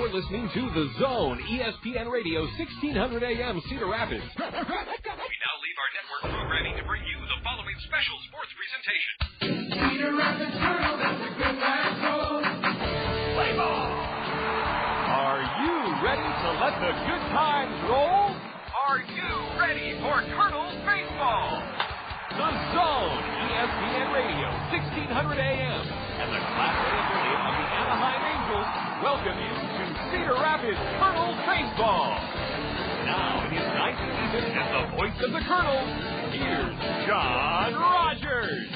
You're listening to The Zone, ESPN Radio, 1600 AM, Cedar Rapids. We now leave our network programming to bring you the following special sports presentation. Cedar Rapids Kernels, that's a good last goal. Play ball! Are you ready to let the good times roll? Are you ready for Kernels baseball? The Zone, ESPN Radio, 1600 AM, and the Class A affiliate of the Anaheim Angels welcome you to Cedar Rapids Kernels baseball. Now, in his ninth season as the voice of the Kernels, here's John Rogers.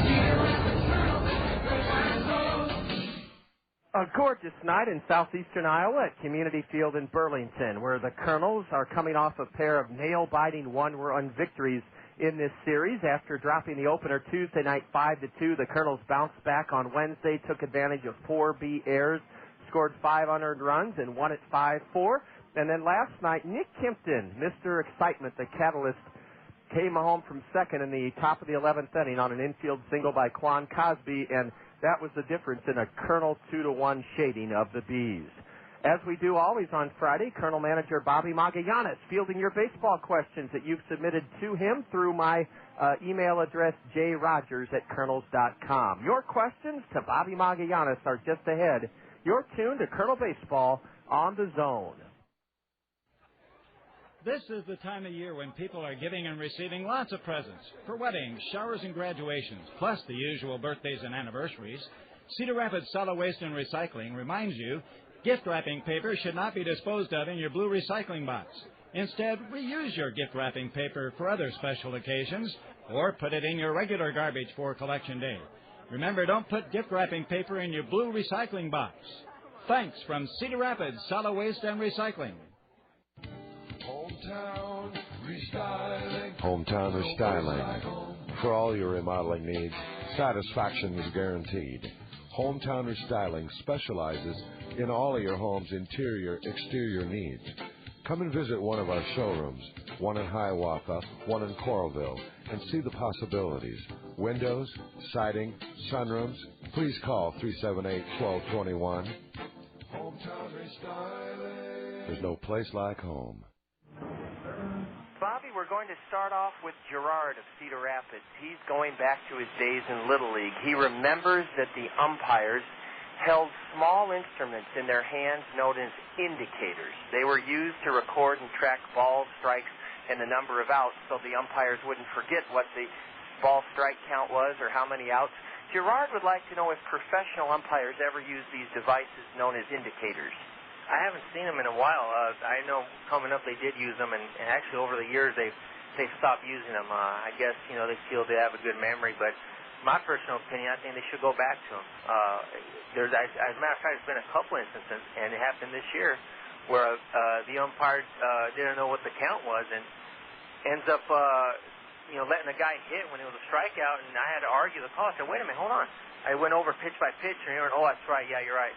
A gorgeous night in southeastern Iowa at Community Field in Burlington, where the Kernels are coming off a pair of nail-biting one-run victories in this series. After dropping the opener Tuesday night 5-2, the Kernels bounced back on Wednesday, took advantage of 4B errors, scored 5 unearned runs, and won it 5-4. And then last night, Nick Kimpton, Mr. Excitement, the catalyst, came home from second in the top of the 11th inning on an infield single by Quan Cosby, and that was the difference in a Kernel 2-1 shading of the Bees. As we do always on Friday, Kernel manager Bobby Magallanes fielding your baseball questions that you've submitted to him through my email address, jrogers@kernels.com. Your questions to Bobby Magallanes are just ahead. You're tuned to Kernel Baseball on The Zone. This is the time of year when people are giving and receiving lots of presents for weddings, showers, and graduations, plus the usual birthdays and anniversaries. Cedar Rapids Solid Waste and Recycling reminds you gift wrapping paper should not be disposed of in your blue recycling box. Instead, reuse your gift wrapping paper for other special occasions or put it in your regular garbage for collection day. Remember, don't put gift wrapping paper in your blue recycling box. Thanks from Cedar Rapids Solid Waste and Recycling. Hometown Restyling. Hometown Restyling. For all your remodeling needs, satisfaction is guaranteed. Hometown Restyling specializes in all of your home's interior, exterior needs. Come and visit one of our showrooms, one in Hiawatha, one in Coralville, and see the possibilities. Windows, siding, sunrooms. Please call 378-1221. Hometown Restyling. There's no place like home. Bobby, we're going to start off with Gerard of Cedar Rapids. He's going back to his days in Little League. He remembers that the umpires held small instruments in their hands known as indicators. They were used to record and track balls, strikes, and the number of outs so the umpires wouldn't forget what the ball strike count was or how many outs. Gerard would like to know if professional umpires ever use these devices known as indicators. I haven't seen them in a while. I know coming up they did use them, and actually over the years they've stopped using them. I guess, they feel they have a good memory, but my personal opinion, I think they should go back to them. As a matter of fact, there's been a couple instances, and it happened this year, where the umpire didn't know what the count was and ends up letting the guy hit when it was a strikeout, and I had to argue the call. I said, wait a minute, hold on. I went over pitch by pitch, and he went, oh, that's right, yeah, you're right.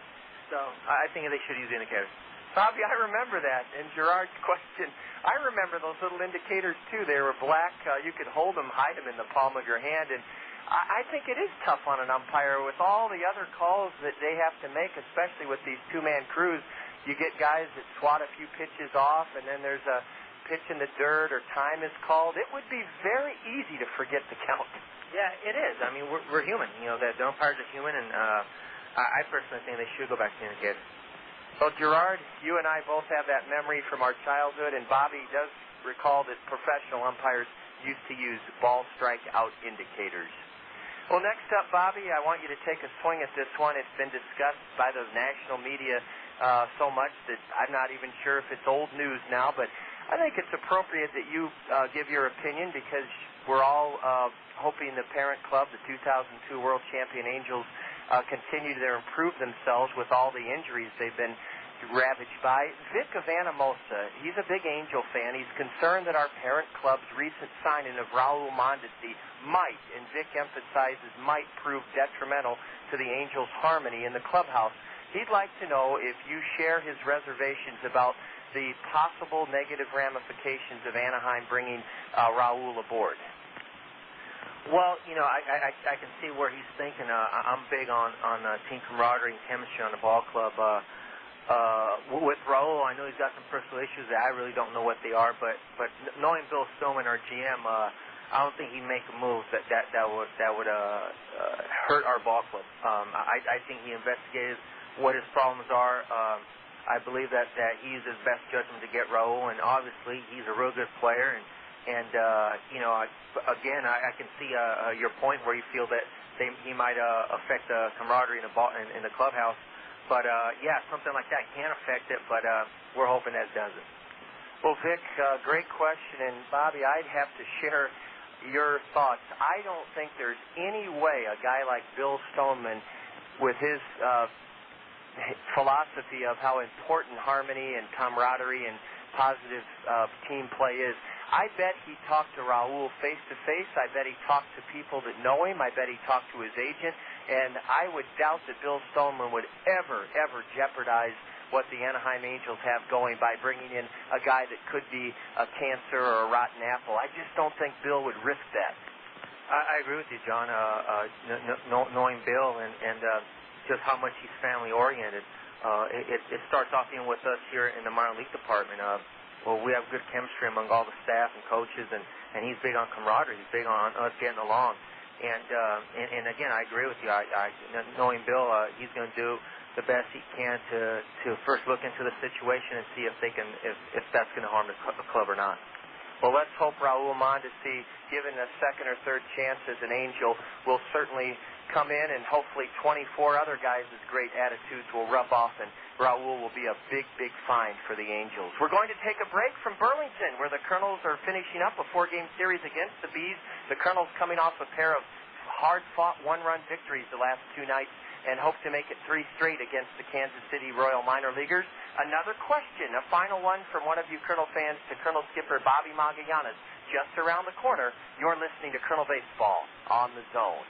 So I think they should use indicators. Bobby, I remember that. And Gerard's question, I remember those little indicators, too. They were black. You could hold them, hide them in the palm of your hand. And I think it is tough on an umpire with all the other calls that they have to make, especially with these two-man crews. You get guys that swat a few pitches off, and then there's a pitch in the dirt or time is called. It would be very easy to forget the count. Yeah, it is. I mean, we're human. The umpires are human, and I personally think they should go back to indicators. Well, Gerard, you and I both have that memory from our childhood, and Bobby does recall that professional umpires used to use ball strike out indicators. Well, next up, Bobby, I want you to take a swing at this one. It's been discussed by the national media so much that I'm not even sure if it's old news now, but I think it's appropriate that you give your opinion because we're all hoping the parent club, the 2002 World Champion Angels, continue to improve themselves with all the injuries they've been ravaged by. Vic of Anamosa, he's a big Angel fan. He's concerned that our parent club's recent signing of Raul Mondesi might, and Vic emphasizes might, prove detrimental to the Angels' harmony in the clubhouse. He'd like to know if you share his reservations about the possible negative ramifications of Anaheim bringing Raul aboard. Well, I can see where he's thinking. I'm big on team camaraderie and chemistry on the ball club. With Raul, I know he's got some personal issues that I really don't know what they are, but knowing Bill Stoneman, our GM, I don't think he'd make a move that would hurt our ball club. I think he investigated what his problems are. I believe that he used his best judgment to get Raul, and obviously he's a real good player. And again, I can see your point where you feel that he might affect the camaraderie in the clubhouse. But, something like that can affect it, but we're hoping that doesn't. Well, Vic, great question. And, Bobby, I'd have to share your thoughts. I don't think there's any way a guy like Bill Stoneman, with his philosophy of how important harmony and camaraderie and positive team play is, I bet he talked to Raul face-to-face. I bet he talked to people that know him. I bet he talked to his agent. And I would doubt that Bill Stoneman would ever jeopardize what the Anaheim Angels have going by bringing in a guy that could be a cancer or a rotten apple. I just don't think Bill would risk that. I agree with you, John. Knowing Bill and just how much he's family-oriented, it starts off even with us here in the minor league department. Well, we have good chemistry among all the staff and coaches, and he's big on camaraderie. He's big on us getting along. And again, I agree with you. Knowing Bill, he's going to do the best he can to first look into the situation and see if that's going to harm the club or not. Well, let's hope Raul Mondesi, given a second or third chance as an Angel, will certainly come in, and hopefully 24 other guys with great attitudes will rub off, and Raul will be a big find for the Angels. We're going to take a break from Burlington, where the Kernels are finishing up a 4-game series against the Bees. The Kernels coming off a pair of hard-fought one-run victories the last two nights, and hope to make it 3 straight against the Kansas City Royal minor leaguers. Another question, a final one from one of you Kernel fans to Kernel skipper Bobby Magallanes, just around the corner. You're listening to Kernel Baseball on the Zone.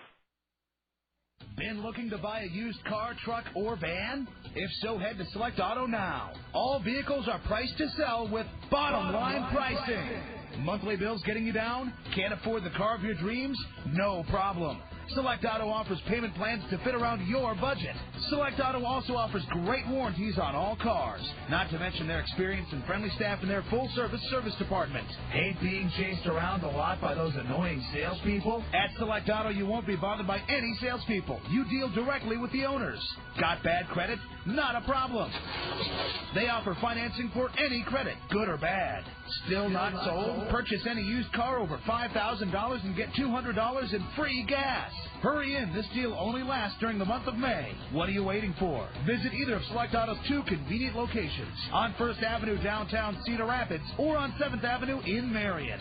Been looking to buy a used car, truck, or van? If so, head to Select Auto now. All vehicles are priced to sell with bottom line pricing. Monthly bills getting you down? Can't afford the car of your dreams? No problem. Select Auto offers payment plans to fit around your budget. Select Auto also offers great warranties on all cars, not to mention their experienced and friendly staff in their full-service service department. Hate being chased around the lot by those annoying salespeople? At Select Auto, you won't be bothered by any salespeople. You deal directly with the owners. Got bad credit? Not a problem. They offer financing for any credit, good or bad. Still not sold? Purchase any used car over $5,000 and get $200 in free gas. Hurry in. This deal only lasts during the month of May. What are you waiting for? Visit either of Select Auto's 2 convenient locations, on 1st Avenue downtown Cedar Rapids or on 7th Avenue in Marion.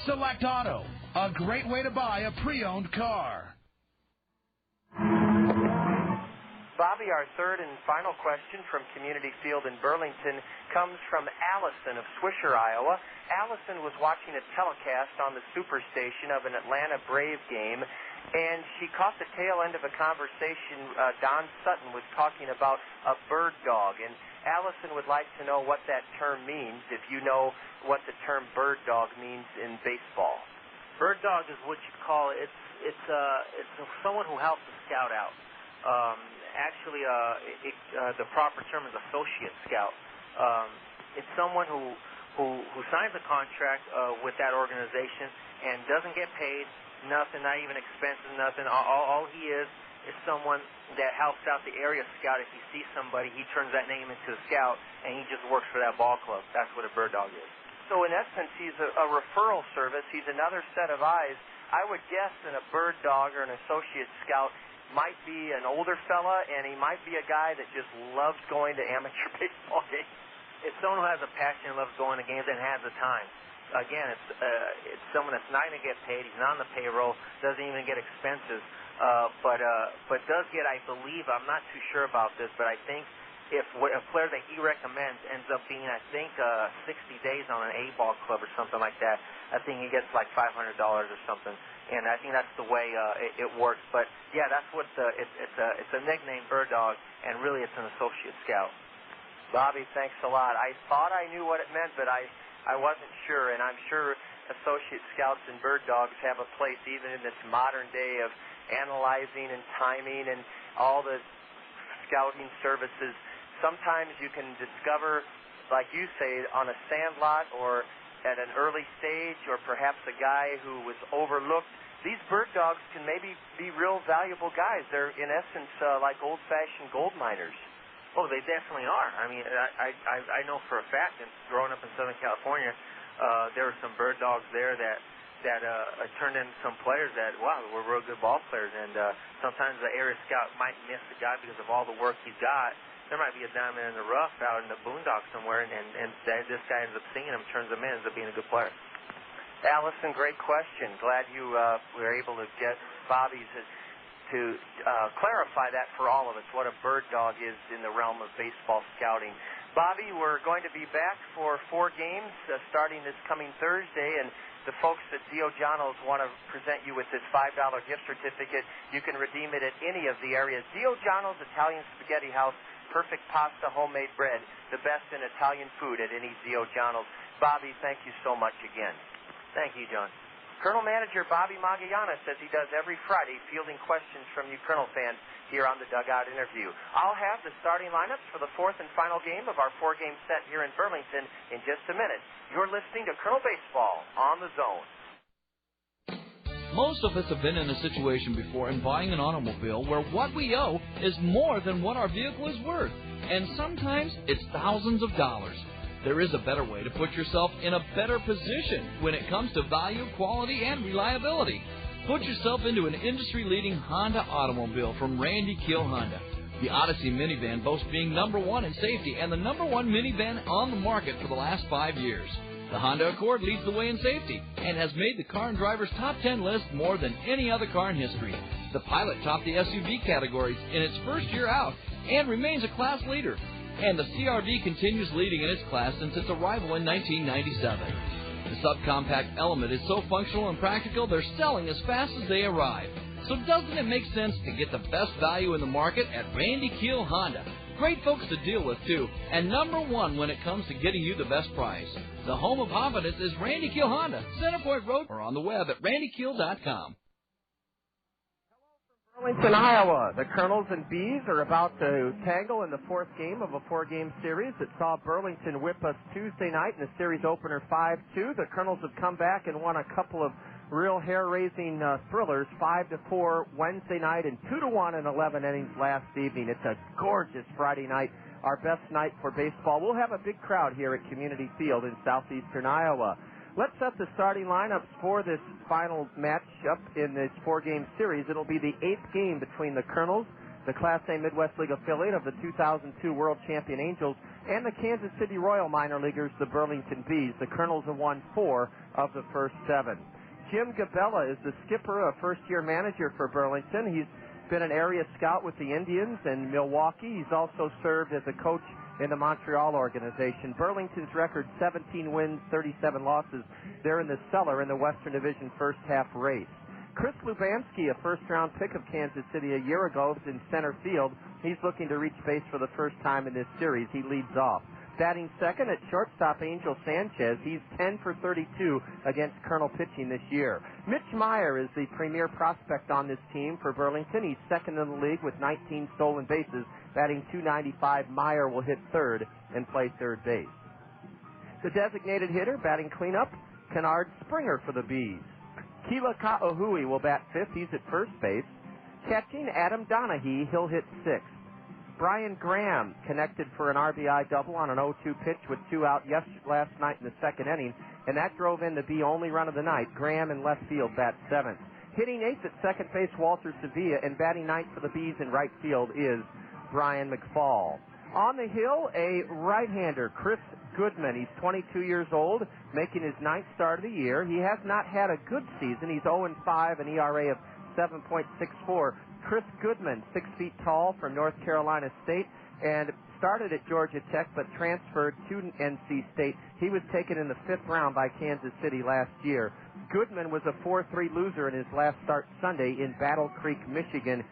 Select Auto, a great way to buy a pre-owned car. Bobby, our third and final question from Community Field in Burlington comes from Allison of Swisher, Iowa. Allison was watching a telecast on the Superstation of an Atlanta Brave game, and she caught the tail end of a conversation. Don Sutton was talking about a bird dog, and Allison would like to know what that term means, if you know what the term bird dog means in baseball. Bird dog is what you call it. It's someone who helps a scout out. Actually, the proper term is associate scout. It's someone who signs a contract with that organization and doesn't get paid nothing, not even expenses, nothing. All he is someone that helps out the area scout. If he sees somebody, he turns that name into a scout, and he just works for that ball club. That's what a bird dog is. So in essence, he's a referral service. He's another set of eyes. I would guess that a bird dog or an associate scout might be an older fella, and he might be a guy that just loves going to amateur baseball games. It's someone who has a passion and loves going to games and has the time. Again, it's someone that's not going to get paid. He's not on the payroll, doesn't even get expenses, but does get, I believe, I'm not too sure about this, but I think if a player that he recommends ends up being, I think, 60 days on an A-ball club or something like that, I think he gets like $500 or something. And I think that's the way it works. But, yeah, that's what it's a nickname, bird dog, and really it's an associate scout. Bobby, thanks a lot. I thought I knew what it meant, but I wasn't sure, and I'm sure associate scouts and bird dogs have a place even in this modern day of analyzing and timing and all the scouting services. Sometimes you can discover like you say, on a sand lot or at an early stage, or perhaps a guy who was overlooked, these bird dogs can maybe be real valuable guys. They're, in essence, like old-fashioned gold miners. Oh, they definitely are. I mean, I know for a fact, and growing up in Southern California, there were some bird dogs there that turned into some players that, wow, were real good ball players. And sometimes the area scout might miss the guy because of all the work he's got. There might be a diamond in the rough out in the boondocks somewhere, and this guy ends up seeing him, turns him in, ends up being a good player. Allison, great question. Glad you were able to get Bobby's to clarify that for all of us, what a bird dog is in the realm of baseball scouting. Bobby, we're going to be back for 4 games starting this coming Thursday, and the folks at Zio Giano's want to present you with this $5 gift certificate. You can redeem it at any of the areas. Zio Giano's Italian Spaghetti House, perfect pasta, homemade bread, the best in Italian food at any Zio Giano's. Bobby, thank you so much again. Thank you, John. Colonel Manager Bobby Magallana says he does every Friday fielding questions from you Colonel fans here on the Dugout Interview. I'll have the starting lineups for the 4th and final game of our 4-game set here in Burlington in just a minute. You're listening to Colonel Baseball on the Zone. Most of us have been in a situation before in buying an automobile where what we owe is more than what our vehicle is worth. And sometimes it's thousands of dollars. There is a better way to put yourself in a better position when it comes to value, quality, and reliability. Put yourself into an industry-leading Honda automobile from Randy Keel Honda. The Odyssey minivan boasts being #1 in safety and the #1 minivan on the market for the last 5 years. The Honda Accord leads the way in safety and has made the Car and Driver's Top 10 list more than any other car in history. The Pilot topped the SUV categories in its first year out and remains a class leader. And the CR-V continues leading in its class since its arrival in 1997. The subcompact Element is so functional and practical, they're selling as fast as they arrive. So doesn't it make sense to get the best value in the market at Randy Keel Honda? Great folks to deal with, too, and #1 when it comes to getting you the best price. The home of confidence is Randy Keel Honda, Centerpoint Road, or on the web at randykeel.com. Burlington, Iowa. The Kernels and Bees are about to tangle in the 4th game of a 4-game series that saw Burlington whip us Tuesday night in the series opener 5-2. The Kernels have come back and won a couple of real hair-raising thrillers, 5-4 Wednesday night and 2-1 in 11 innings last evening. It's a gorgeous Friday night, our best night for baseball. We'll have a big crowd here at Community Field in southeastern Iowa. Let's set the starting lineups for this final matchup in this 4-game series. It'll be the 8th game between the Kernels, the Class A Midwest League affiliate of the 2002 World Champion Angels, and the Kansas City Royal minor leaguers, the Burlington Bees. The Kernels have won 4 of the first 7. Jim Gabella is the skipper, a first-year manager for Burlington. He's been an area scout with the Indians and Milwaukee. He's also served as a coach in the Montreal organization. Burlington's record, 17 wins, 37 losses. They're in the cellar in the Western Division first half race. Chris Lubanski, a first-round pick of Kansas City a year ago, is in center field. He's looking to reach base for the first time in this series. He leads off. Batting second at shortstop, Angel Sanchez. He's 10 for 32 against Kernel pitching this year. Mitch Maier is the premier prospect on this team for Burlington. He's second in the league with 19 stolen bases. Batting .295, Maier will hit third and play third base. The designated hitter, batting cleanup, Kennard Springer for the Bees. Kila Ka'aihue will bat fifth. He's at first base. Catching, Adam Donahue. He'll hit sixth. Brian Graham connected for an RBI double on an 0-2 pitch with 2 out last night in the second inning, and that drove in the Bee only run of the night. Graham in left field bats seventh. Hitting eighth at second base, Walter Sevilla, and batting ninth for the Bees in right field is Brian McFall. On the hill, a right-hander, Chris Goodman. He's 22 years old, making his 9th start of the year. He has not had a good season. He's 0-5, an ERA of 7.64. Chris Goodman, 6 feet tall from North Carolina State, and started at Georgia Tech but transferred to NC State. He was taken in the 5th round by Kansas City last year. Goodman was a 4-3 loser in his last start Sunday in Battle Creek, Michigan,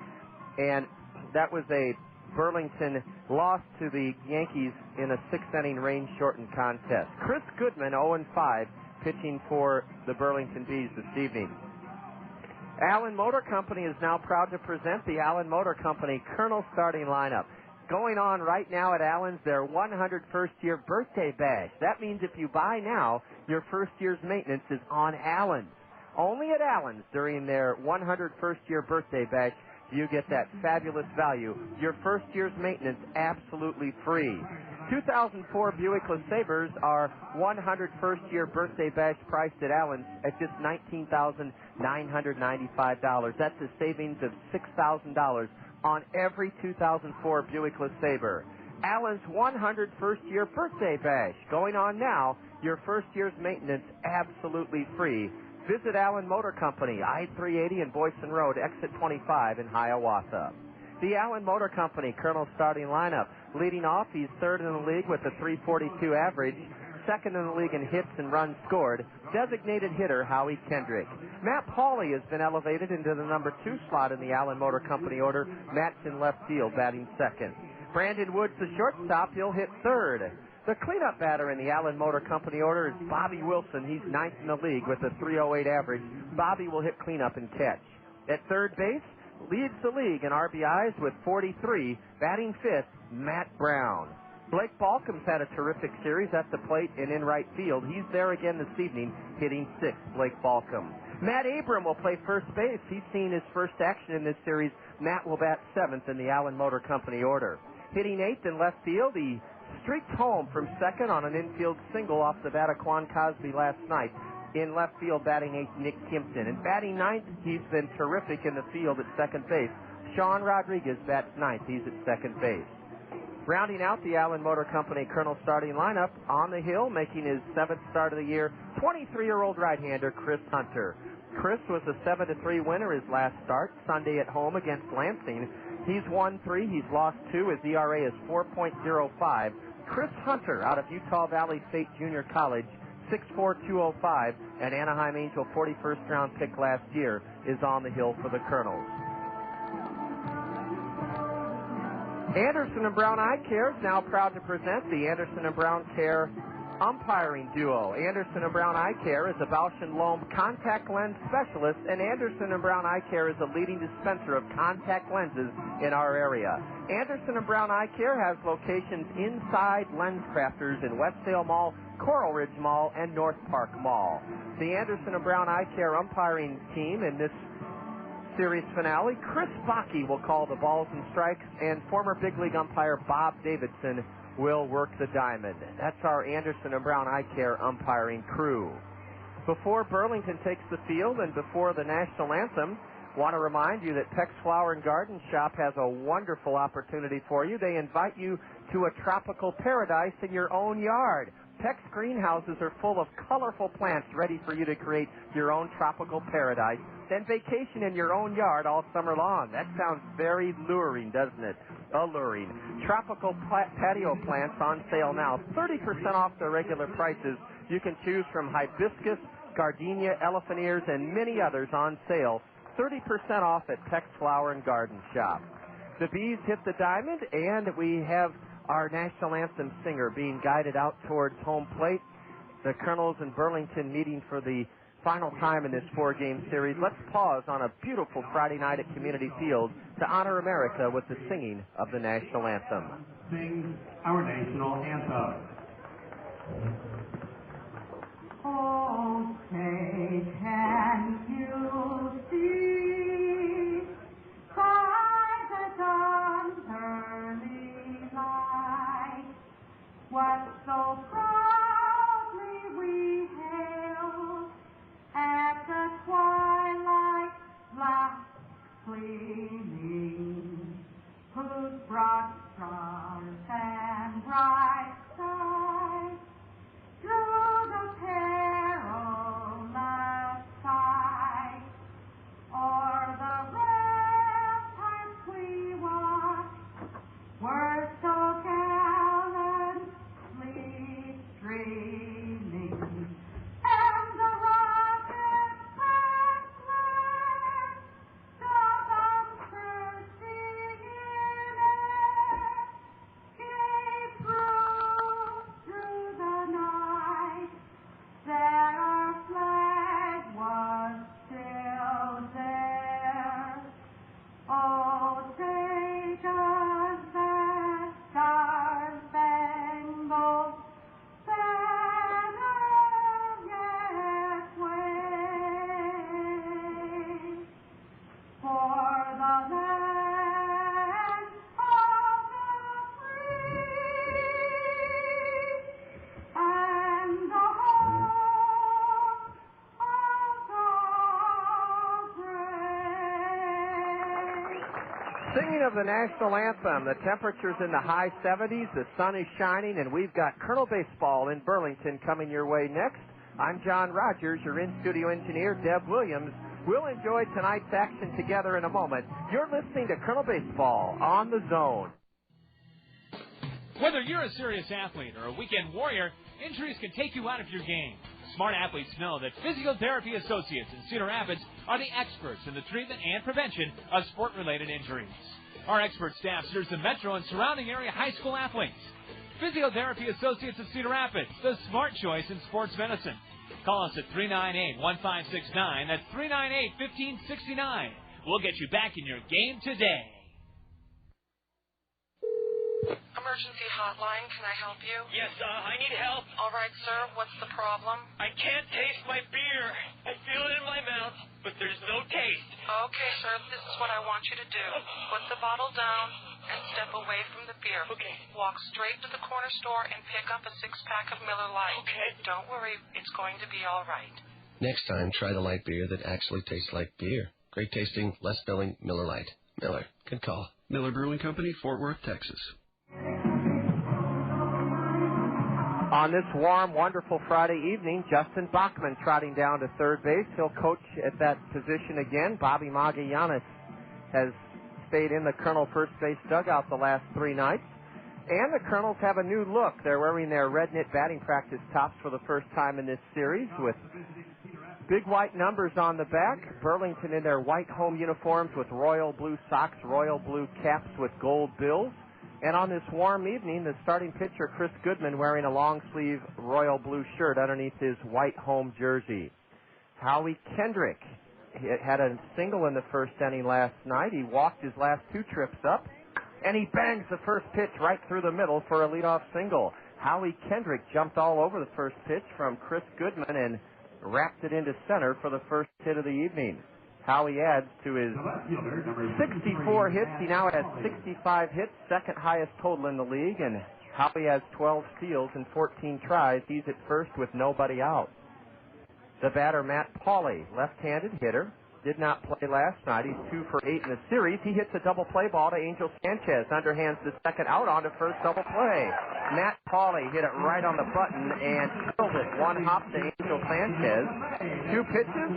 and that was a Burlington loss to the Yankees in a 6-inning rain-shortened contest. Chris Goodman, 0-5, pitching for the Burlington Bees this evening. Allen Motor Company is now proud to present the Allen Motor Company Kernel starting lineup. going on right now at Allen's, their 101st year birthday bash. That means if you buy now, your first year's maintenance is on Allen's. Only at Allen's during their 101st year birthday bash, you get that fabulous value. Your first year's maintenance absolutely free. 2004 Buick LeSabres are 101st year birthday bash priced at Allen's at just $19,995. That's a savings of $6,000 on every 2004 Buick LeSabre. Allen's 101st year birthday bash going on now. Your first year's maintenance absolutely free. Visit Allen Motor Company, I-380 and Boyson Road, exit 25 in Hiawatha. The Allen Motor Company Kernels starting lineup. Leading off, he's third in the league with a .342 average. Second in the league in hits and runs scored. Designated hitter Howie Kendrick. Matt Pauley has been elevated into the number 2 slot in the Allen Motor Company order. Matt's in left field, batting second. Brandon Woods, the shortstop, he'll hit third. The cleanup batter in the Allen Motor Company order is Bobby Wilson. He's 9th in the league with a .308 average. Bobby will hit cleanup and catch. At third base, leads the league in RBIs with 43. Batting 5th, Matt Brown. Blake Balcom's had a terrific series at the plate and in right field. He's there again this evening, hitting 6th, Blake Balcom. Matt Abram will play first base. He's seen his first action in this series. Matt will bat 7th in the Allen Motor Company order. Hitting 8th in left field, he streaked home from second on an infield single off the bat of Quan Cosby last night. In left field, batting 8th, Nick Kimpton. And batting 9th, he's been terrific in the field at second base. Sean Rodriguez bats 9th. He's at second base. Rounding out the Allen Motor Company Kernels starting lineup, on the hill, making his 7th start of the year, 23-year-old right-hander Chris Hunter. Chris was a 7-3 winner his last start, Sunday at home against Lansing. He's won 3, he's lost 2. His ERA is 4.05. Chris Hunter out of Utah Valley State Junior College, 6'4", 205, an Anaheim Angel 41st round pick last year, is on the hill for the Kernels. Anderson and Brown Eye Care is now proud to present the Anderson and Brown Care umpiring duo. Anderson and Brown Eye Care is a Bausch & Lomb contact lens specialist, and Anderson and Brown Eye Care is a leading dispenser of contact lenses in our area. Anderson and Brown Eye Care has locations inside Lens Crafters in Westdale Mall, Coral Ridge Mall, and North Park Mall. The Anderson and Brown Eye Care umpiring team in this series finale, Chris Bakke will call the balls and strikes, and former big league umpire Bob Davidson will work the diamond. That's our Anderson and Brown Eye Care umpiring crew. Before Burlington takes the field and before the national anthem, want to remind you that Peck's Flower and Garden Shop has a wonderful opportunity for you. They invite you to a tropical paradise in your own yard. Peck's greenhouses are full of colorful plants ready for you to create your own tropical paradise. Then vacation in your own yard all summer long. That sounds very luring, doesn't it? Alluring. Tropical patio plants on sale now. 30% off their regular prices. You can choose from hibiscus, gardenia, elephant ears, and many others on sale. 30% off at Peck's Flower and Garden Shop. The Bees hit the diamond, and we have our national anthem singer being guided out towards home plate. The Kernels and Burlington meeting for the final time in this 4-game series. Let's pause on a beautiful Friday night at Community Field to honor America with the singing of the national anthem. Sing our national anthem. Oh, say, can you see by the dawn's early light what so proudly we hailed at the twilight's last gleaming, whose broad stars and bright skies through the perilous fight o'er the ramparts we watched were so gallantly beginning of the national anthem. The temperature's in the high 70s, the sun is shining, and we've got Kernel Baseball in Burlington coming your way next. I'm John Rogers, your in-studio engineer, Deb Williams. We'll enjoy tonight's action together in a moment. You're listening to Kernel Baseball on the Zone. Whether you're a serious athlete or a weekend warrior, injuries can take you out of your game. Smart athletes know that Physiotherapy Associates in Cedar Rapids are the experts in the treatment and prevention of sport-related injuries. Our expert staff serves the metro and surrounding area high school athletes. Physiotherapy Associates of Cedar Rapids, the smart choice in sports medicine. Call us at 398-1569. That's 398-1569. We'll get you back in your game today. Emergency hotline, can I help you? Yes, I need help. All right, sir, what's the problem? I can't taste my beer. I feel it in my mouth, but there's no taste. Okay, sir, this is what I want you to do. Put the bottle down and step away from the beer. Okay. Walk straight to the corner store and pick up a 6-pack of Miller Lite. Okay. Don't worry, it's going to be all right. Next time, try the light beer that actually tastes like beer. Great tasting, less filling Miller Lite. Miller, good call. Miller Brewing Company, Fort Worth, Texas. On this warm, wonderful Friday evening, Justin Bachman trotting down to third base. He'll coach at that position again. Bobby Magallanes has stayed in the Kernel first base dugout the last 3 nights. And the Kernels have a new look. They're wearing their red knit batting practice tops for the first time in this series with big white numbers on the back. Burlington in their white home uniforms with royal blue socks, royal blue caps with gold bills. And on this warm evening, the starting pitcher, Chris Goodman, wearing a long-sleeve royal blue shirt underneath his white home jersey. Howie Kendrick had a single in the first inning last night. He walked his last 2 trips up, and he bangs the first pitch right through the middle for a leadoff single. Howie Kendrick jumped all over the first pitch from Chris Goodman and wrapped it into center for the first hit of the evening. Howie adds to his 64 hits. He now has 65 hits, second highest total in the league, and Howie has 12 steals and 14 tries. He's at first with nobody out. The batter, Matt Pauley, left-handed hitter, did not play last night. He's 2 for 8 in the series. He hits a double play ball to Angel Sanchez, underhands the second out onto first double play. Matt Pauley hit it right on the button and killed it. 1 hop to Angel Sanchez. 2 pitches,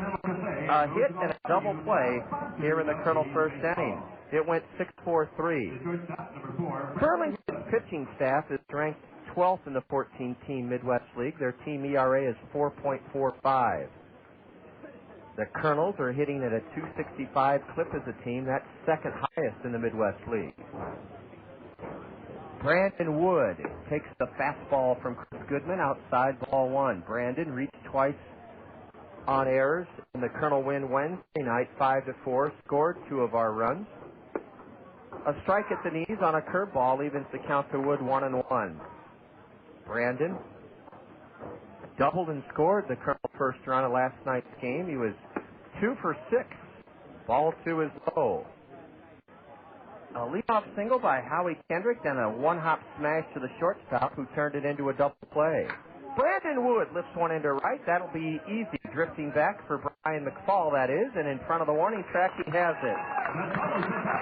a hit, and a double play here in the Kernel first inning. It went 6-4-3. Burlington's pitching staff is ranked 12th in the 14-team Midwest League. Their team ERA is 4.45. The Kernels are hitting at a 265 clip as a team. That's second highest in the Midwest League. Brandon Wood takes the fastball from Chris Goodman outside, ball 1. Brandon reached twice on errors in the Kernel win Wednesday night, 5-4, scored 2 of our runs. A strike at the knees on a curveball evens the count to Wood 1-1. Brandon doubled and scored the Kernel first run of last night's game. He was 2 for 6. Ball 2 is low. A leadoff single by Howie Kendrick, then a 1-hop smash to the shortstop who turned it into a double play. Brandon Wood lifts one into right. That'll be easy. Drifting back for Brian McFall, that is. And in front of the warning track, he has it.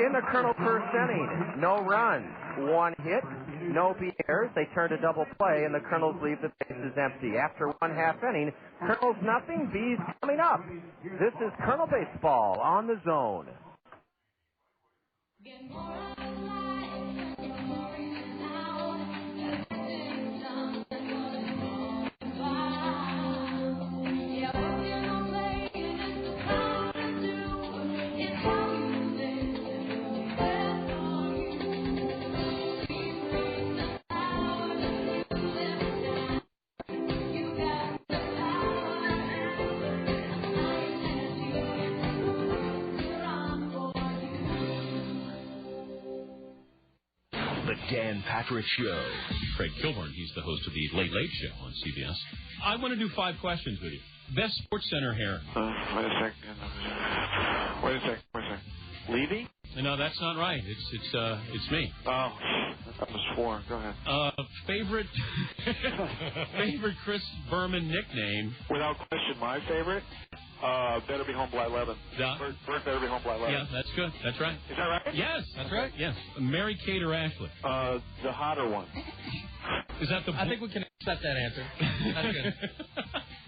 In the Kernel first inning, no runs, 1 hit, no errors. They turn to double play, and the Kernels leave the bases empty. After 1/2 inning, Kernels nothing, Bees coming up. This is Kernel Baseball on the Zone. Dan Patrick Show. Craig Kilborn, he's the host of the Late Late Show on CBS. I want to do 5 questions with you. Best Sports Center hair. Wait a second. Levy? No, that's not right. It's me. Oh, that was 4. Go ahead. Favorite Chris Berman nickname? Without question, my favorite? Better be home by 11. Bert better be home by 11. Yeah, that's good. That's right. Is that right? Yes, that's right. Yes. Mary Kate or Ashley? The hotter one. Is that the? I think we can accept that answer. That's good.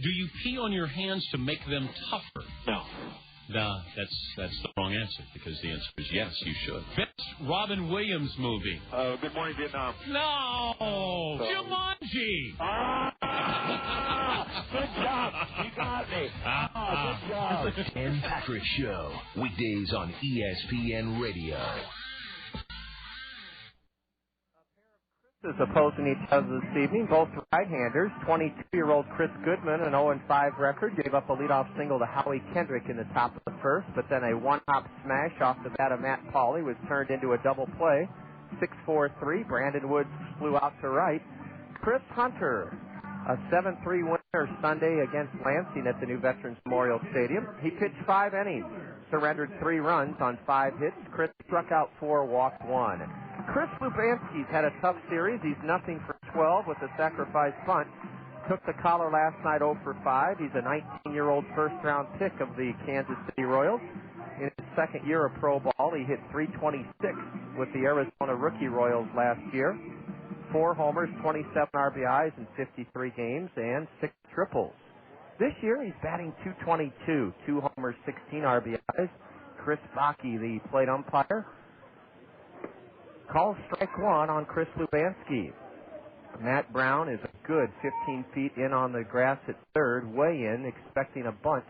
Do you pee on your hands to make them tougher? No. Nah, that's the wrong answer, because the answer is yes, you should. Best Robin Williams movie. Good Morning Vietnam. No! Jumanji! Good job. You got me. Good job. The Ken Patrick Show. Weekdays on ESPN Radio. Is opposing each other this evening, both right-handers. 22-year-old Chris Goodman, an 0-5 record, gave up a leadoff single to Howie Kendrick in the top of the first, but then a one-hop smash off the bat of Matt Pauley was turned into a double play. 6-4-3. Brandon Woods flew out to right. Chris Hunter, a 7-3 winner Sunday against Lansing at the new Veterans Memorial Stadium. He pitched 5 innings, surrendered 3 runs on 5 hits. Chris struck out 4, walked 1. Chris Lubanski's had a tough series. He's 0 for 12 with a sacrifice bunt. Took the collar last night 0 for 5. He's a 19-year-old first-round pick of the Kansas City Royals. In his second year of pro ball, he hit .326 with the Arizona Rookie Royals last year. 4 homers, 27 RBIs in 53 games, and 6 triples. This year, he's batting .222, 2 homers, 16 RBIs. Chris Bakke, the plate umpire, calls strike 1 on Chris Lubanski. Matt Brown is a good 15 feet in on the grass at third, way in, expecting a bunt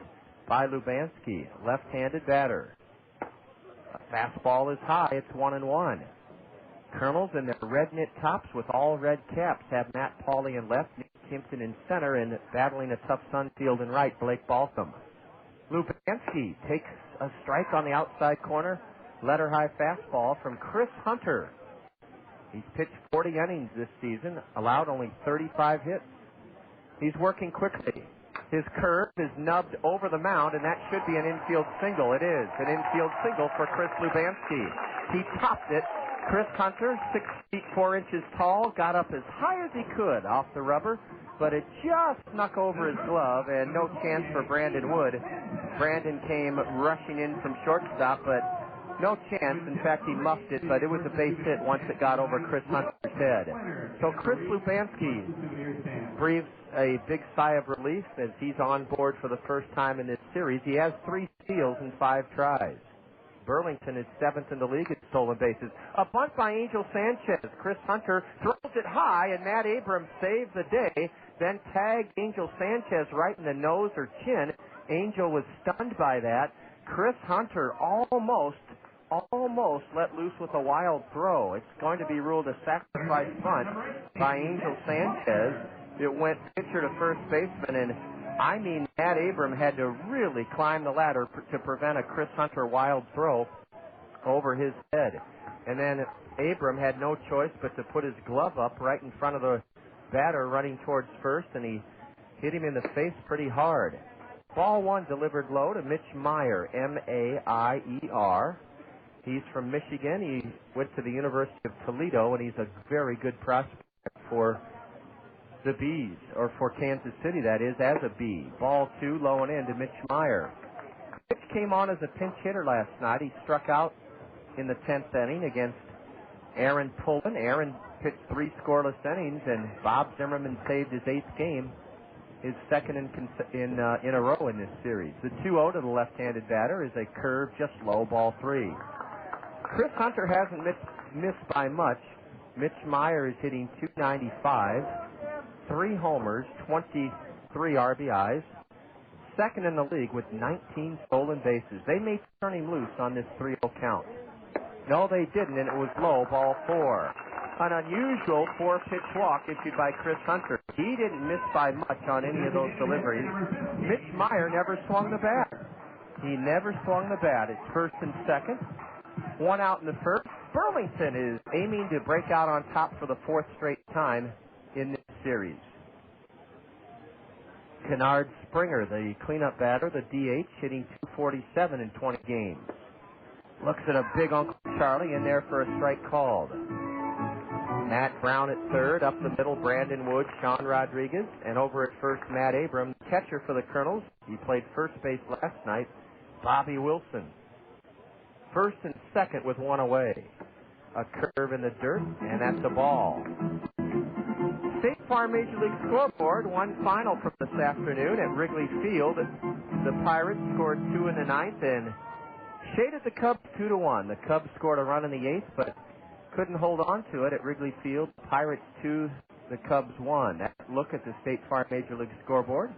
by Lubanski, left-handed batter. A fastball is high, it's 1-1. Kernels in their red knit tops with all red caps have Matt Pauley in left, Nick Kimpton in center, and battling a tough Sunfield in right, Blake Baltham. Lubanski takes a strike on the outside corner. Letter high fastball from Chris Hunter. He's pitched 40 innings this season, allowed only 35 hits. He's working quickly. His curve is nubbed over the mound, and that should be an infield single. It is an infield single for Chris Lubanski. He topped it. Chris Hunter, 6 feet 4 inches tall, got up as high as he could off the rubber, but it just snuck over his glove, and no chance for Brandon Wood. Brandon came rushing in from shortstop, but no chance. In fact, he muffed it, but it was a base hit once it got over Chris Hunter's head. So Chris Lubanski breathes a big sigh of relief as he's on board for the first time in this series. He has 3 steals in 5 tries. Burlington is 7th in the league at stolen bases. A bunt by Angel Sanchez. Chris Hunter throws it high, and Matt Abrams saves the day, then tagged Angel Sanchez right in the nose or chin. Angel was stunned by that. Chris Hunter almost let loose with a wild throw. It's going to be ruled a sacrifice bunt by Angel Sanchez. It went pitcher to first baseman, and I mean, Matt Abram had to really climb the ladder to prevent a Chris Hunter wild throw over his head. And then Abram had no choice but to put his glove up right in front of the batter running towards first, and he hit him in the face pretty hard. Ball 1 delivered low to Mitch Maier, M-A-I-E-R. He's from Michigan. He went to the University of Toledo, and he's a very good prospect for the Bees, or for Kansas City, that is, as a Bee. Ball 2, low and in to Mitch Maier. Mitch came on as a pinch hitter last night. He struck out in the 10th inning against Aaron Pullen. Aaron pitched 3 scoreless innings, and Bob Zimmerman saved his 8th game, his second in a row in this series. The 2-0 to the left-handed batter is a curve just low, ball 3. Chris Hunter hasn't missed by much. Mitch Maier is hitting .295, 3 homers, 23 RBIs, second in the league with 19 stolen bases. They may turn him loose on this 3-0 count. No, they didn't, and it was low, ball 4. An unusual 4-pitch walk issued by Chris Hunter. He didn't miss by much on any of those deliveries. Mitch Maier never swung the bat. He never swung the bat. It's first and second. 1 out in the first. Burlington is aiming to break out on top for the 4th straight time in this series. Kennard Springer, the cleanup batter, the DH, hitting .247 in 20 games. Looks at a big Uncle Charlie in there for a strike called. Matt Brown at third. Up the middle, Brandon Wood, Sean Rodriguez. And over at first, Matt Abram, catcher for the Kernels. He played first base last night, Bobby Wilson. First and second with one away. A curve in the dirt, and that's a ball. State Farm Major League Scoreboard, one final from this afternoon at Wrigley Field. The Pirates scored 2 in the ninth and shaded the Cubs 2-1. The Cubs scored a run in the eighth, but couldn't hold on to it at Wrigley Field. Pirates 2, the Cubs 1. That look at the State Farm Major League Scoreboard,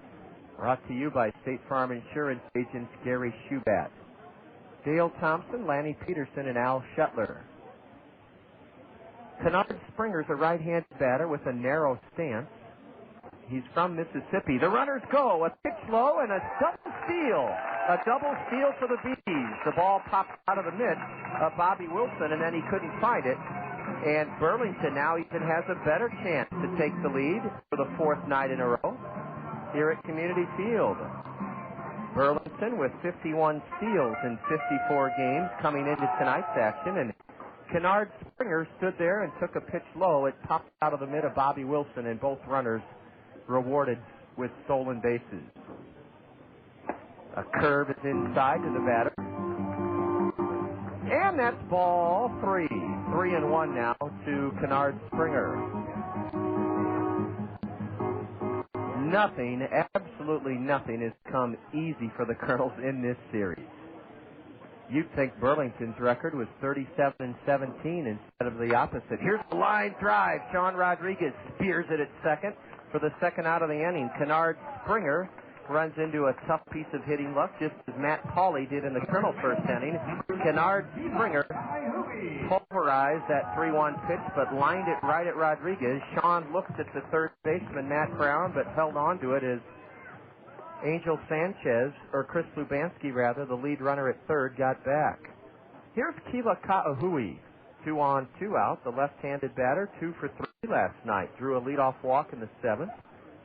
brought to you by State Farm Insurance agents Gary Schubat, Dale Thompson, Lanny Peterson, and Al Shetler. Kennard Springer's a right-handed batter with a narrow stance. He's from Mississippi. The runners go. A pitch low and a double steal. A double steal for the Bees. The ball popped out of the mitt of Bobby Wilson, and then he couldn't find it. And Burlington now even has a better chance to take the lead for the fourth night in a row here at Community Field. Burlington with 51 steals in 54 games coming into tonight's action, and Kennard Springer stood there and took a pitch low. It popped out of the mitt of Bobby Wilson, and both runners rewarded with stolen bases. A curve is inside to the batter. And that's ball 3. 3-1 now to Kennard Springer. Nothing, absolutely nothing has come easy for the Kernels in this series. You'd think Burlington's record was 37-17 instead of the opposite. Here's the line drive. Sean Rodriguez spears it at second for the second out of the inning. Kennard Springer runs into a tough piece of hitting luck, just as Matt Pauley did in the Kernel first inning. Kennard Springer pulverized that 3-1 pitch, but lined it right at Rodriguez. Sean looked at the third baseman, Matt Brown, but held on to it as Angel Sanchez, or Chris Lubanski rather, the lead runner at third, got back. Here's Kila Ka'aihue, 2 on, 2 out. The left-handed batter, 2 for 3 last night. Drew a leadoff walk in the seventh,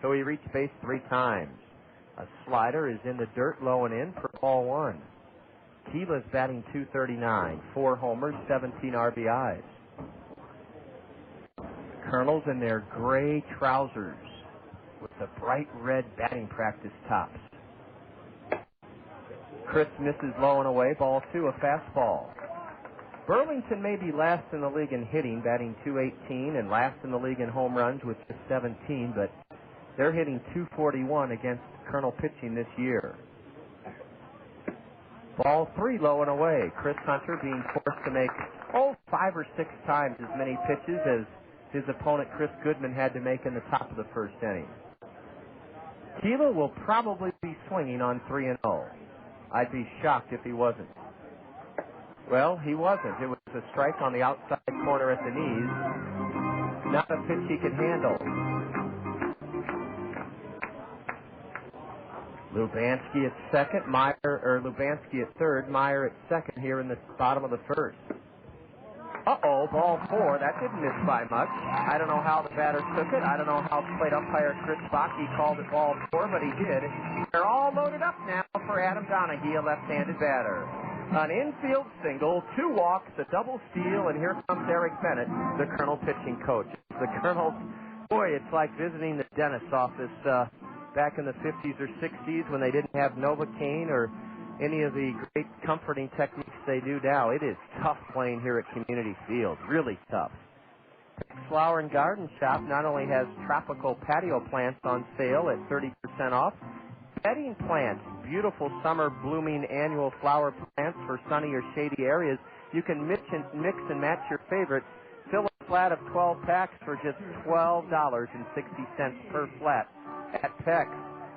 so he reached base 3 times. A slider is in the dirt, low and in for ball 1. Kila's batting .239, 4 homers, 17 RBIs. Kernels in their gray trousers with the bright red batting practice tops. Chris misses low and away, ball 2, a fastball. Burlington may be last in the league in hitting, batting .218, and last in the league in home runs with just 17, but they're hitting .241 against Kernel pitching this year. Ball 3, low and away. Chris Hunter being forced to make, 5 or 6 times as many pitches as his opponent Chris Goodman had to make in the top of the first inning. Kila will probably be swinging on 3-0. I'd be shocked if he wasn't. Well, he wasn't. It was a strike on the outside corner at the knees. Not a pitch he could handle. Lubanski at second, Lubanski at third, Maier at second here in the bottom of the first. Ball 4. That didn't miss by much. I don't know how the batter took it. I don't know how plate umpire Chris Bakke called it ball 4, but he did. They're all loaded up now for Adam Donaghy, a left-handed batter. An infield single, 2 walks, a double steal, and here comes Eric Bennett, the Kernel pitching coach. The Kernels, boy, it's like visiting the dentist's office back in the 50s or 60s when they didn't have Novocaine or any of the great comforting techniques they do now. It is tough playing here at Community Field, really tough. Flower and Garden Shop not only has tropical patio plants on sale at 30% off, bedding plants, beautiful summer blooming annual flower plants for sunny or shady areas. You can mix and match your favorites. Fill a flat of 12 packs for just $12.60 per flat at Peck's.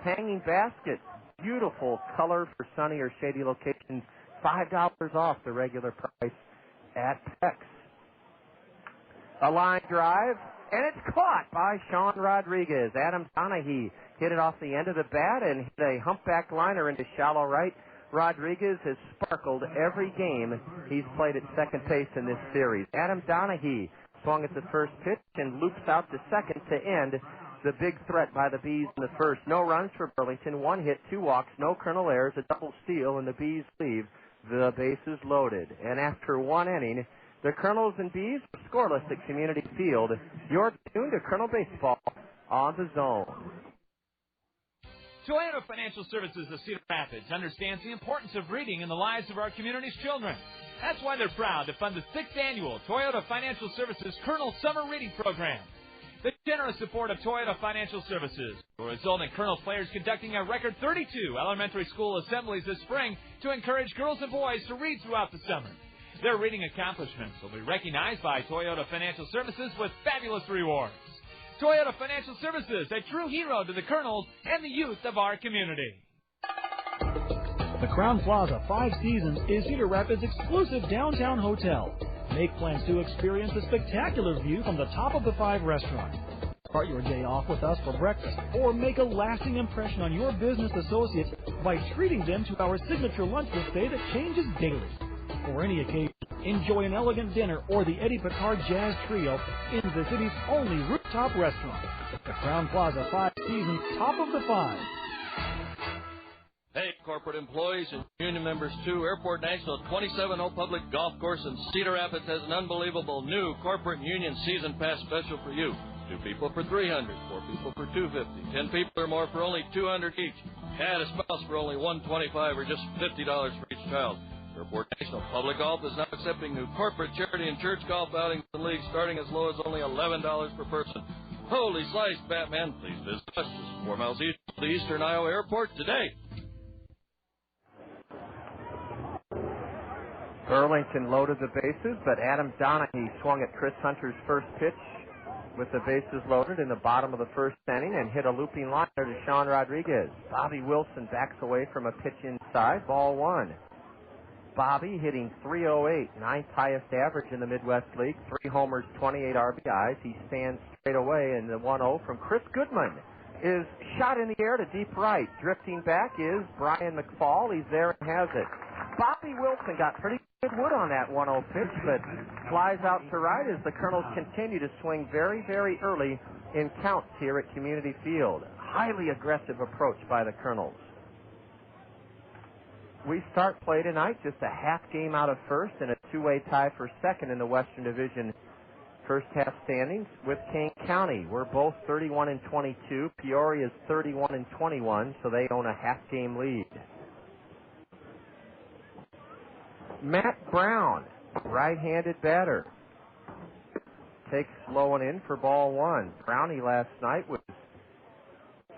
Hanging baskets, beautiful color for sunny or shady locations, $5 off the regular price at Peck's. A line drive, and it's caught by Sean Rodriguez. Adam Donaghy hit it off the end of the bat and hit a humpback liner into shallow right. Rodriguez has sparkled every game he's played at second base in this series. Adam Donaghy swung at the first pitch and loops out to second to end the big threat by the Bees in the first. No runs for Burlington, 1 hit, 2 walks, no Kernel errors, a double steal, and the Bees leave the bases loaded. And after 1 inning, The Kernels and Bees are scoreless at Community Field. You're tuned to Kernel Baseball on the Zone. Toyota Financial Services of Cedar Rapids understands the importance of reading in the lives of our community's children. That's why they're proud to fund the 6th annual Toyota Financial Services Kernel Summer Reading Program. The generous support of Toyota Financial Services will result in Kernel players conducting a record 32 elementary school assemblies this spring to encourage girls and boys to read throughout the summer. Their reading accomplishments will be recognized by Toyota Financial Services with fabulous rewards. Toyota Financial Services, a true hero to the Kernels and the youth of our community. The Crown Plaza 5 Seasons is Cedar Rapids' exclusive downtown hotel. Make plans to experience a spectacular view from the top of the 5 restaurant. Start your day off with us for breakfast or make a lasting impression on your business associates by treating them to our signature lunch buffet that changes daily. For any occasion, enjoy an elegant dinner or the Eddie Picard Jazz Trio in the city's only rooftop restaurant. The Crown Plaza 5 Seasons, top of the 5. Hey, corporate employees and union members too. Airport National 27-0 Public Golf Course in Cedar Rapids has an unbelievable new corporate union season pass special for you. 2 people for $300, 4 people for $250, 10 people or more for only $200 each. Add a spouse for only $125 or just $50 for each child. Airport National Public Golf is now accepting new corporate, charity, and church golf outings and leagues starting as low as only $11 per person. Holy slice, Batman. Please visit us just 4 miles east of the Eastern Iowa Airport today. Burlington loaded the bases, but Adam Donahue swung at Chris Hunter's first pitch with the bases loaded in the bottom of the first inning and hit a looping liner to Sean Rodriguez. Bobby Wilson backs away from a pitch inside, ball 1. Bobby hitting .308, 9th highest average in the Midwest League, 3 homers, 28 RBIs. He stands straight away, and the 1-0 from Chris Goodman is shot in the air to deep right. Drifting back is Brian McFall. He's there and has it. Bobby Wilson got pretty good wood on that 1-0 pitch, but flies out to right as the Kernels continue to swing very, very early in counts here at Community Field. Highly aggressive approach by the Kernels. We start play tonight just a half game out of first and a 2-way tie for second in the Western Division first half standings with Kane County. We're both 31-22. Peoria is 31-21, so they own a half game lead. Matt Brown, right-handed batter, takes low and in for ball 1. Brownie last night was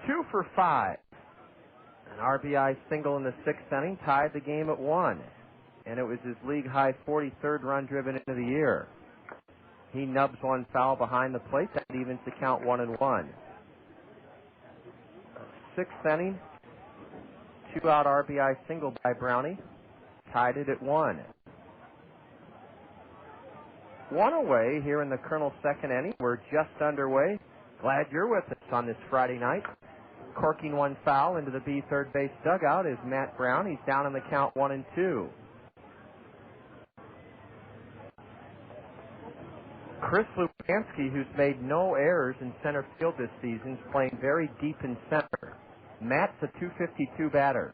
2 for 5. An RBI single in the 6th inning tied the game at 1, and it was his league-high 43rd run driven into the year. He nubs one foul behind the plate. That evens the count 1-1. 6th inning, 2-out RBI single by Brownie. Tied it at 1. 1 away here in the Kernel 2nd inning. We're just underway. Glad you're with us on this Friday night. Corking one foul into the B third base dugout is Matt Brown. He's down in the count 1-2. Chris Lupansky, who's made no errors in center field this season, is playing very deep in center. Matt's a .252 batter.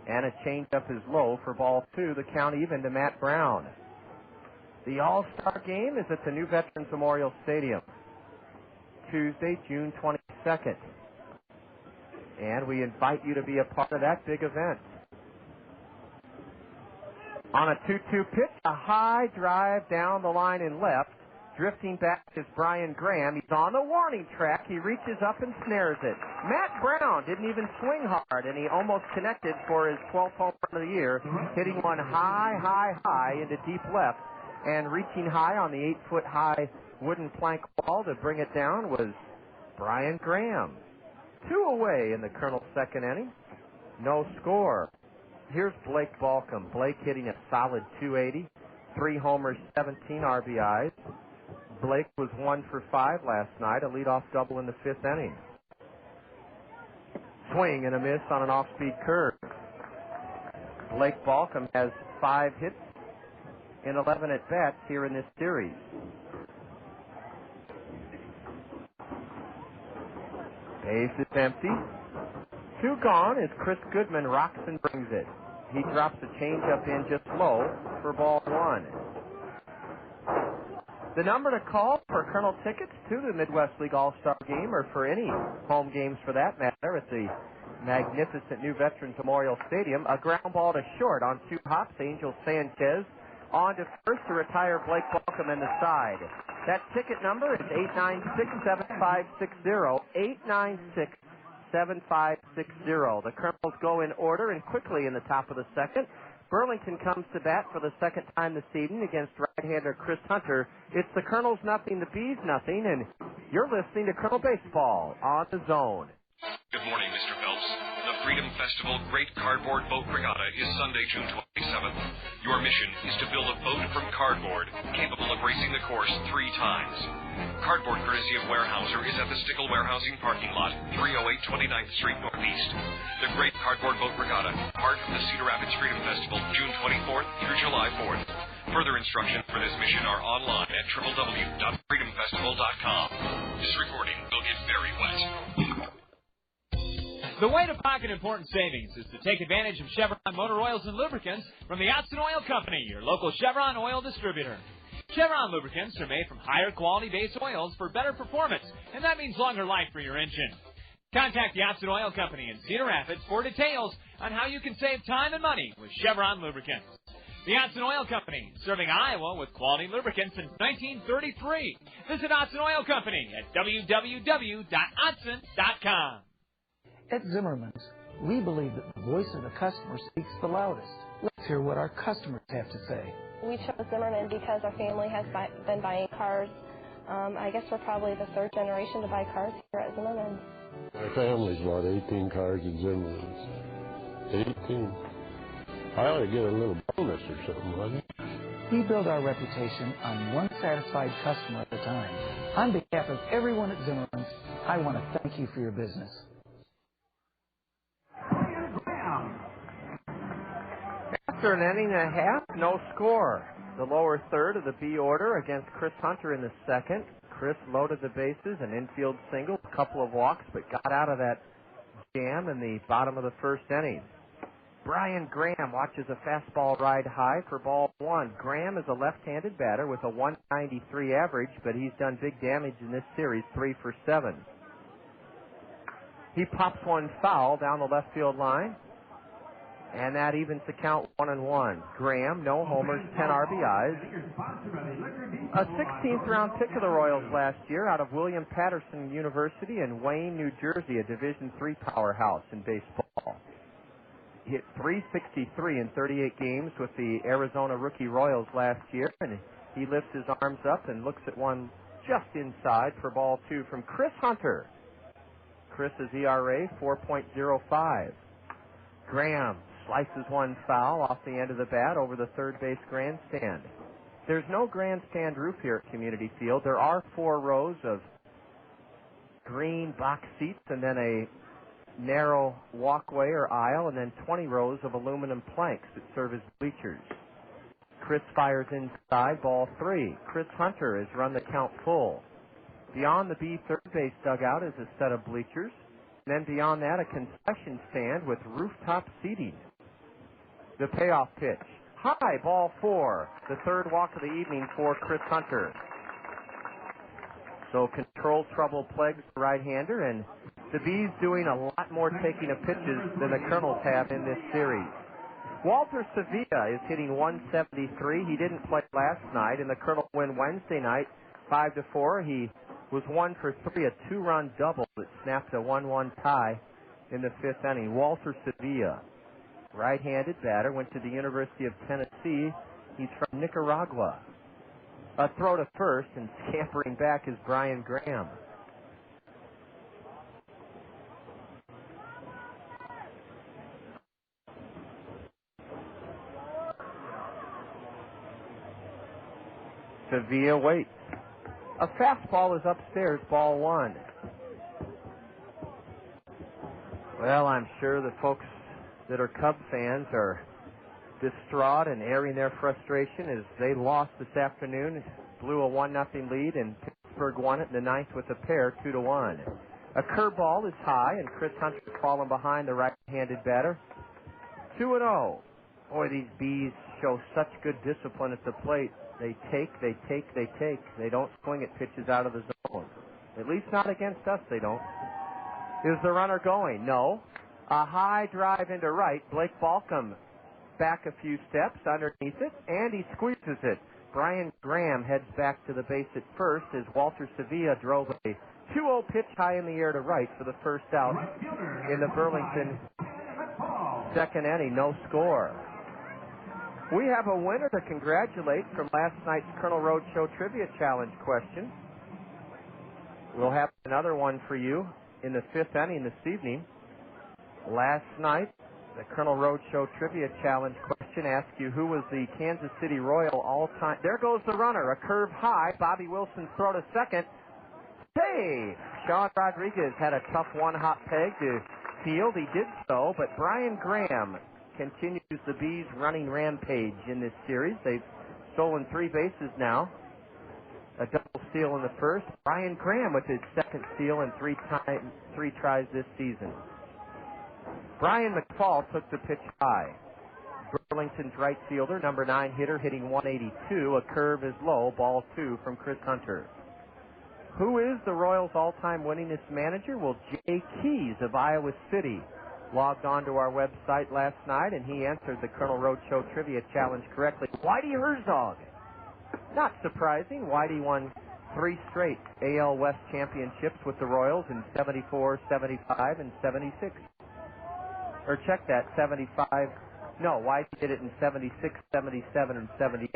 And a changeup is low for ball 2. The count even to Matt Brown. The All-Star game is at the New Veterans Memorial Stadium, Tuesday, June 22nd. And we invite you to be a part of that big event. On a 2-2 pitch, a high drive down the line and left. Drifting back is Brian Graham. He's on the warning track. He reaches up and snares it. Matt Brown didn't even swing hard, and he almost connected for his 12th home run of the year, hitting one high into deep left. And reaching high on the 8-foot-high wooden plank wall to bring it down was Brian Graham. 2 away in the Kernel 2nd inning. No score. Here's Blake Balcom. Blake hitting a solid .280. 3 homers, 17 RBIs. Blake was 1 for 5 last night, a leadoff double in the 5th inning. Swing and a miss on an off-speed curve. Blake Balcom has 5 hits in 11 at-bats here in this series. Base is empty. 2 gone as Chris Goodman rocks and brings it. He drops a changeup in just low for ball 1. The number to call for Kernel tickets to the Midwest League All-Star Game or for any home games for that matter at the magnificent new Veterans Memorial Stadium. A ground ball to short on 2 hops. Angel Sanchez on to first to retire Blake Balcom in the side. That ticket number is 896-7560. 896-7560. The Kernels go in order and quickly in the top of the second. Burlington comes to bat for the second time this evening against right-hander Chris Hunter. It's the Kernels nothing, the Bees nothing, and you're listening to Kernel Baseball on the Zone. Good morning, Mr. Phelps. The Freedom Festival Great Cardboard Boat Regatta is Sunday, June 27th. Your mission is to build a boat from cardboard capable of racing the course 3 times. Cardboard courtesy of Warehouser is at the Stickle Warehousing parking lot, 308 29th Street Northeast. The Great Cardboard Boat Regatta, part of the Cedar Rapids Freedom Festival, June 24th through July 4th. Further instructions for this mission are online at www.freedomfestival.com. This recording will get very wet. The way to pocket important savings is to take advantage of Chevron motor oils and lubricants from the Otson Oil Company, your local Chevron oil distributor. Chevron lubricants are made from higher quality base oils for better performance, and that means longer life for your engine. Contact the Otson Oil Company in Cedar Rapids for details on how you can save time and money with Chevron lubricants. The Otson Oil Company, serving Iowa with quality lubricants since 1933. Visit Otson Oil Company at www.otson.com. At Zimmerman's, we believe that the voice of the customer speaks the loudest. Let's hear what our customers have to say. We chose Zimmerman because our family has been buying cars. I guess we're probably the 3rd generation to buy cars here at Zimmerman's. My family's bought 18 cars at Zimmerman's. 18. I ought to get a little bonus or something, wasn't it? We build our reputation on one satisfied customer at a time. On behalf of everyone at Zimmerman's, I want to thank you for your business. After an inning and a half, no score. The lower third of the B order against Chris Hunter in the second. Chris loaded the bases, an infield single, a couple of walks, but got out of that jam in the bottom of the first inning. Brian Graham watches a fastball ride high for ball 1. Graham is a left-handed batter with a 193 average, but he's done big damage in this series, 3 for 7. He pops one foul down the left field line. And that evens the count 1-1. Graham, no homers, 10 RBIs. A 16th round pick of the Royals last year out of William Patterson University in Wayne, New Jersey, a Division III powerhouse in baseball. Hit .363 in 38 games with the Arizona Rookie Royals last year, and he lifts his arms up and looks at one just inside for ball 2 from Chris Hunter. Chris's ERA, 4.05. Graham slices one foul off the end of the bat over the third base grandstand. There's no grandstand roof here at Community Field. There are 4 rows of green box seats and then a narrow walkway or aisle and then 20 rows of aluminum planks that serve as bleachers. Chris fires inside, ball 3. Chris Hunter has run the count full. Beyond the B third base dugout is a set of bleachers. And then beyond that, a concession stand with rooftop seating. The payoff pitch. High, ball 4. The third walk of the evening for Chris Hunter. So control trouble plagues the right-hander, and the Bees doing a lot more taking of pitches than the Kernels have in this series. Walter Sevilla is hitting 173. He didn't play last night, and the Kernels win Wednesday night 5-4. He was 1 for 3, a 2-run double that snapped a 1-1 tie in the 5th inning. Walter Sevilla, right-handed batter, went to the University of Tennessee. He's from Nicaragua. A throw to first, and scampering back is Brian Graham. Sevilla waits. A fastball is upstairs, ball 1. Well, I'm sure the folks that are Cub fans are distraught and airing their frustration as they lost this afternoon, blew a 1-0 lead, and Pittsburgh won it in the 9th with a pair, 2-1. A curveball is high, and Chris Hunter is falling behind the right-handed batter. 2-0. Boy, these Bees show such good discipline at the plate. They take. They don't swing at pitches out of the zone. At least not against us, they don't. Is the runner going? No. A high drive into right. Blake Balcom back a few steps underneath it, and he squeezes it. Brian Graham heads back to the base at first as Walter Sevilla drove a 2-0 pitch high in the air to right for the first out in the Burlington second inning. No score. We have a winner to congratulate from last night's Colonel Roadshow Trivia Challenge question. We'll have another one for you in the fifth inning this evening. Last night, the Colonel Roadshow Trivia Challenge question asked you who was the Kansas City Royal all-time. There goes the runner, a curve high. Bobby Wilson throw to second. Save! Sean Rodriguez had a tough one-hop peg to field. He did so, but Brian Graham continues the Bees' running rampage in this series. They've stolen 3 bases now. A double steal in the first. Brian Graham with his second steal in 3 tries this season. Brian McFall took the pitch high. Burlington's right fielder, number 9 hitter, hitting 182. A curve is low, ball 2 from Chris Hunter. Who is the Royals' all-time winningest manager? Well, Jay Keys of Iowa City logged on to our website last night, and he answered the Colonel Roadshow Trivia Challenge correctly. Whitey Herzog. Not surprising. Whitey won 3 straight AL West championships with the Royals in 74, 75, and 76. Or check that, 75. No, Whitey did it in 76, 77, and 78.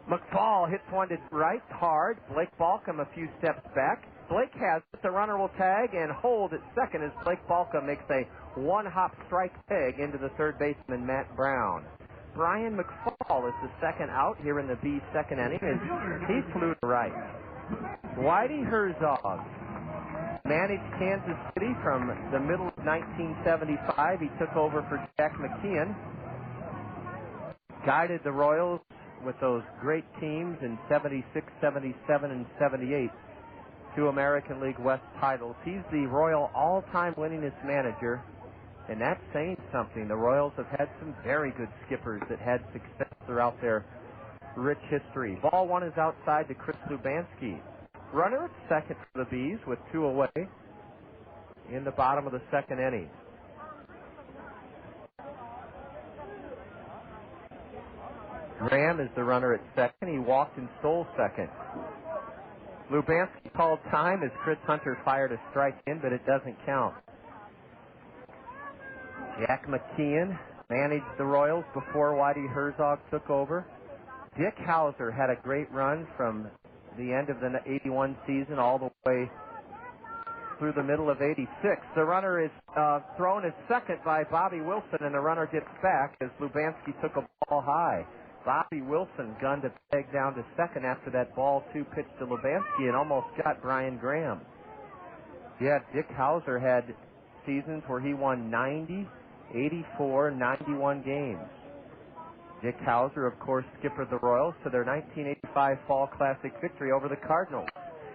McFall hits one to right hard. Blake Balcom a few steps back. Blake has it. The runner will tag and hold at second as Blake Balcom makes a one-hop strike peg into the third baseman, Matt Brown. Brian McFall is the second out here in the B's second inning as he flew to right. Whitey Herzog managed Kansas City from the middle of 1975. He took over for Jack McKeon. Guided the Royals with those great teams in 76, 77, and 78 to American League West titles. He's the Royal all-time winningest manager, and that's saying something. The Royals have had some very good skippers that had success throughout their rich history. Ball 1 is outside to Chris Lubanski. Runner at second for the Bees with 2 away in the bottom of the second inning. Graham is the runner at second. He walked and stole second. Lubanski called time as Chris Hunter fired a strike in, but it doesn't count. Jack McKeon managed the Royals before Whitey Herzog took over. Dick Hauser had a great run from the end of the 81 season all the way through the middle of 86. The runner is thrown as second by Bobby Wilson, and the runner gets back as Lubanski took a ball high. Bobby Wilson gunned a peg down to second after that ball 2 pitch to Lubanski and almost got Brian Graham. Yeah, Dick Hauser had seasons where he won 90, 84, 91 games. Dick Hauser, of course, skippered the Royals to their 1985 Fall Classic victory over the Cardinals.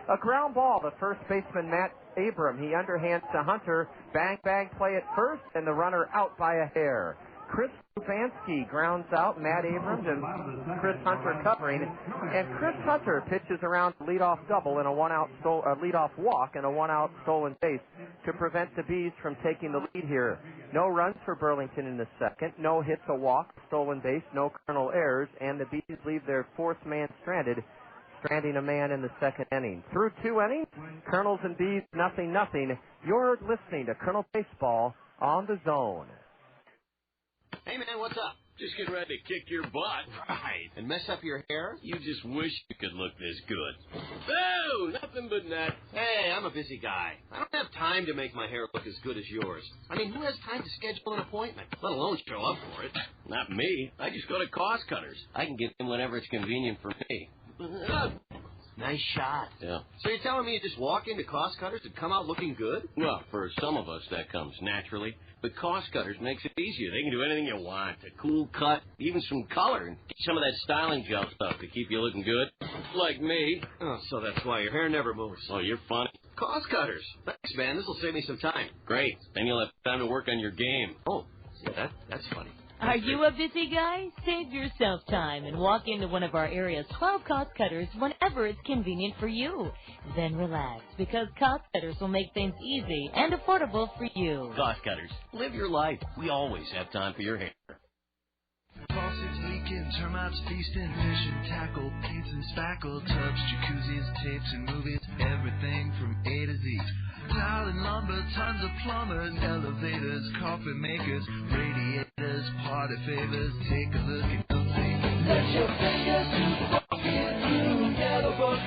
A ground ball to first baseman Matt Abram. He underhands to Hunter. Bang, bang, play at first, and the runner out by a hair. Chris Lubanski grounds out Matt Abrams and Chris Hunter covering, and Chris Hunter pitches around a leadoff double and a leadoff walk and a one-out stolen base to prevent the Bees from taking the lead here. No runs for Burlington in the second, no hits, a walk, stolen base, no Colonel errors, and the Bees leave their 4th man stranding a man in the second inning. Through 2 innings, Colonels and Bees 0-0. You're listening to Colonel Baseball on the Zone. Hey, man, what's up? Just getting ready to kick your butt. Right. And mess up your hair? You just wish you could look this good. Boo! Nothing but that. Hey, I'm a busy guy. I don't have time to make my hair look as good as yours. I mean, who has time to schedule an appointment, let alone show up for it? Not me. I just go to Cost Cutters. I can get them whenever it's convenient for me. Nice shot. Yeah. So you're telling me you just walk into Cost Cutters and come out looking good? Well, for some of us, that comes naturally. But Cost Cutters makes it easier. They can do anything you want. A cool cut, even some color, and get some of that styling gel stuff to keep you looking good. Like me. Oh, so that's why your hair never moves. Oh, you're funny. Cost Cutters. Thanks, man. This will save me some time. Great. Then you'll have time to work on your game. Oh, yeah, that's funny. Are you a busy guy? Save yourself time and walk into one of our area's 12 cost cutters whenever it's convenient for you. Then relax, because cost cutters will make things easy and affordable for you. Cost cutters. Live your life. We always have time for your hair. Faucets leaking, termites feasting, fishing, tackle, paints and spackle, tubs, jacuzzis, tapes and movies, everything from A to Z. Tile and lumber, tons of plumbers, elevators, coffee makers, radiators, party favors. Take a look and you'll see. Let your fingers walk into Yellow Book,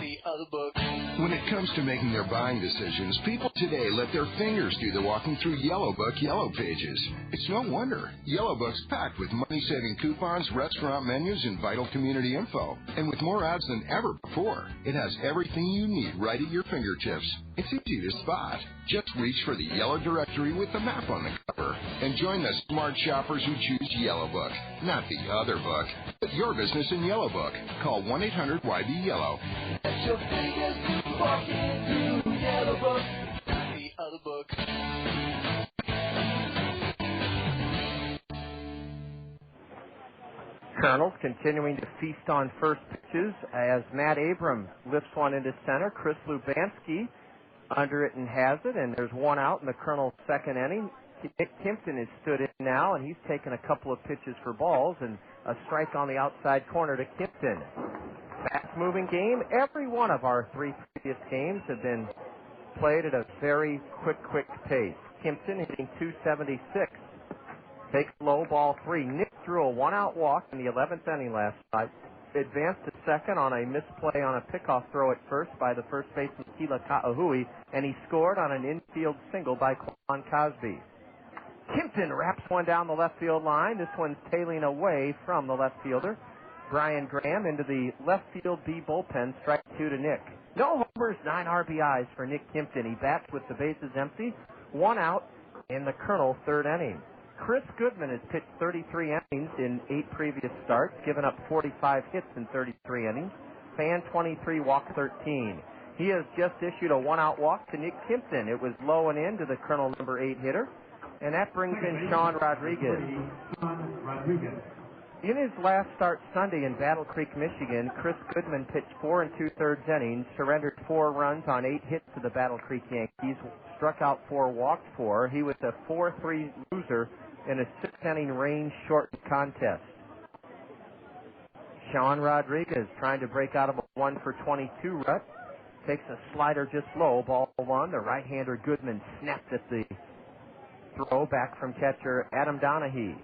the other book. When it comes to making their buying decisions, people today let their fingers do the walking through Yellow Book Yellow Pages. It's no wonder. Yellow Book's packed with money-saving coupons, restaurant menus, and vital community info. And with more ads than ever before, it has everything you need right at your fingertips. It's easy to spot. Just reach for the yellow directory with the map on the cover and join the smart shoppers who choose Yellow Book, not the other book. Put your business in Yellow Book. Call 1-800-YB-YELLOW. Let your fingers walk into Yellow Book, the other book. Kernels continuing to feast on first pitches as Matt Abram lifts one into center. Chris Lubanski under it and has it, and there's one out in the Kernels' second inning. Nick Kimpton has stood in now, and he's taken a couple of pitches for balls, and a strike on the outside corner to Kimpton. Fast-moving game. Every one of our three previous games have been played at a very quick pace. Kimpton hitting .276. Takes low, ball 3. Nick threw a one-out walk in the 11th inning last night. Advanced to second on a misplay on a pickoff throw at first by the first baseman Kila Ka'aihue, and he scored on an infield single by Quan Cosby. Kimpton wraps one down the left field line. This one's tailing away from the left fielder. Brian Graham into the left field B bullpen, strike 2 to Nick. No homers, 9 RBIs for Nick Kimpton. He bats with the bases empty, one out in the Kernel third inning. Chris Goodman has pitched 33 innings in 8 previous starts, given up 45 hits in 33 innings, fan 23, walk 13. He has just issued a one-out walk to Nick Kimpton. It was low and in to the Kernel number 8 hitter, and that brings in Sean Rodriguez. In his last start Sunday in Battle Creek, Michigan, Chris Goodman pitched 4 2/3 innings, surrendered 4 runs on 8 hits to the Battle Creek Yankees, struck out 4, walked 4. He was a 4-3 loser in a 6-inning range-shortened contest. Sean Rodriguez trying to break out of a 1-for-22 rut. Takes a slider just low, ball 1. The right-hander Goodman snapped at the throw back from catcher Adam Donahue.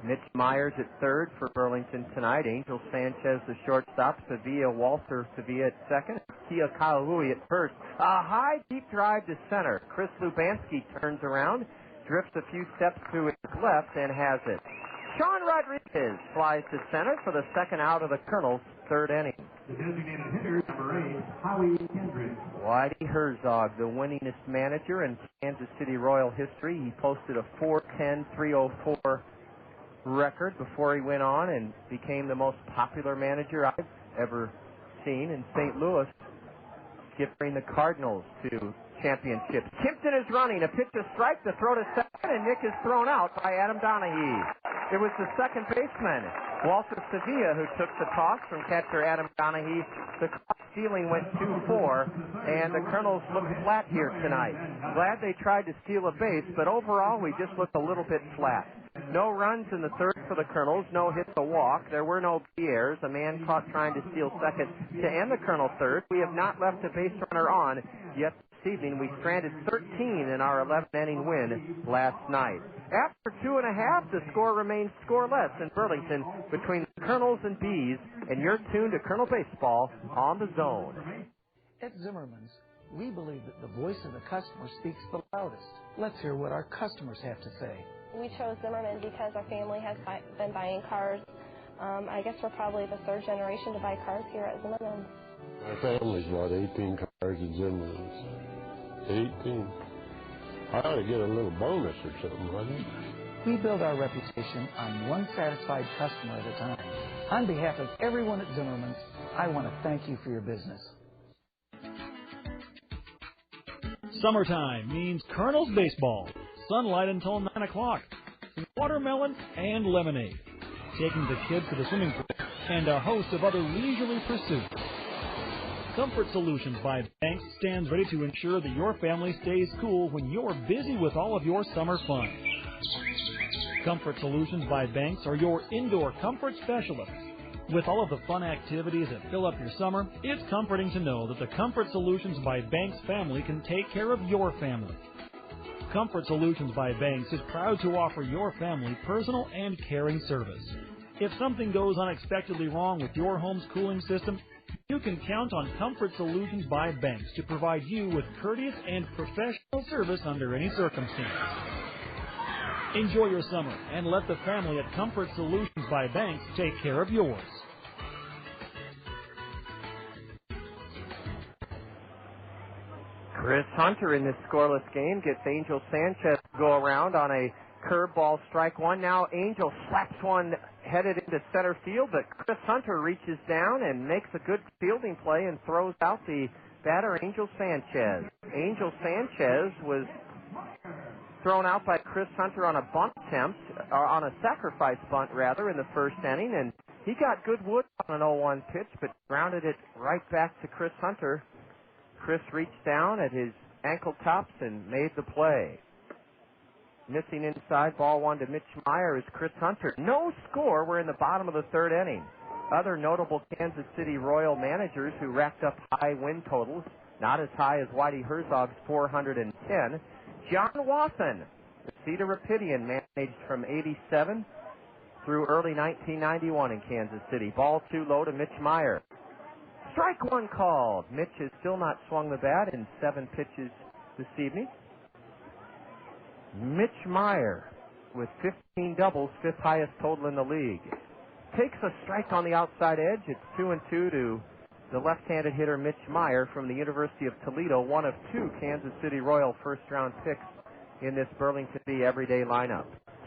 Mitch Maier at third for Burlington tonight. Angel Sanchez, the shortstop. Walter Sevilla at second. Kila Ka'aihue at first. A high, deep drive to center. Chris Lubanski turns around, drifts a few steps to his left, and has it. Sean Rodriguez flies to center for the second out of the Kernels' third inning. The designated hitter, number 8, Howie Kendrick. Whitey Herzog, the winningest manager in Kansas City Royal history. He posted a 4.10.304 record before he went on and became the most popular manager I've ever seen in St. Louis, skipping the Cardinals to championships. Kimpton is running. A pitch, a strike, the throw to second, and Nick is thrown out by Adam Donahue. It was the second baseman, Walter Sevilla, who took the toss from catcher Adam Donahue. The clock stealing went 2-4, and the Kernels looked flat here tonight. Glad they tried to steal a base, but overall we just looked a little bit flat. No runs in the third for the Kernels, no hits, a walk. There were no errors. A man caught trying to steal second to end the Kernel third. We have not left a base runner on yet this evening. We stranded 13 in our 11th-inning win last night. After 2.5, the score remains scoreless in Burlington between the Kernels and Bees, and you're tuned to Kernel Baseball on the Zone. At Zimmerman's, we believe that the voice of the customer speaks the loudest. Let's hear what our customers have to say. We chose Zimmerman because our family has been buying cars. I guess we're probably the third generation to buy cars here at Zimmerman. My family's bought 18 cars at Zimmerman's. 18. I ought to get a little bonus or something, wouldn't it? We build our reputation on one satisfied customer at a time. On behalf of everyone at Zimmerman's, I want to thank you for your business. Summertime means Kernels baseball. Sunlight until 9 o'clock. watermelon, and lemonade. Taking the kids to the swimming pool, and a host of other leisurely pursuits. Comfort Solutions by Banks stands ready to ensure that your family stays cool when you're busy with all of your summer fun. Comfort Solutions by Banks are your indoor comfort specialists. With all of the fun activities that fill up your summer, it's comforting to know that the Comfort Solutions by Banks family can take care of your family. Comfort Solutions by Banks is proud to offer your family personal and caring service. If something goes unexpectedly wrong with your home's cooling system, you can count on Comfort Solutions by Banks to provide you with courteous and professional service under any circumstance. Enjoy your summer and let the family at Comfort Solutions by Banks take care of yours. Chris Hunter in this scoreless game gets Angel Sanchez to go around on a curveball, strike one. Now Angel slaps one headed into center field, but Chris Hunter reaches down and makes a good fielding play and throws out the batter, Angel Sanchez. Angel Sanchez was thrown out by Chris Hunter on a bunt attempt, or on a sacrifice bunt rather, in the first inning, and he got good wood on an 0-1 pitch, but grounded it right back to Chris Hunter. Chris reached down at his ankle tops and made the play. Missing inside, ball one to Mitch Maier is Chris Hunter. No score. We're in the bottom of the third inning. Other notable Kansas City Royal managers who racked up high win totals, not as high as Whitey Herzog's 410. John Watson, the Cedar Rapidian, managed from 87 through early 1991 in Kansas City. Ball too low to Mitch Maier. Strike one called. Mitch has still not swung the bat in 7 pitches this evening. Mitch Maier with 15 doubles, 5th highest total in the league. Takes a strike on the outside edge. It's 2-2 to the left-handed hitter Mitch Maier from the University of Toledo, one of 2 Kansas City Royal first-round picks in this Burlington B everyday lineup.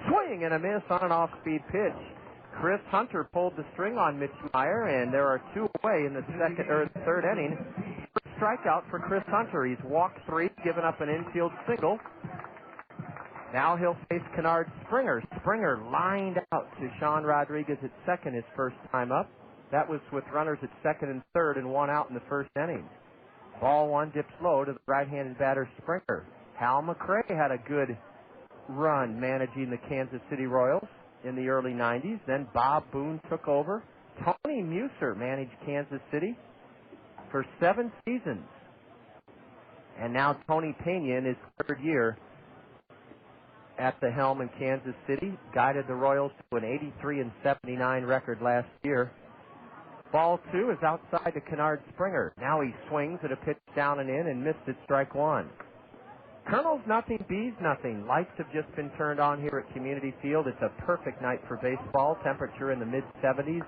Swing and a miss on an off-speed pitch. Chris Hunter pulled the string on Mitch Maier, and there are 2 away in the third inning. First strikeout for Chris Hunter. He's walked 3, given up an infield single. Now he'll face Kennard Springer. Springer lined out to Sean Rodriguez at second his first time up. That was with runners at second and third and 1 out in the first inning. Ball one dips low to the right-handed batter Springer. Hal McRae had a good run managing the Kansas City Royals in the early 90s. Then Bob Boone took over. Tony Muser managed Kansas City for 7 seasons. And now Tony Pena in his 3rd year at the helm in Kansas City, guided the Royals to an 83-79 record last year. Ball 2 is outside to Kennard Springer. Now he swings at a pitch down and in and missed it, strike 1. Kernels nothing, Bees nothing. Lights have just been turned on here at Community Field. It's a perfect night for baseball. Temperature in the mid-70s.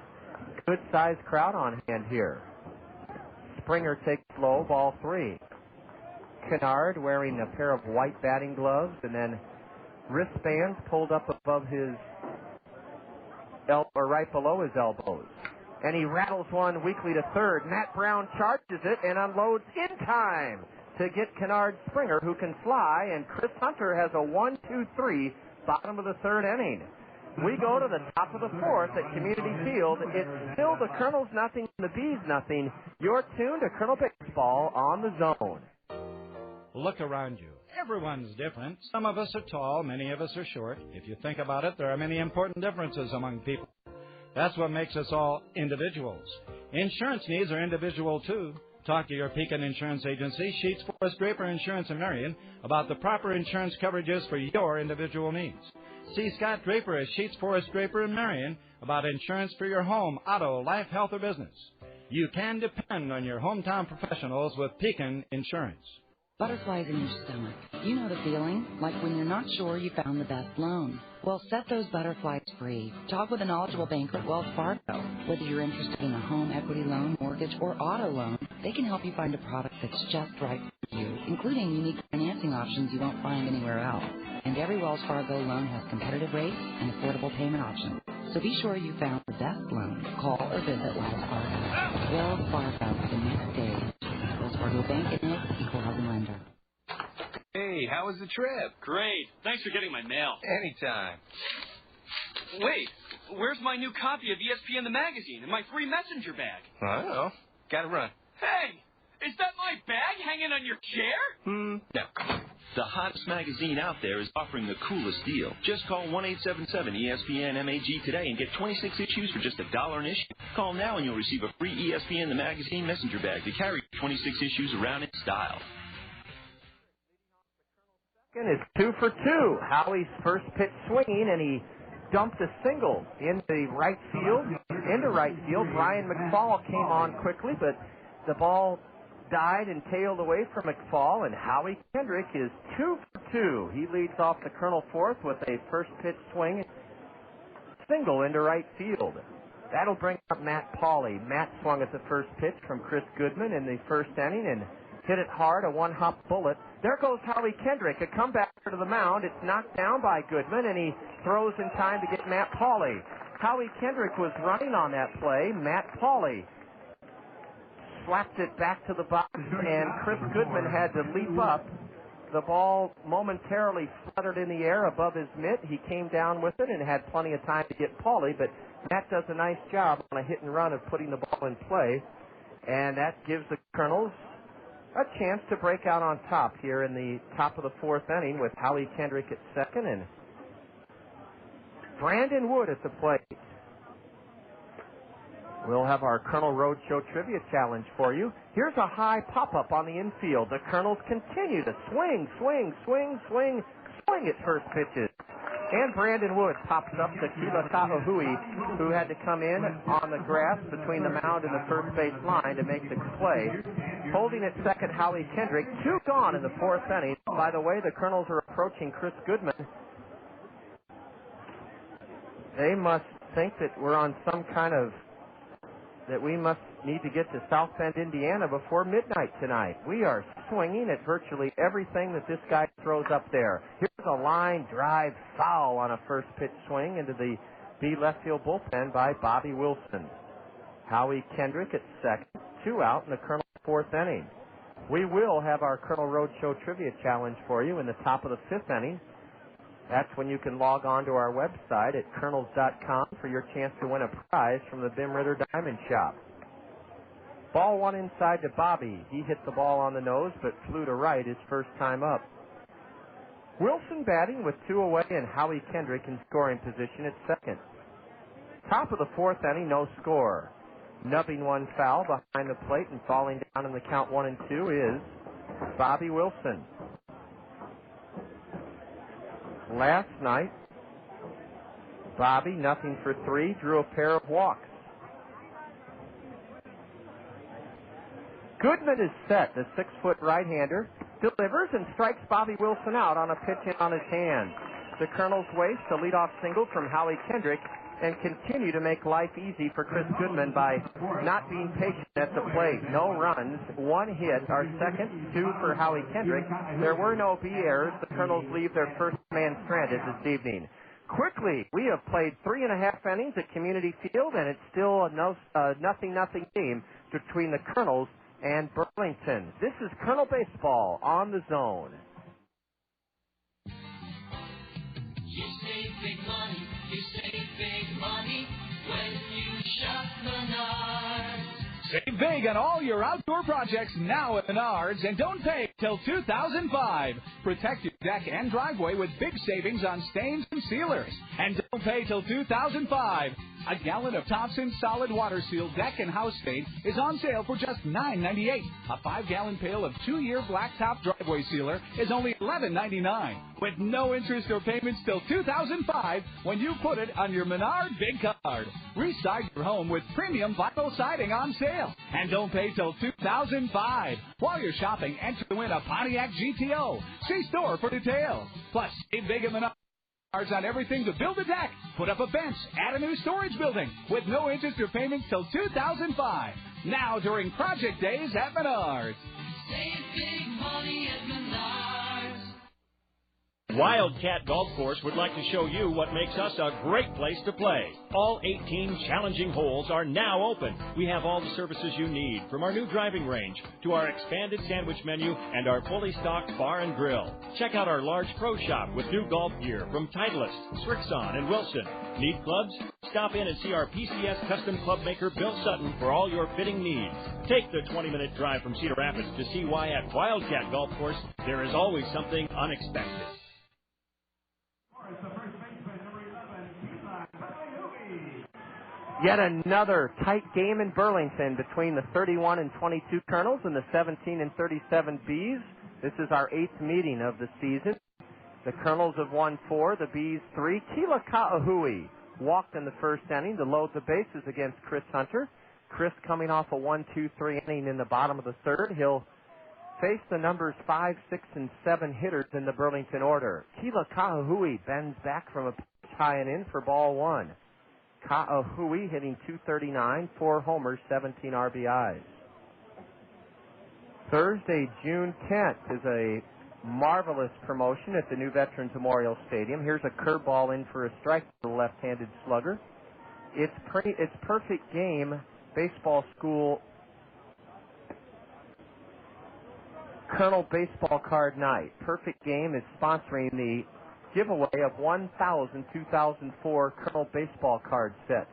Good-sized crowd on hand here. Springer takes low, ball 3. Kennard wearing a pair of white batting gloves and then wristbands pulled up above his or right below his elbows. And he rattles one weakly to third. Matt Brown charges it and unloads in time to get Kennard Springer, who can fly, and Chris Hunter has a 1-2-3 bottom of the third inning. We go to the top of the 4th at Community Field. It's still the Kernels nothing and the Bees nothing. You're tuned to Colonel Baseball on the Zone. Look around you. Everyone's different. Some of us are tall, many of us are short. If you think about it, there are many important differences among people. That's what makes us all individuals. Insurance needs are individual, too. Talk to your Pekin Insurance Agency, Sheets, Forrest, Draper Insurance in Marion, about the proper insurance coverages for your individual needs. See Scott Draper at Sheets, Forrest, Draper in Marion about insurance for your home, auto, life, health, or business. You can depend on your hometown professionals with Pekin Insurance. Butterflies in your stomach. You know the feeling, like when you're not sure you found the best loan. Well, set those butterflies free. Talk with a knowledgeable banker at Wells Fargo. Whether you're interested in a home equity loan, mortgage, or auto loan, they can help you find a product that's just right for you, including unique financing options you won't find anywhere else. And every Wells Fargo loan has competitive rates and affordable payment options. So be sure you found the best loan. Call or visit Wells Fargo. Wells Fargo, the next day. Wells Fargo Bank is an equal housing lender. Hey, Hey, how was the trip? Great. Thanks for getting my mail. Anytime. Wait, where's my new copy of ESPN the magazine and my free messenger bag? I don't know. Gotta run. Hey, is that my bag hanging on your chair? No. The hottest magazine out there is offering the coolest deal. Just call 1-877-ESPN-MAG today and get 26 issues for just $1 an issue. Call now and you'll receive a free ESPN the magazine messenger bag to carry 26 issues around in style. Is 2 for 2. Howie's first pitch swinging, and he dumped a single into right field. Brian McFall came on quickly, but the ball died and tailed away from McFall, and Howie Kendrick is 2 for 2. He leads off the Colonel fourth with a first pitch swing single into right field. That'll bring up Matt Pauley. Matt swung at the first pitch from Chris Goodman in the first inning and hit it hard, a one-hop bullet. There goes Howie Kendrick, a comeback to the mound. It's knocked down by Goodman, and he throws in time to get Matt Pauley. Howie Kendrick was running on that play. Matt Pauley slapped it back to the box, and Chris Goodman had to leap up. The ball momentarily fluttered in the air above his mitt. He came down with it and had plenty of time to get Pauley, but Matt does a nice job on a hit and run of putting the ball in play, and that gives the Kernels a chance to break out on top here in the top of the fourth inning with Howie Kendrick at second and Brandon Wood at the plate. We'll have our Kernel Roadshow Trivia Challenge for you. Here's a high pop-up on the infield. The Kernels continue to swing at first pitches. And Brandon Wood pops up to Kila Ka'aihue, who had to come in on the grass between the mound and the first base line to make the play. Holding at second, Howie Kendrick. 2 gone in the fourth inning. By the way, the Kernels are approaching Chris Goodman. They must think that we're on some kind of that we must need to get to South Bend, Indiana before midnight tonight. We are swinging at virtually everything that this guy throws up there. Here's a line drive foul on a first pitch swing into the B left field bullpen by Bobby Wilson. Howie Kendrick at second, 2 out in the Kernel fourth inning. We will have our Kernel Roadshow Trivia Challenge for you in the top of the fifth inning. That's when you can log on to our website at kernels.com for your chance to win a prize from the Bim Ritter Diamond Shop. Ball one inside to Bobby. He hit the ball on the nose but flew to right his first time up. Wilson batting with 2 away and Howie Kendrick in scoring position at second. Top of the fourth inning, no score. Nubbing one foul behind the plate and falling down in the count 1 and 2 is Bobby Wilson. Last night, Bobby, 0 for 3, drew a pair of walks. Goodman is set. The 6-foot right-hander delivers and strikes Bobby Wilson out on a pitch in on his hand. The Kernels waste a leadoff single from Howie Kendrick and continue to make life easy for Chris Goodman by not being patient at the plate. No runs, 1 hit, our second, 2 for Howie Kendrick. There were no B errors. The Kernels leave their first man stranded this evening. Quickly, we have played 3.5 innings at Community Field, and it's still a 0-0 game between the Kernels and Burlington. This is Kernel Baseball on the Zone. You save big money. You save big money when you shop Menards. Save big on all your outdoor projects now at Menards and don't pay till 2005. Protect your deck and driveway with big savings on stains and sealers. And don't pay till 2005. A gallon of Thompson Solid Water Seal Deck and House Stain is on sale for just $9.98. A 5-gallon pail of 2-year Blacktop Driveway Sealer is only $11.99. With no interest or payments till 2005 when you put it on your Menard Big Card. Reside your home with premium vinyl siding on sale. And don't pay till 2005. While you're shopping, enter to win a Pontiac GTO. See store for details. Plus, save big at Menard on everything to build a deck, put up a bench, add a new storage building with no interest or payments till 2005. Now during project days at Menards. Save big money at Menards. Wildcat Golf Course would like to show you what makes us a great place to play. All 18 challenging holes are now open. We have all the services you need, from our new driving range to our expanded sandwich menu and our fully stocked bar and grill. Check out our large pro shop with new golf gear from Titleist, Srixon, and Wilson. Need clubs? Stop in and see our PCS custom club maker Bill Sutton for all your fitting needs. Take the 20-minute drive from Cedar Rapids to see why at Wildcat Golf Course there is always something unexpected. Yet another tight game in Burlington between the 31 and 22 Kernels and the 17 and 37 Bees. This is our 8th meeting of the season. The Kernels have won 4, the Bees 3. Kila Ka'aihue walked in the first inning to load the bases against Chris Hunter. Chris coming off a 1-2-3 inning in the bottom of the third. He'll face the numbers 5, 6, and 7 hitters in the Burlington order. Kila Ka'aihue bends back from a pitch high and in for ball 1. Ka'aihue hitting .239, 4 homers, 17 RBIs. Thursday, June 10th is a marvelous promotion at the new Veterans Memorial Stadium. Here's a curveball in for a strike to the left-handed slugger. It's perfect game baseball school Kernel Baseball Card Night. Perfect Game is sponsoring the giveaway of 1,000 2004 Kernel Baseball Card sets.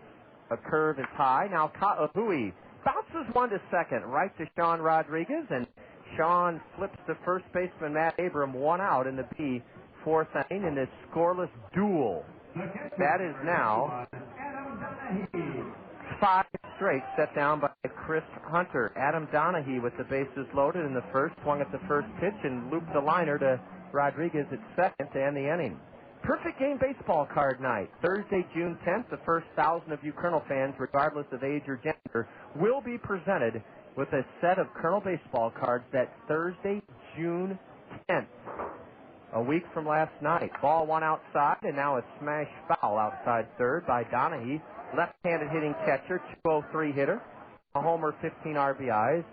A curve is high. Now Ka'aihue bounces one to second, right to Sean Rodriguez, and Sean flips to first baseman Matt Abram, 1 out in the B, 4th inning in this scoreless duel. That is now 5 straight set down by Chris Hunter. Adam Donahue with the bases loaded in the first, swung at the first pitch and looped the liner to Rodriguez at second to end the inning. Perfect Game Baseball Card Night, Thursday, June 10th. The first 1,000 of you Kernel fans, regardless of age or gender, will be presented with a set of Kernel baseball cards. That Thursday, June 10th, a week from last night. Ball 1 outside, and now a smash foul outside third by Donahue. Left-handed hitting catcher, 203 hitter, a homer, 15 RBIs.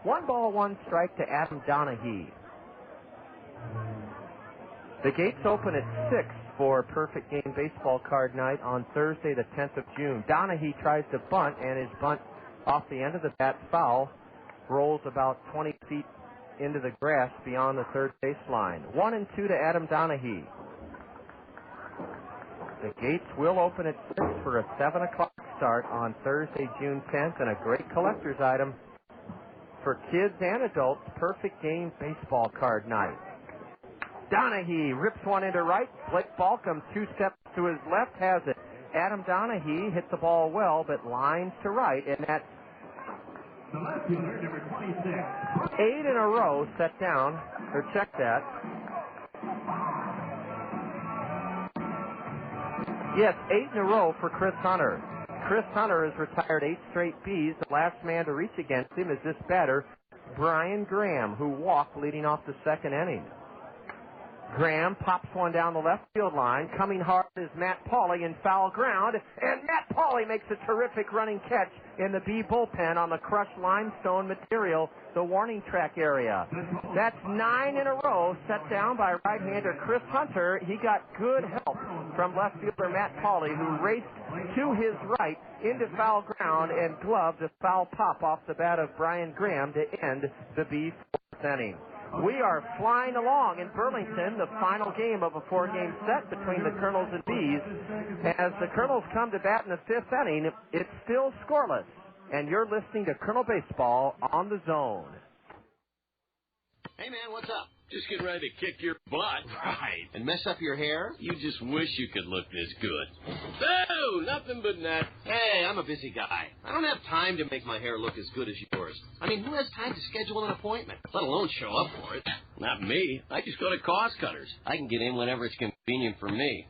1 ball, 1 strike to Adam Donahue. The gates open at 6 for Perfect Game Baseball Card Night on Thursday, the 10th of June. Donahue tries to bunt, and his bunt off the end of the bat foul rolls about 20 feet into the grass beyond the third baseline. 1-2 to Adam Donahue. The gates will open at 6 for a 7 o'clock start on Thursday, June 10th, and a great collector's item for kids and adults, Perfect Game Baseball Card Night. Donahue rips one into right. Blake Balcom 2 steps to his left, has it. Adam Donahue hit the ball well, but lines to right, and that's the left fielder, number 26. 8 in a row set down, or check that. Yes, 8 in a row for Chris Hunter. Chris Hunter has retired 8 straight Bs. The last man to reach against him is this batter, Brian Graham, who walked leading off the second inning. Graham pops one down the left field line. Coming hard is Matt Pauley in foul ground, and Matt Pauley makes a terrific running catch in the B bullpen on the crushed limestone material, the warning track area. That's 9 in a row set down by right-hander Chris Hunter. He got good help from left fielder Matt Pauley, who raced to his right into foul ground and gloved a foul pop off the bat of Brian Graham to end the B 4th inning. We are flying along in Burlington, the final game of a 4-game set between the Kernels and Bees. As the Kernels come to bat in the 5th inning, it's still scoreless. And you're listening to Kernel Baseball on the Zone. Hey, man, what's up? Just getting ready to kick your butt. Right. And mess up your hair? You just wish you could look this good. Boo! Nothing but net. Hey, I'm a busy guy. I don't have time to make my hair look as good as yours. I mean, who has time to schedule an appointment, let alone show up for it? Not me. I just go to Cost Cutters. I can get in whenever it's convenient for me.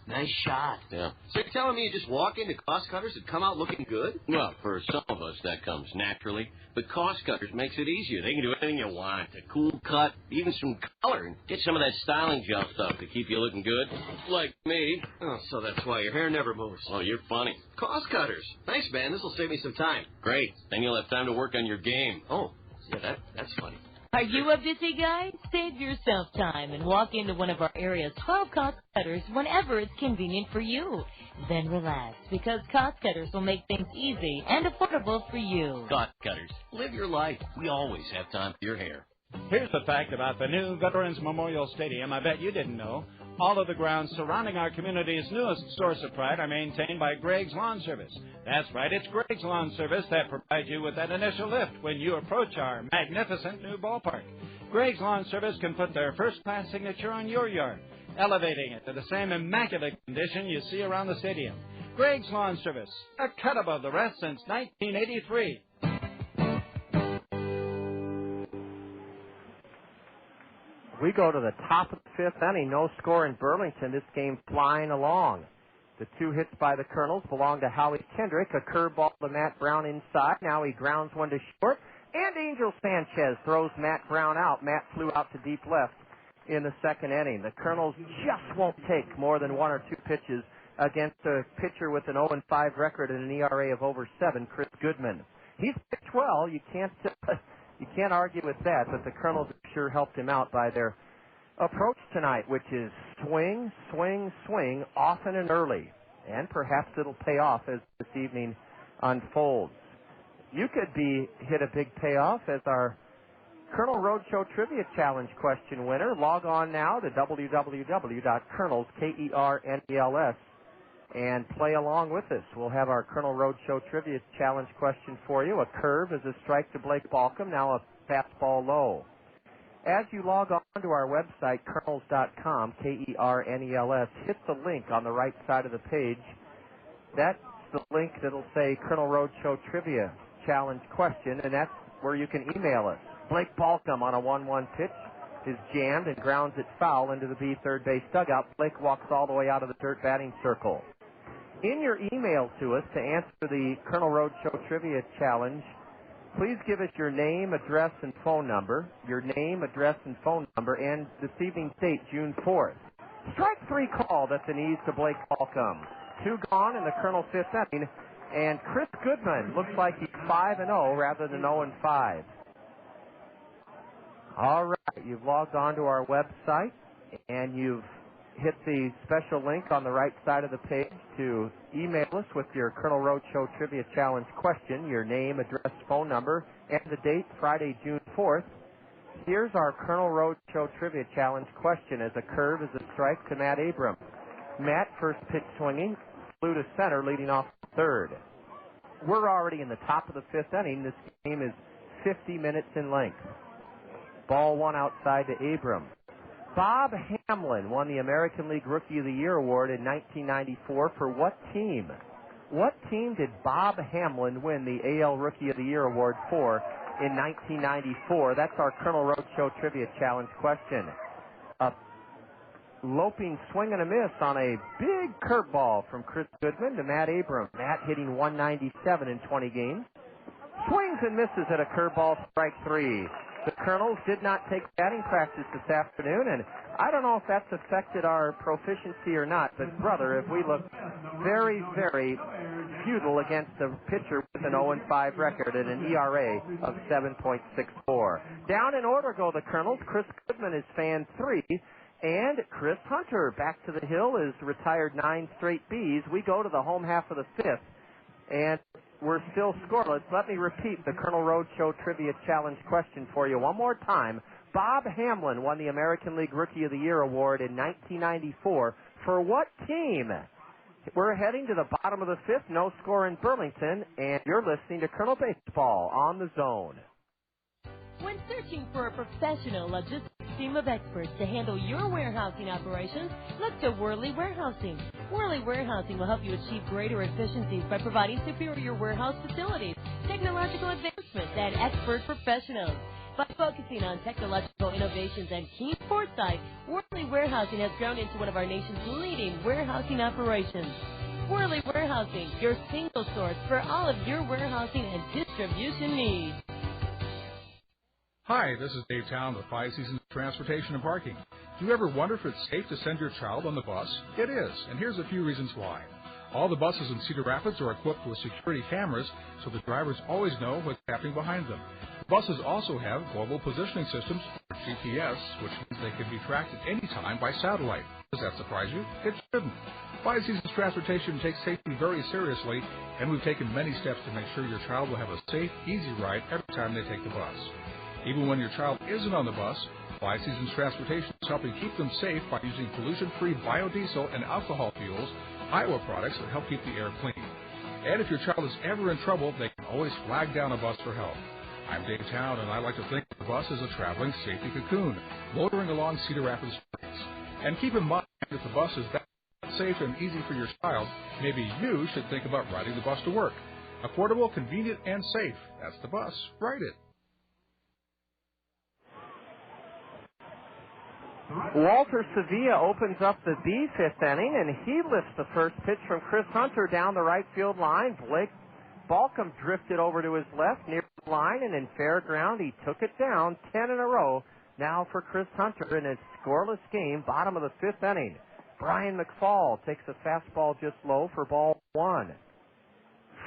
Nice shot. Yeah. So you're telling me you just walk into Cost Cutters and come out looking good? Well, for some of us, that comes naturally. But Cost Cutters makes it easier. They can do anything you want. A cool cut, even some color, and get some of that styling gel stuff to keep you looking good. Like me. Oh, so that's why your hair never moves. Oh, you're funny. Cost Cutters. Thanks, man. This will save me some time. Great. Then you'll have time to work on your game. Oh, yeah, that's funny. Are you a busy guy? Save yourself time and walk into one of our area's 12 cost cutters whenever it's convenient for you. Then relax, because cost cutters will make things easy and affordable for you. Cost Cutters. Live your life. We always have time for your hair. Here's the fact about the new Veterans Memorial Stadium I bet you didn't know. All of the grounds surrounding our community's newest source of pride are maintained by Greg's Lawn Service. That's right, it's Greg's Lawn Service that provides you with that initial lift when you approach our magnificent new ballpark. Greg's Lawn Service can put their first-class signature on your yard, elevating it to the same immaculate condition you see around the stadium. Greg's Lawn Service, a cut above the rest since 1983. We go to the top of the fifth inning. No score in Burlington. This game flying along. The two hits by the Kernels belong to Howie Kendrick. A curveball to Matt Brown inside. Now he grounds one to short. And Angel Sanchez throws Matt Brown out. Matt flew out to deep left in the second inning. The Kernels just won't take more than one or two pitches against a pitcher with an 0-5 record and an ERA of over 7, Chris Goodman. He's pitched well. You can't argue with that, but the Kernels sure helped him out by their approach tonight, which is swing, swing, swing, often and early. And perhaps it'll pay off as this evening unfolds. You could hit a big payoff as our Kernel Roadshow Trivia Challenge question winner. Log on now to www.kernels, Kernels, and play along with us. We'll have our Kernel Roadshow Trivia Challenge question for you. A curve is a strike to Blake Balcom, now a fastball low. As you log on to our website, kernels.com, Kernels, hit the link on the right side of the page. That's the link that'll say Kernel Roadshow Trivia Challenge question, and that's where you can email us. Blake Balcom on a 1-1 pitch is jammed and grounds it foul into the B third base dugout. Blake walks all the way out of the dirt batting circle. In your email to us to answer the Kernel Roadshow Trivia Challenge, please give us your name, address, and phone number. Your name, address, and phone number, and this evening's date, June 4th. Strike three called at the knees to Blake Balcom. 2 gone in the Kernel fifth inning, and Chris Goodman looks like he's 5-0 rather than 0-5. All right, you've logged on to our website, and you've hit the special link on the right side of the page to email us with your Kernel Roadshow Trivia Challenge question, your name, address, phone number, and the date, Friday, June 4th. Here's our Kernel Roadshow Trivia Challenge question. As a curve is a strike to Matt Abram. Matt, first pitch swinging, flew to center, leading off third. We're already in the top of the fifth inning. This game is 50 minutes in length. Ball one outside to Abram. Bob Hamlin won the American League Rookie of the Year award in 1994 for what team? What team did Bob Hamlin win the AL Rookie of the Year award for in 1994? That's our Kernel Roadshow Trivia Challenge question. A loping swing and a miss on a big curveball from Chris Goodman to Matt Abram. Matt hitting 197 in 20 games. Swings and misses at a curveball, strike three. The Kernels did not take batting practice this afternoon, and I don't know if that's affected our proficiency or not, but brother, if we look very, very futile against a pitcher with an 0-5 record and an ERA of 7.64. Down in order go the Kernels. Chris Goodman is fan 3, and Chris Hunter, back to the hill, is retired 9 straight Bs. We go to the home half of the fifth, and we're still scoreless. Let me repeat the Kernel Roadshow Trivia Challenge question for you one more time. Bob Hamlin won the American League Rookie of the Year award in 1994 for what team? We're heading to the bottom of the fifth. No score in Burlington, and you're listening to Kernel Baseball on the Zone. When searching for a professional logistics team of experts to handle your warehousing operations, look to Worley Warehousing. Worley Warehousing will help you achieve greater efficiencies by providing superior warehouse facilities, technological advancements, and expert professionals. By focusing on technological innovations and keen foresight, Worley Warehousing has grown into one of our nation's leading warehousing operations. Worley Warehousing, your single source for all of your warehousing and distribution needs. Hi, this is Dave Town with Five Seasons Transportation and Parking. Do you ever wonder if it's safe to send your child on the bus? It is, and here's a few reasons why. All the buses in Cedar Rapids are equipped with security cameras, so the drivers always know what's happening behind them. Buses also have global positioning systems, or GPS, which means they can be tracked at any time by satellite. Does that surprise you? It shouldn't. Five Seasons Transportation takes safety very seriously, and we've taken many steps to make sure your child will have a safe, easy ride every time they take the bus. Even when your child isn't on the bus, Five Seasons Transportation is helping keep them safe by using pollution-free biodiesel and alcohol fuels, Iowa products that help keep the air clean. And if your child is ever in trouble, they can always flag down a bus for help. I'm Dave Town, and I like to think of the bus as a traveling safety cocoon, motoring along Cedar Rapids streets. And keep in mind, if the bus is that safe and easy for your child, maybe you should think about riding the bus to work. Affordable, convenient, and safe. That's the bus. Ride it. Walter Sevilla opens up the fifth inning, and he lifts the first pitch from Chris Hunter down the right field line. Blake Balcom drifted over to his left near the line, and in fair ground, he took it down 10 in a row now for Chris Hunter in a scoreless game, bottom of the fifth inning. Brian McFall takes a fastball just low for ball one.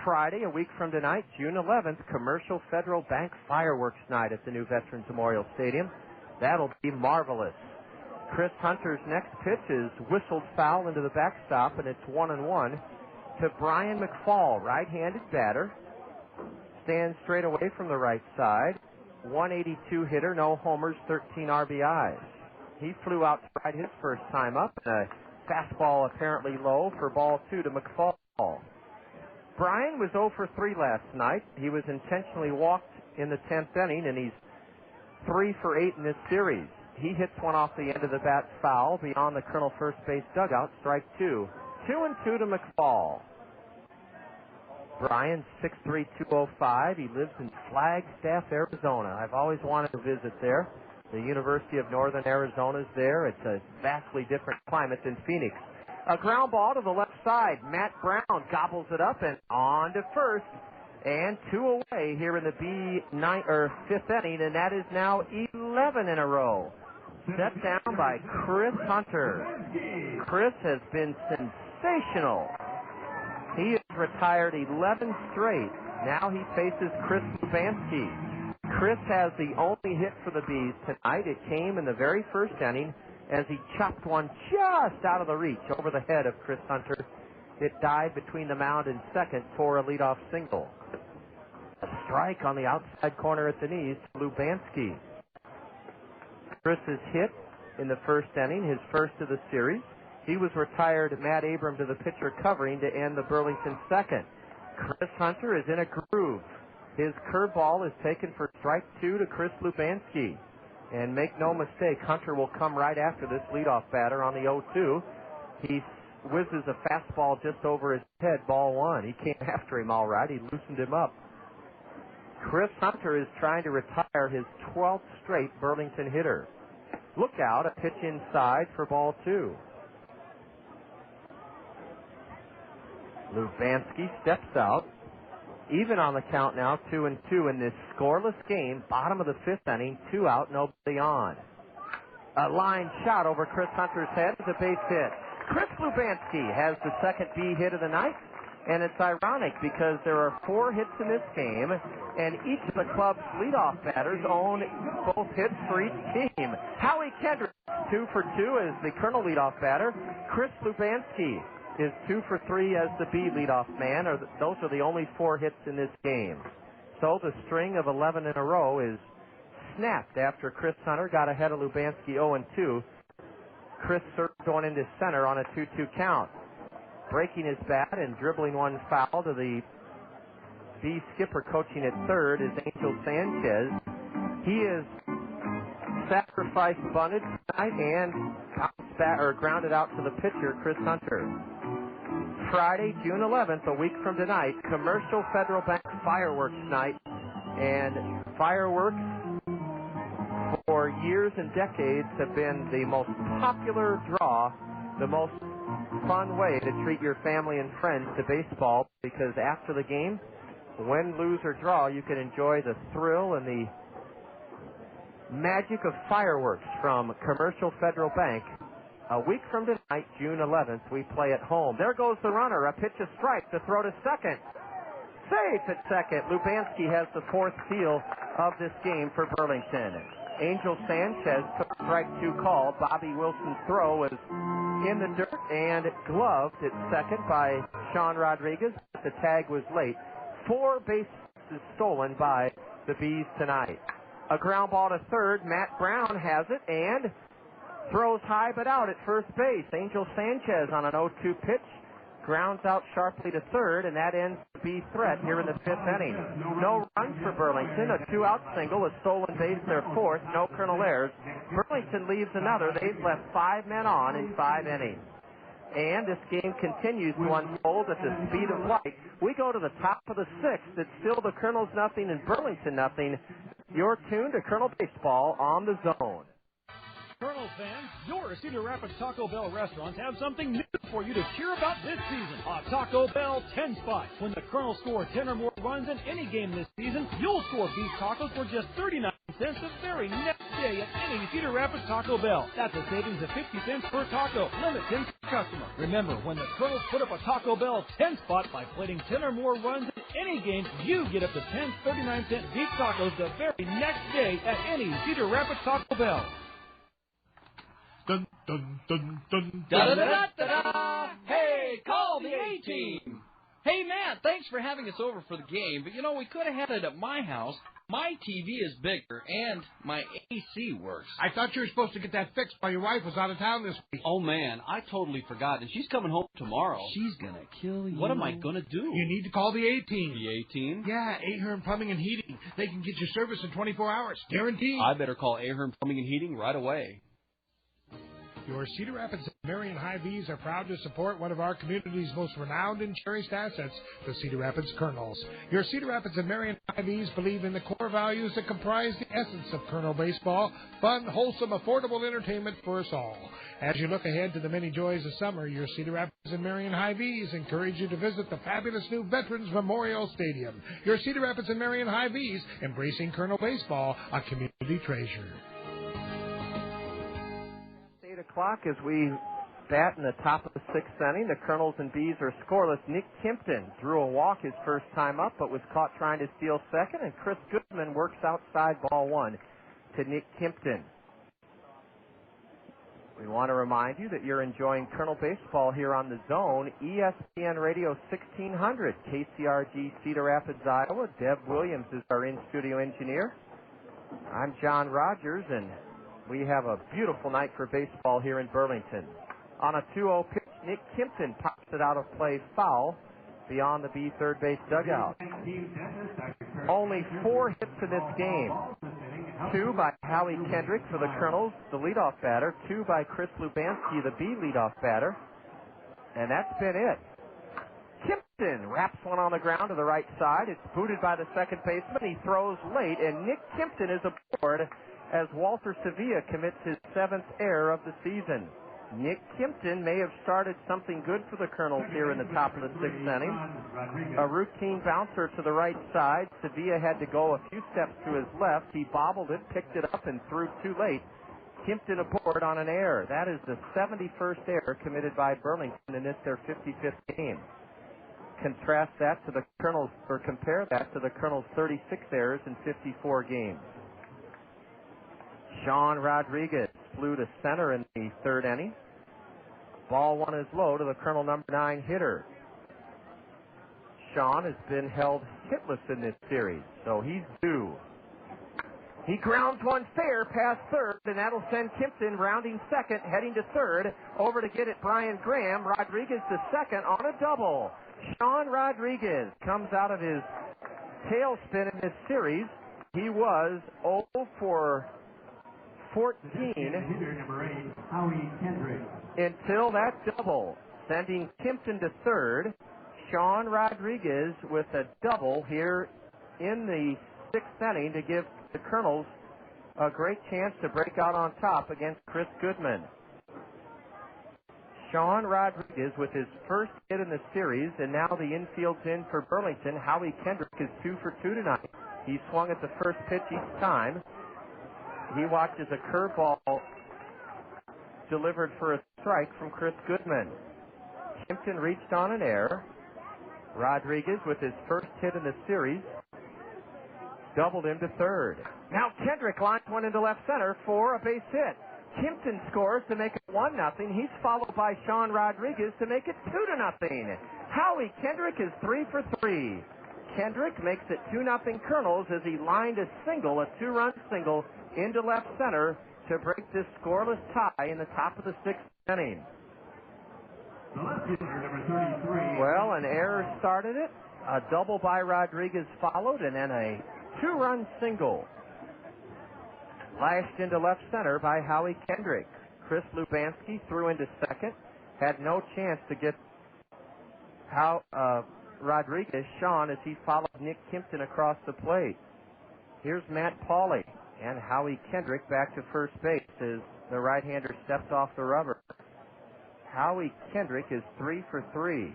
Friday, a week from tonight, June 11th, Commercial Federal Bank Fireworks Night at the new Veterans Memorial Stadium. That'll be marvelous. Chris Hunter's next pitch is whistled foul into the backstop, and it's 1-1 to Brian McFall, right-handed batter. Stands straight away from the right side. 182 hitter, no homers, 13 RBIs. He flew out to ride his first time up, and a fastball apparently low for ball two to McFall. Brian was 0 for 3 last night. He was intentionally walked in the 10th inning, and he's 3 for 8 in this series. He hits one off the end of the bat foul beyond the Kernel first base dugout, strike two. 2-2 to McFall. Brian's 6'3", 205. He lives in Flagstaff, Arizona. I've always wanted to visit there. The University of Northern Arizona is there. It's a vastly different climate than Phoenix. A ground ball to the left side. Matt Brown gobbles it up and on to first. And 2 away here in the fifth inning, and that is now 11 in a row. Set down by Chris Hunter. Chris has been sensational. He has retired 11 straight. Now he faces Chris Lubansky. Chris has the only hit for the Bees tonight. It came in the very first inning as he chopped one just out of the reach over the head of Chris Hunter. It died between the mound and second for a leadoff single. A strike on the outside corner at the knees to Lubansky. Chris's hit in the first inning, his first of the series. He was retired. Matt Abram to the pitcher covering to end the Burlington second. Chris Hunter is in a groove. His curveball is taken for strike two to Chris Lubansky. And make no mistake, Hunter will come right after this leadoff batter on the 0-2. He whizzes a fastball just over his head, ball one. He came after him all right. He loosened him up. Chris Hunter is trying to retire his 12th straight Burlington hitter. Look out, a pitch inside for ball two. Lubansky steps out. Even on the count now, 2-2 in this scoreless game. Bottom of the fifth inning, 2 out, nobody on. A line shot over Chris Hunter's head is a base hit. Chris Lubansky has the second B hit of the night, and it's ironic because there are 4 hits in this game, and each of the club's leadoff batters own both hits for each team. Howie Kendrick, 2 for 2 as the Kernel leadoff batter. Chris Lubansky is 2 for 3 as the B leadoff man. Those are the only 4 hits in this game. So the string of 11 in a row is snapped after Chris Hunter got ahead of Lubansky 0-2. Chris served one into center on a 2-2 count. Breaking his bat and dribbling one foul to the B skipper coaching at third is Angel Sanchez. He is sacrificed bunted tonight and grounded out to the pitcher, Chris Hunter. Friday, June 11th, a week from tonight, Commercial Federal Bank Fireworks Night. And fireworks for years and decades have been the most popular draw, the most fun way to treat your family and friends to baseball, because after the game, win, lose, or draw, you can enjoy the thrill and the magic of fireworks from Commercial Federal Bank. A week from tonight, June 11th, we play at home. There goes the runner. A pitch, a strike. The throw to second. safe at second. Lubanski has the fourth steal of this game for Burlington. Angel Sanchez took strike 2 call. Bobby Wilson's throw was in the dirt and gloved at second by Sean Rodriguez. The tag was late. 4 bases stolen by the Bees tonight. A ground ball to third. Matt Brown has it and throws high but out at first base. Angel Sanchez on an 0-2 pitch grounds out sharply to third, and that ends the Bee threat here in the 5th inning. No runs for Burlington. A 2-out single, a stolen base, their 4th. No Kernel errors. Burlington leaves another. They've left 5 men on in 5 innings. And this game continues to unfold at the speed of light. We go to the top of the 6th. It's still the Kernels nothing and Burlington nothing. You're tuned to Kernel Baseball on the Zone. Kernels fans, your Cedar Rapids Taco Bell restaurants have something new for you to cheer about this season. A Taco Bell 10 spot. When the Kernels score 10 or more runs in any game this season, you'll score beef tacos for just 39 cents the very next day at any Cedar Rapids Taco Bell. That's a savings of 50 cents per taco. Limit 10 per customer. Remember, when the Kernels put up a Taco Bell 10 spot by plating 10 or more runs in any game, you get up to 10 39-cent beef tacos the very next day at any Cedar Rapids Taco Bell. Dun, dun, dun, dun, da da da da da! Hey, call the A-Team! Hey, Matt, thanks for having us over for the game, but we could have had it at my house. My TV is bigger, and my AC works. I thought you were supposed to get that fixed while your wife was out of town this week. Oh, man, I totally forgot, and she's coming home tomorrow. She's gonna kill you. What am I gonna do? You need to call the A-Team. The A-Team? Yeah, Ahern Plumbing and Heating. They can get your service in 24 hours, guaranteed. I better call Ahern Plumbing and Heating right away. Your Cedar Rapids and Marion Hy-Vees are proud to support one of our community's most renowned and cherished assets, the Cedar Rapids Kernels. Your Cedar Rapids and Marion Hy-Vees believe in the core values that comprise the essence of Kernel baseball: fun, wholesome, affordable entertainment for us all. As you look ahead to the many joys of summer, your Cedar Rapids and Marion Hy-Vees encourage you to visit the fabulous new Veterans Memorial Stadium. Your Cedar Rapids and Marion Hy-Vees, embracing Kernel baseball, a community treasure. 8 o'clock as we bat in the top of the 6th inning. The Kernels and Bees are scoreless. Nick Kimpton drew a walk his first time up, but was caught trying to steal second, and Chris Goodman works outside, ball 1 to Nick Kimpton. We want to remind you that you're enjoying Kernel Baseball here on the Zone. ESPN Radio 1600, KCRG, Cedar Rapids, Iowa. Deb Williams is our in-studio engineer. I'm John Rogers, and we have a beautiful night for baseball here in Burlington. On a 2-0 pitch, Nick Kimpton pops it out of play, foul, beyond the B third base dugout. Only 4 hits in this game. 2 by Howie Kendrick for the Kernels, the leadoff batter. 2 by Chris Lubanski, the B leadoff batter. And that's been it. Kimpton wraps one on the ground to the right side. It's booted by the second baseman. He throws late, and Nick Kimpton is aboard as Walter Sevilla commits his 7th error of the season. Nick Kimpton may have started something good for the Kernels here in the top of the 6th inning. A routine bouncer to the right side. Sevilla had to go a few steps to his left. He bobbled it, picked it up, and threw too late. Kimpton aboard on an error. That is the 71st error committed by Burlington in this, their 55th game. Contrast that to the Kernels, or compare that to the Kernels' 36 errors in 54 games. Sean Rodriguez flew to center in the 3rd inning. Ball 1 is low to the Kernel number 9 hitter. Sean has been held hitless in this series, so he's due. He grounds one fair past third, and that'll send Kimpton rounding second, heading to third. Over to get it, Brian Graham. Rodriguez to second on a double. Sean Rodriguez comes out of his tailspin in this series. He was 0 for 14 Howie Kendrick. Until that double, sending Kimpton to third. Sean Rodriguez with a double here in the 6th inning to give the Kernels a great chance to break out on top against Chris Goodman. Sean Rodriguez with his first hit in the series, and now the infield's in for Burlington. Howie Kendrick is 2 for 2 tonight. He swung at the first pitch each time. He watches a curveball delivered for a strike from Chris Goodman. Kimpton reached on an error. Rodriguez, with his first hit in the series, doubled him to third. Now Kendrick lines one into left center for a base hit. Kimpton scores to make it 1-0. He's followed by Sean Rodriguez to make it 2-0. Howie Kendrick is 3 for 3. Kendrick makes it 2-0 Kernels as he lined a single, a 2-run single, into left center to break this scoreless tie in the top of the 6th inning. Well, an error started it. A double by Rodriguez followed, and then a 2-run single. Lashed into left center by Howie Kendrick. Chris Lubanski threw into second. Had no chance to get Rodriguez, Sean, as he followed Nick Kimpton across the plate. Here's Matt Pauley and Howie Kendrick back to first base as the right-hander steps off the rubber. Howie Kendrick is 3 for 3.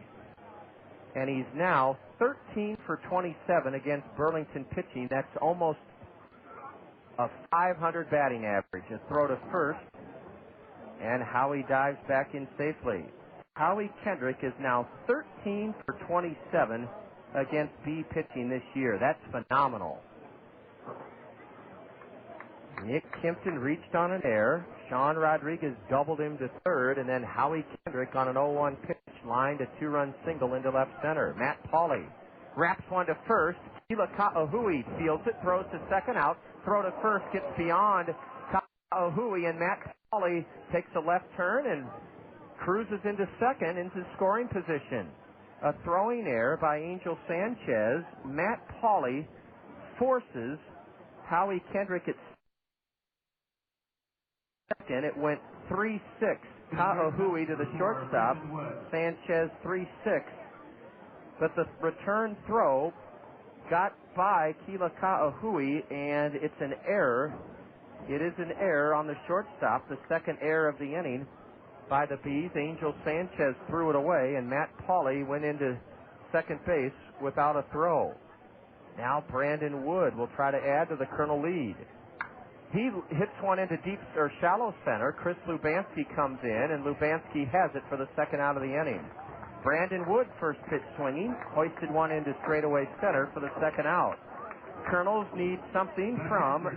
And he's now 13 for 27 against Burlington pitching. That's almost a 500 batting average. A throw to first, and Howie dives back in safely. Howie Kendrick is now 13 for 27 against B pitching this year. That's phenomenal. Nick Kimpton reached on an error. Sean Rodriguez doubled him to third, and then Howie Kendrick on an 0-1 pitch lined a 2-run single into left center. Matt Pauley wraps one to first. Kila Ka'aihue fields it, throws to second out. Throw to first gets beyond Ka'aihue, and Matt Pauley takes a left turn and cruises into second into scoring position. A throwing error by Angel Sanchez. Matt Pauley forces Howie Kendrick at second. It went 3-6. Ka'aihue to the shortstop. Sanchez 3-6. But the return throw got by Kila Ka'aihue, and it's an error. It is an error on the shortstop, the second error of the inning by the Bees. Angel Sanchez threw it away, and Matt Pauley went into second base without a throw. Now Brandon Wood will try to add to the Kernel lead. He hits one into deep or shallow center. Chris Lubanski comes in, and Lubanski has it for the second out of the inning. Brandon Wood, first pitch swinging, hoisted one into straightaway center for the second out. Kernels need something from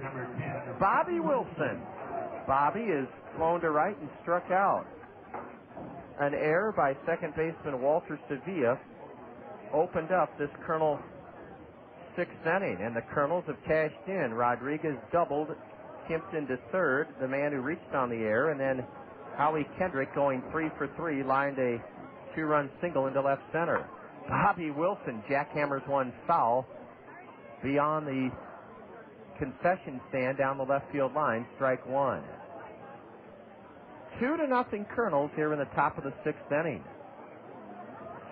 Bobby Wilson. Bobby is flown to right and struck out. An error by second baseman Walter Sevilla opened up this Kernel 6th inning, and the Kernels have cashed in. Rodriguez doubled, Kimpton to third, the man who reached on the air, and then Howie Kendrick going 3 for 3, lined a 2-run single into left center. Bobby Wilson jackhammers one foul beyond the concession stand down the left field line, strike one. 2-0 Kernels here in the top of the 6th inning.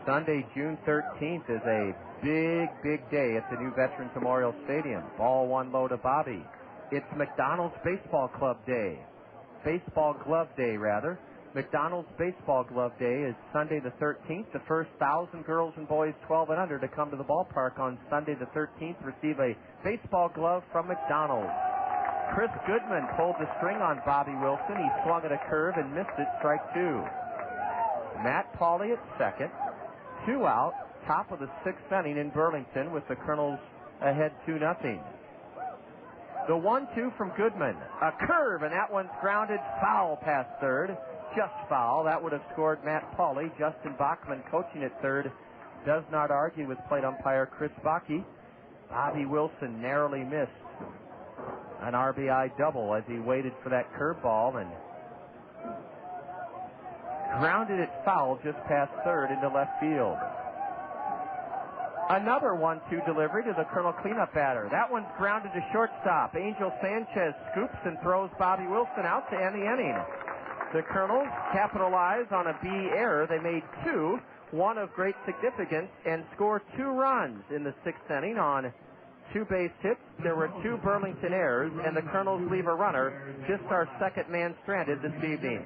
Sunday, June 13th is a big day at the new Veterans Memorial Stadium. Ball one low to Bobby. It's McDonald's Baseball Club Day. Baseball Glove Day, rather. McDonald's Baseball Glove Day is Sunday the 13th. The first 1,000 girls and boys 12 and under to come to the ballpark on Sunday the 13th receive a baseball glove from McDonald's. Chris Goodman pulled the string on Bobby Wilson. He swung at a curve and missed it, strike two. Matt Pauley at second. 2 out, top of the 6th inning in Burlington with the Kernels ahead 2-0. The 1-2 from Goodman. A curve, and that one's grounded foul past third. Just foul. That would have scored Matt Pauley. Justin Bachman, coaching at third, does not argue with plate umpire Chris Bakke. Bobby Wilson narrowly missed an RBI double as he waited for that curveball and grounded it foul just past third into left field. Another 1-2 delivery to the Kernel cleanup batter. That one's grounded to shortstop. Angel Sanchez scoops and throws Bobby Wilson out to end the inning. The Kernels capitalize on a B error. They made 2, one of great significance, and score 2 runs in the 6th inning on 2 base hits. There were 2 Burlington errors, and the Kernels leave a runner, just our second man stranded this evening.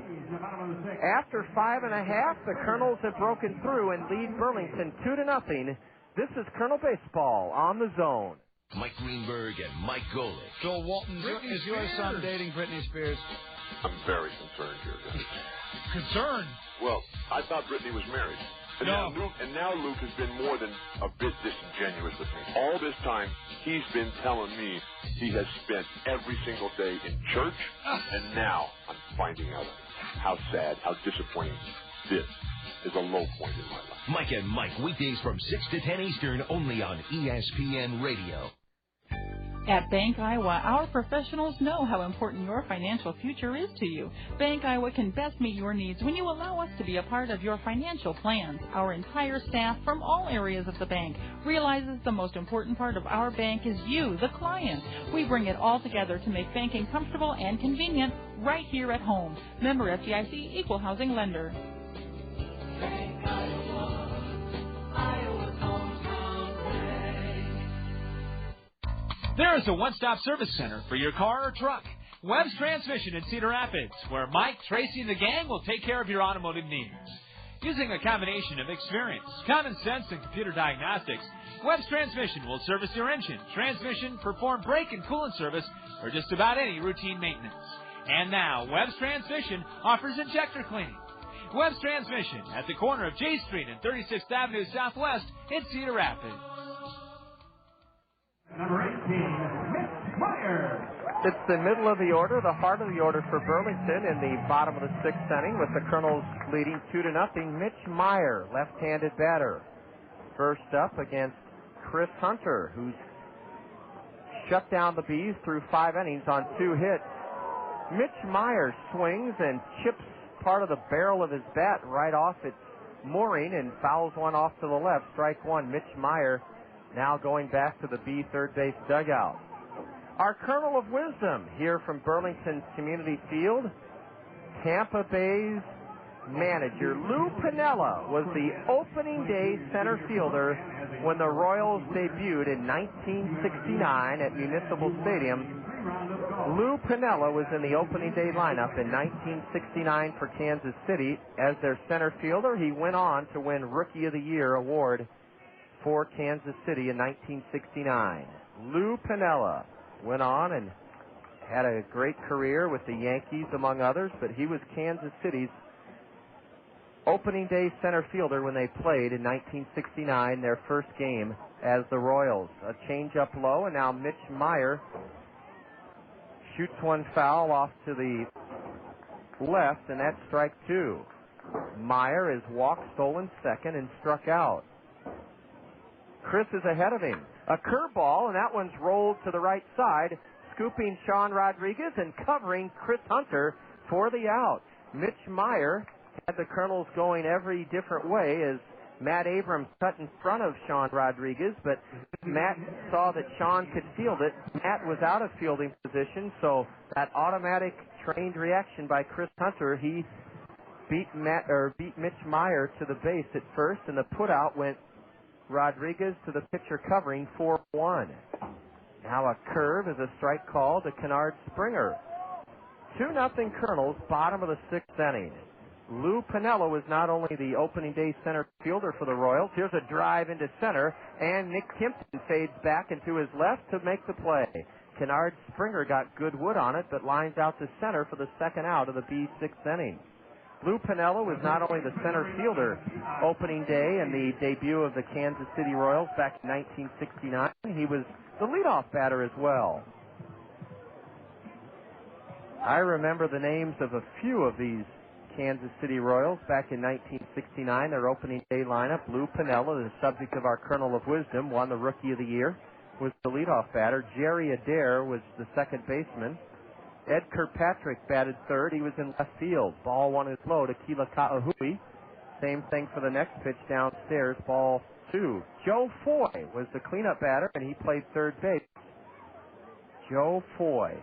After 5.5, the Kernels have broken through and lead Burlington 2-0. This is Kernel Baseball on the Zone. Mike Greenberg and Mike Golick. Joel Walton, is your son dating Britney Spears? I'm very concerned here. Concerned? Well, I thought Britney was married. And now Luke has been more than a bit disingenuous with me. All this time, he's been telling me he has spent every single day in church, and now I'm finding out how sad, how disappointing this is a low point in my life. Mike and Mike, weekdays from 6 to 10 Eastern, only on ESPN Radio. At Bank Iowa, our professionals know how important your financial future is to you. Bank Iowa can best meet your needs when you allow us to be a part of your financial plans. Our entire staff from all areas of the bank realizes the most important part of our bank is you, the client. We bring it all together to make banking comfortable and convenient right here at home. Member FDIC, Equal Housing Lender. Bank Iowa, Iowa's hometown bank. There is a one-stop service center for your car or truck. Webb's Transmission in Cedar Rapids, where Mike, Tracy, and the gang will take care of your automotive needs. Using a combination of experience, common sense, and computer diagnostics, Webb's Transmission will service your engine, transmission, perform brake and coolant service, or just about any routine maintenance. And now, Webb's Transmission offers injector cleaning. Webb's Transmission at the corner of J Street and 36th Avenue Southwest in Cedar Rapids. Number 18, Mitch Maier. It's the middle of the order, the heart of the order for Burlington in the bottom of the sixth inning with the Kernels leading 2-0. Mitch Maier, left-handed batter. First up against Chris Hunter, who's shut down the Bees through 5 innings on 2 hits. Mitch Maier swings and chips part of the barrel of his bat right off its mooring and fouls one off to the left. Strike one. Mitch Maier now going back to the B third base dugout. Our Kernel of Wisdom here from Burlington's Community Field. Tampa Bay's manager, Lou Piniella, was the opening day center fielder when the Royals debuted in 1969 at Municipal Stadium. Lou Piniella was in the opening day lineup in 1969 for Kansas City as their center fielder. He went on to win Rookie of the Year award for Kansas City in 1969. Lou Piniella went on and had a great career with the Yankees, among others, but he was Kansas City's opening day center fielder when they played in 1969, their first game as the Royals. A change up low, and now Mitch Maier shoots one foul off to the left, and that's strike two. Maier is walked, stolen second, and struck out. Chris is ahead of him. A curveball, and that one's rolled to the right side, scooping Sean Rodriguez and covering Chris Hunter for the out. Mitch Maier had the Kernels going every different way as Matt Abrams cut in front of Sean Rodriguez, but Matt saw that Sean could field it. Matt was out of fielding position, so that automatic trained reaction by Chris Hunter, he beat Mitch Maier to the base at first, and the putout went Rodriguez to the pitcher covering 4-1. Now a curve is a strike call to Kennard Springer. 2-0 Kernels, bottom of the sixth inning. Lou Piniella was not only the opening day center fielder for the Royals. Here's a drive into center, and Nick Kimpton fades back into his left to make the play. Kennard Springer got good wood on it, but lines out to center for the second out of the B sixth inning. Lou Piniella was not only the center fielder opening day and the debut of the Kansas City Royals back in 1969, he was the leadoff batter as well. I remember the names of a few of these Kansas City Royals back in 1969, their opening day lineup. Lou Piniella, the subject of our Kernel of Wisdom, won the Rookie of the Year, was the leadoff batter. Jerry Adair was the second baseman. Ed Kirkpatrick batted third. He was in left field. Ball one is low to Kila Ka'aihue. Same thing for the next pitch downstairs, ball two. Joe Foy was the cleanup batter, and he played third base. Joe Foy.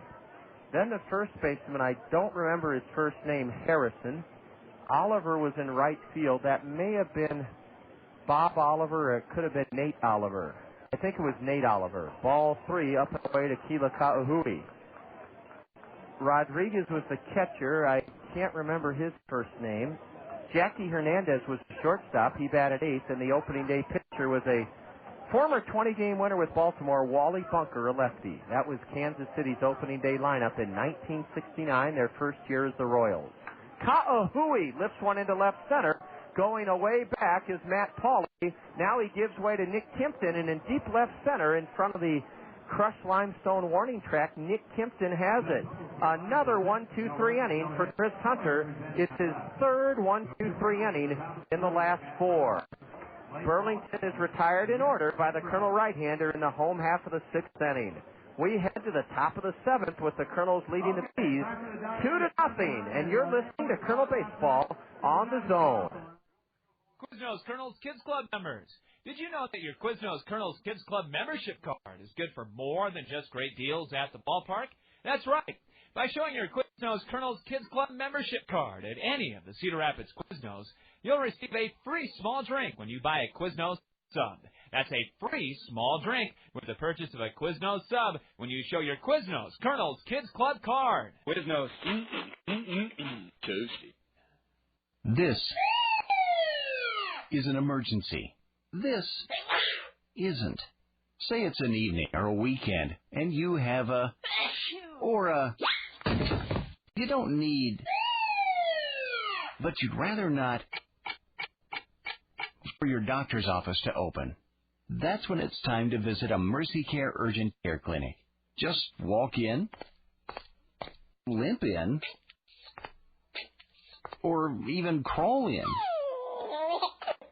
Then the first baseman, I don't remember his first name, Harrison. Oliver was in right field. That may have been Bob Oliver, or it could have been Nate Oliver. I think it was Nate Oliver. Ball three, up and away to Kila Ka'aihue. Rodriguez was the catcher. I can't remember his first name. Jackie Hernandez was the shortstop. He batted eighth, and the opening day pitcher was a former 20-game winner with Baltimore, Wally Bunker, a lefty. That was Kansas City's opening day lineup in 1969, their first year as the Royals. Ka'aihue lifts one into left center. Going away back is Matt Pauley. Now he gives way to Nick Kimpton, and in deep left center in front of the crushed limestone warning track, Nick Kimpton has it. Another 1-2-3 inning for Chris Hunter. It's his third 1-2-3 inning in the last 4. Burlington is retired in order by the Colonel right-hander in the home half of the 6th inning. We head to the top of the 7th with the Kernels leading the Bees 2-0, and you're listening to Colonel Baseball on the Zone. Quiznos Kernels Kids Club members. Did you know that your Quiznos Kernels Kids Club membership card is good for more than just great deals at the ballpark? That's right. By showing your Quiznos Kernels Kids Club membership card at any of the Cedar Rapids Quiznos, you'll receive a free small drink when you buy a Quiznos sub. That's a free small drink with the purchase of a Quiznos sub when you show your Quiznos Kernels Kids Club card. Quiznos. Toasty. This is an emergency. This isn't. Say it's an evening or a weekend, and you have you don't need, but you'd rather not for your doctor's office to open. That's when it's time to visit a Mercy Care Urgent Care Clinic. Just walk in, limp in, or even crawl in.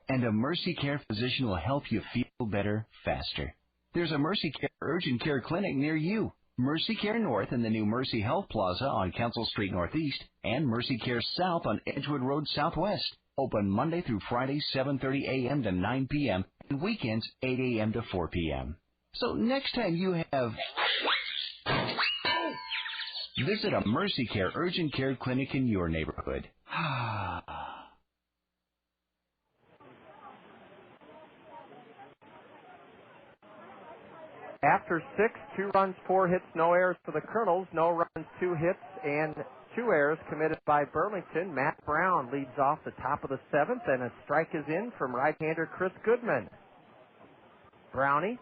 And a Mercy Care physician will help you feel better faster. There's a Mercy Care Urgent Care Clinic near you. Mercy Care North in the new Mercy Health Plaza on Council Street Northeast, and Mercy Care South on Edgewood Road Southwest. Open Monday through Friday, 7:30 a.m. to 9 p.m., and weekends, 8 a.m. to 4 p.m. So next time you have... visit a Mercy Care Urgent Care Clinic in your neighborhood. After 6, 2 runs, 4 hits, no errors for the Kernels. No runs, 2 hits, and 2 errors committed by Burlington. Matt Brown leads off the top of the 7th, and a strike is in from right-hander Chris Goodman. Brownie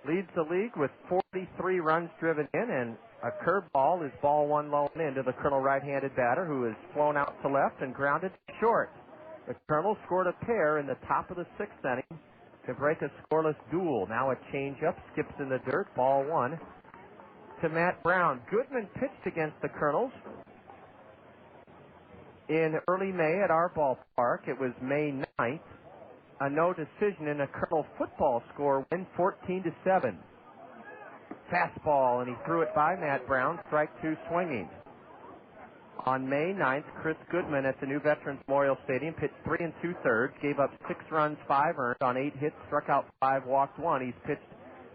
leads the league with 43 runs driven in, and a curveball is ball 1 low and into the Colonel right-handed batter, who is flown out to left and grounded short. The Colonel scored a pair in the top of the 6th inning to break a scoreless duel. Now a changeup skips in the dirt, ball 1 to Matt Brown. Goodman pitched against the Kernels in early May at our ballpark. It was May 9th. A no decision in a Colonel football score win 14-7. Fastball, and he threw it by Matt Brown, strike 2 swinging. On May 9th, Chris Goodman at the new Veterans Memorial Stadium pitched 3 2/3, gave up 6 runs, 5 earned on 8 hits, struck out 5, walked 1. He's pitched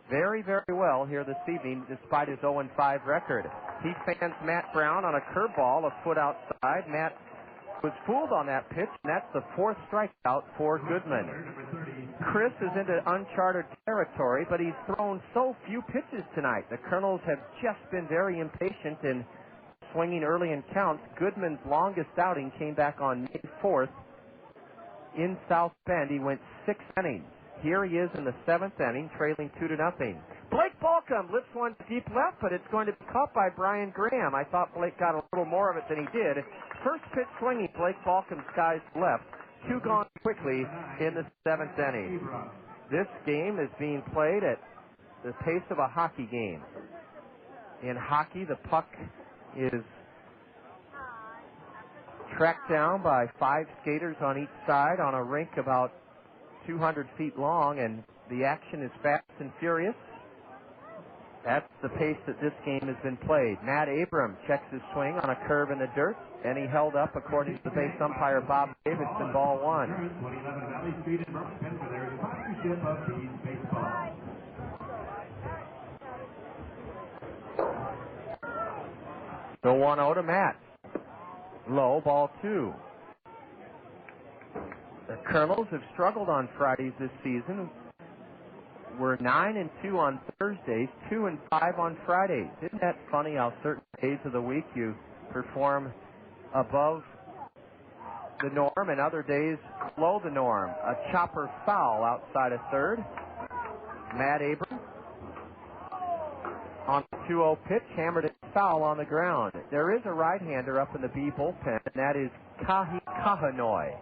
very, very well here this evening despite his 0-5 record. He fans Matt Brown on a curveball a foot outside. Matt was fooled on that pitch, and that's the 4th strikeout for Goodman. Chris is into uncharted territory, but he's thrown so few pitches tonight. The Kernels have just been very impatient in swinging early in counts. Goodman's longest outing came back on May 4th in South Bend. He went 6 innings. Here he is in the 7th inning, trailing 2-0. Blake Balcom lifts one deep left, but it's going to be caught by Brian Graham. I thought Blake got a little more of it than he did. First pitch swinging, Blake Balcom skies left. 2 gone quickly in the 7th inning. This game is being played at the pace of a hockey game. In hockey, the puck is tracked down by 5 skaters on each side on a rink about 200 feet long, and the action is fast and furious. That's the pace that this game has been played. Matt Abram checks his swing on a curve in the dirt, and he held up, according to the base umpire Bob Davidson, ball 1. So 1-0 to Matt. Low, ball 2. The Kernels have struggled on Fridays this season. We're 9-2 on Thursdays, 2-5 on Fridays. Isn't that funny how certain days of the week you perform above the norm and other days below the norm? A chopper foul outside of third. Matt Abram on the 2-0 pitch, hammered it foul on the ground. There is a right-hander up in the B bullpen, and that is Kila Ka'aihue.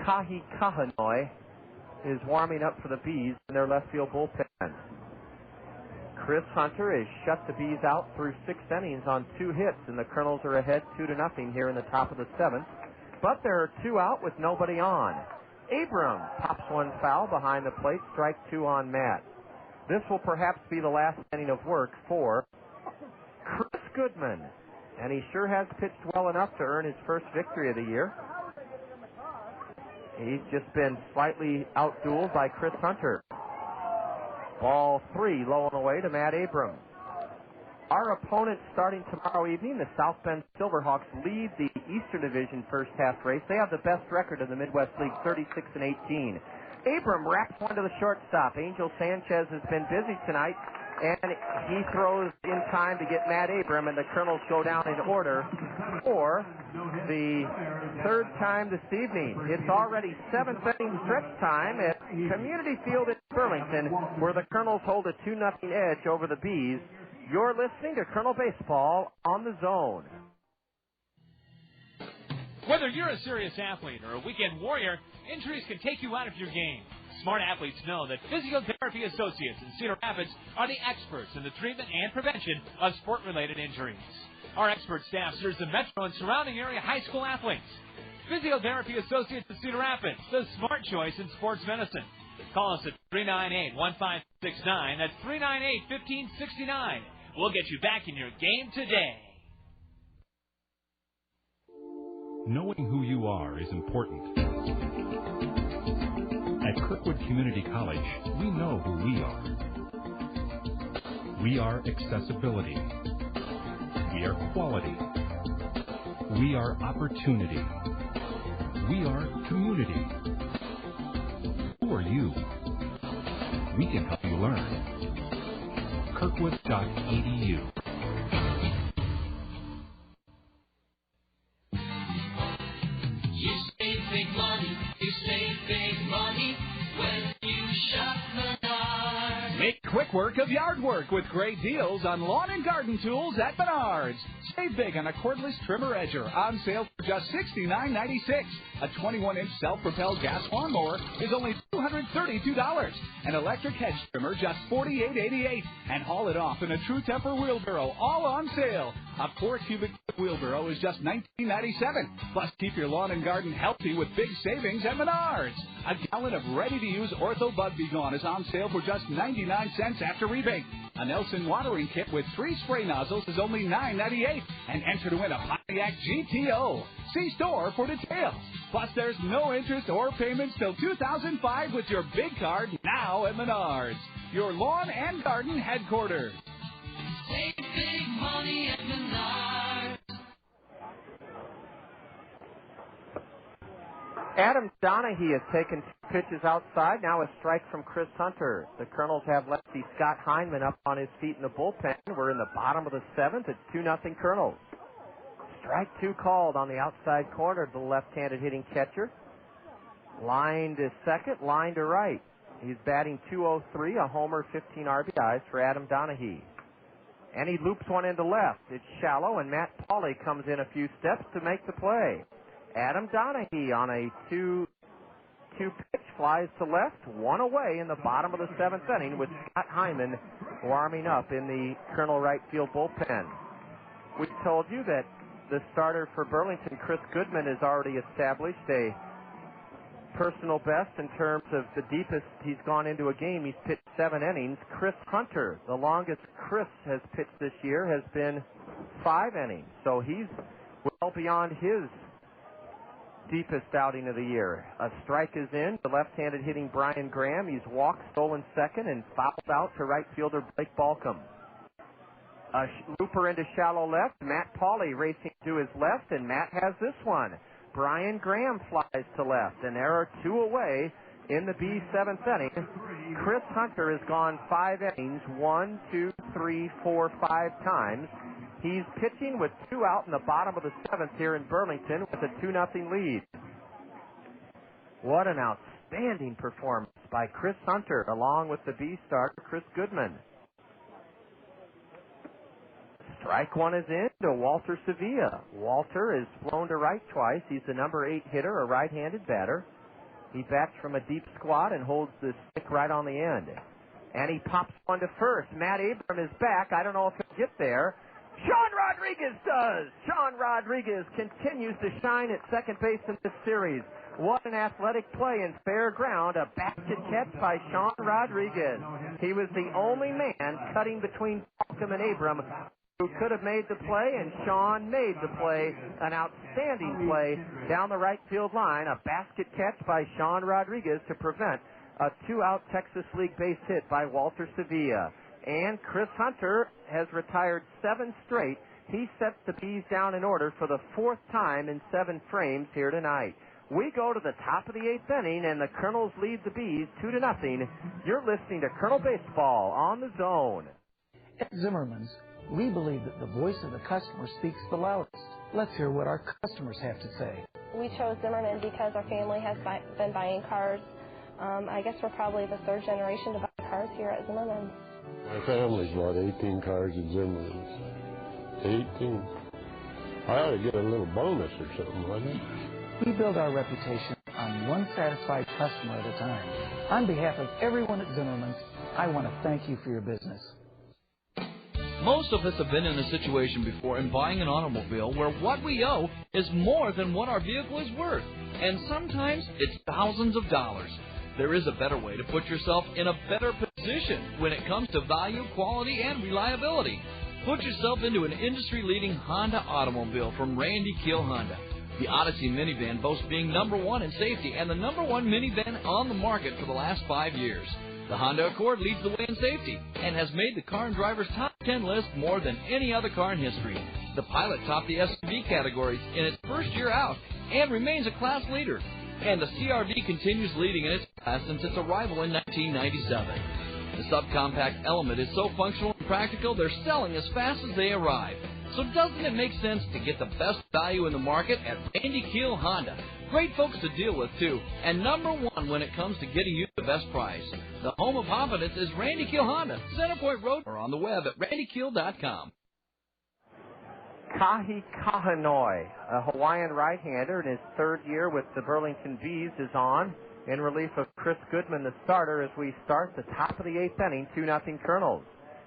Kila Ka'aihue is warming up for the Bees in their left field bullpen. Chris Hunter has shut the Bees out through 6 innings on 2 hits, and the Kernels are ahead 2-0 here in the top of the 7th. But there are 2 out with nobody on. Abram pops one foul behind the plate, strike 2 on Matt. This will perhaps be the last inning of work for Chris Goodman, and he sure has pitched well enough to earn his first victory of the year. He's just been slightly outdueled by Chris Hunter. Ball 3, low and away to Matt Abram. Our opponents starting tomorrow evening, the South Bend Silverhawks, lead the Eastern Division first half race. They have the best record in the Midwest League, 36-18. Abram wraps one to the shortstop. Angel Sanchez has been busy tonight, and he throws in time to get Matt Abram, and the Kernels go down in order for the 3rd time this evening. It's already 7th inning stretch time at Community Field in Burlington, where the Kernels hold a 2-0 edge over the Bees. You're listening to Kernel Baseball on the Zone. Whether you're a serious athlete or a weekend warrior, injuries can take you out of your game. Smart athletes know that Physiotherapy Associates in Cedar Rapids are the experts in the treatment and prevention of sport-related injuries. Our expert staff serves the metro and surrounding area high school athletes. Physiotherapy Associates in Cedar Rapids, the smart choice in sports medicine. Call us at 398-1569. That's 398-1569. We'll get you back in your game today. Knowing who you are is important. At Kirkwood Community College, we know who we are. We are accessibility. We are quality. We are opportunity. We are community. Who are you? We can help you learn. Kirkwood.edu. You save big money. You save big money when you shop Menards. Make quick work of yard work with great deals on lawn and garden tools at Menards. Save big on a cordless trimmer edger on sale for just $69.96. A 21-inch self-propelled gas lawnmower is only $232. An electric hedge trimmer just $48.88. And haul it off in a True Temper wheelbarrow, all on sale. A 4-cubic wheelbarrow is just $19.97. Plus, keep your lawn and garden healthy with big savings at Menards. A gallon of ready-to-use Ortho Bug Be Gone is on sale for just 99 cents after rebate. A Nelson watering kit with 3 spray nozzles is only $9.98. And enter to win a Pontiac GTO. See store for details. Plus, there's no interest or payments till 2005 with your big card now at Menards, your lawn and garden headquarters. Save big money at Menards. Adam Donahue has taken 2 pitches outside. Now a strike from Chris Hunter. The Kernels have lefty Scott Heineman up on his feet in the bullpen. We're in the bottom of the 7th. It's 2-0 Kernels. Strike 2 called on the outside corner to the left-handed hitting catcher. Line to second, line to right. He's batting .203, a homer, 15 RBIs for Adam Donahue. And he loops one into left. It's shallow, and Matt Pauley comes in a few steps to make the play. Adam Donahue on a 2 pitch flies to left, 1 away in the bottom of the 7th inning with Scott Hyman warming up in the Kernel right field bullpen. We told you that the starter for Burlington, Chris Goodman, has already established a personal best in terms of the deepest he's gone into a game. He's pitched 7 innings. Chris Hunter, the longest Chris has pitched this year, has been 5 innings. So he's well beyond his deepest outing of the year. A strike is in. The left-handed hitting Brian Graham. He's walked, stolen second, and fouled out to right fielder Blake Balcom. A looper into shallow left. Matt Pauley racing to his left, and Matt has this one. Brian Graham flies to left, and there are 2 away in the B7th inning. Chris Hunter has gone 5 innings, 1, 2, 3, 4, 5 times. He's pitching with 2 out in the bottom of the 7th here in Burlington with a 2-0 lead. What an outstanding performance by Chris Hunter, along with the B starter, Chris Goodman. Strike one is in to Walter Sevilla. Walter is flown to right twice. He's the number 8 hitter, a right-handed batter. He bats from a deep squat and holds the stick right on the end. And he pops one to first. Matt Abram is back. I don't know if he'll get there. Sean Rodriguez does. Sean Rodriguez continues to shine at second base in this series. What an athletic play in fair ground. A basket catch by Sean Rodriguez. He was the only man cutting between Falcom and Abram who could have made the play, and Sean made the play. An outstanding play down the right field line. A basket catch by Sean Rodriguez to prevent a 2-out Texas League base hit by Walter Sevilla. And Chris Hunter has retired 7 straight. He sets the Bees down in order for the 4th time in 7 frames here tonight. We go to the top of the 8th inning, and the Kernels lead the Bees 2-0. You're listening to Kernel Baseball on the Zone. At Zimmerman's, we believe that the voice of the customer speaks the loudest. Let's hear what our customers have to say. We chose Zimmerman because our family has been buying cars. I guess we're probably the 3rd generation to buy cars here at Zimmerman. My family's bought 18 cars at Zimmerman's. 18. I ought to get a little bonus or something, wouldn't it? We build our reputation on one satisfied customer at a time. On behalf of everyone at Zimmerman's, I want to thank you for your business. Most of us have been in a situation before in buying an automobile where what we owe is more than what our vehicle is worth. And sometimes it's thousands of dollars. There is a better way to put yourself in a better position when it comes to value, quality, and reliability. Put yourself into an industry-leading Honda automobile from Randy Keel Honda. The Odyssey minivan boasts being #1 in safety and the #1 minivan on the market for the last 5 years. The Honda Accord leads the way in safety and has made the Car and Driver's Top 10 list more than any other car in history. The Pilot topped the SUV categories in its first year out and remains a class leader. And the CR-V continues leading in its class since its arrival in 1997. The subcompact Element is so functional and practical, they're selling as fast as they arrive. So doesn't it make sense to get the best value in the market at Randy Keel Honda? Great folks to deal with, too, and #1 when it comes to getting you the best price. The home of confidence is Randy Keel Honda, Centerpoint Road, or on the web at randykeel.com. Kila Ka'aihue, a Hawaiian right-hander in his 3rd year with the Burlington Bees, is on in relief of Chris Goodman, the starter, as we start the top of the 8th inning, 2-0 Kernels.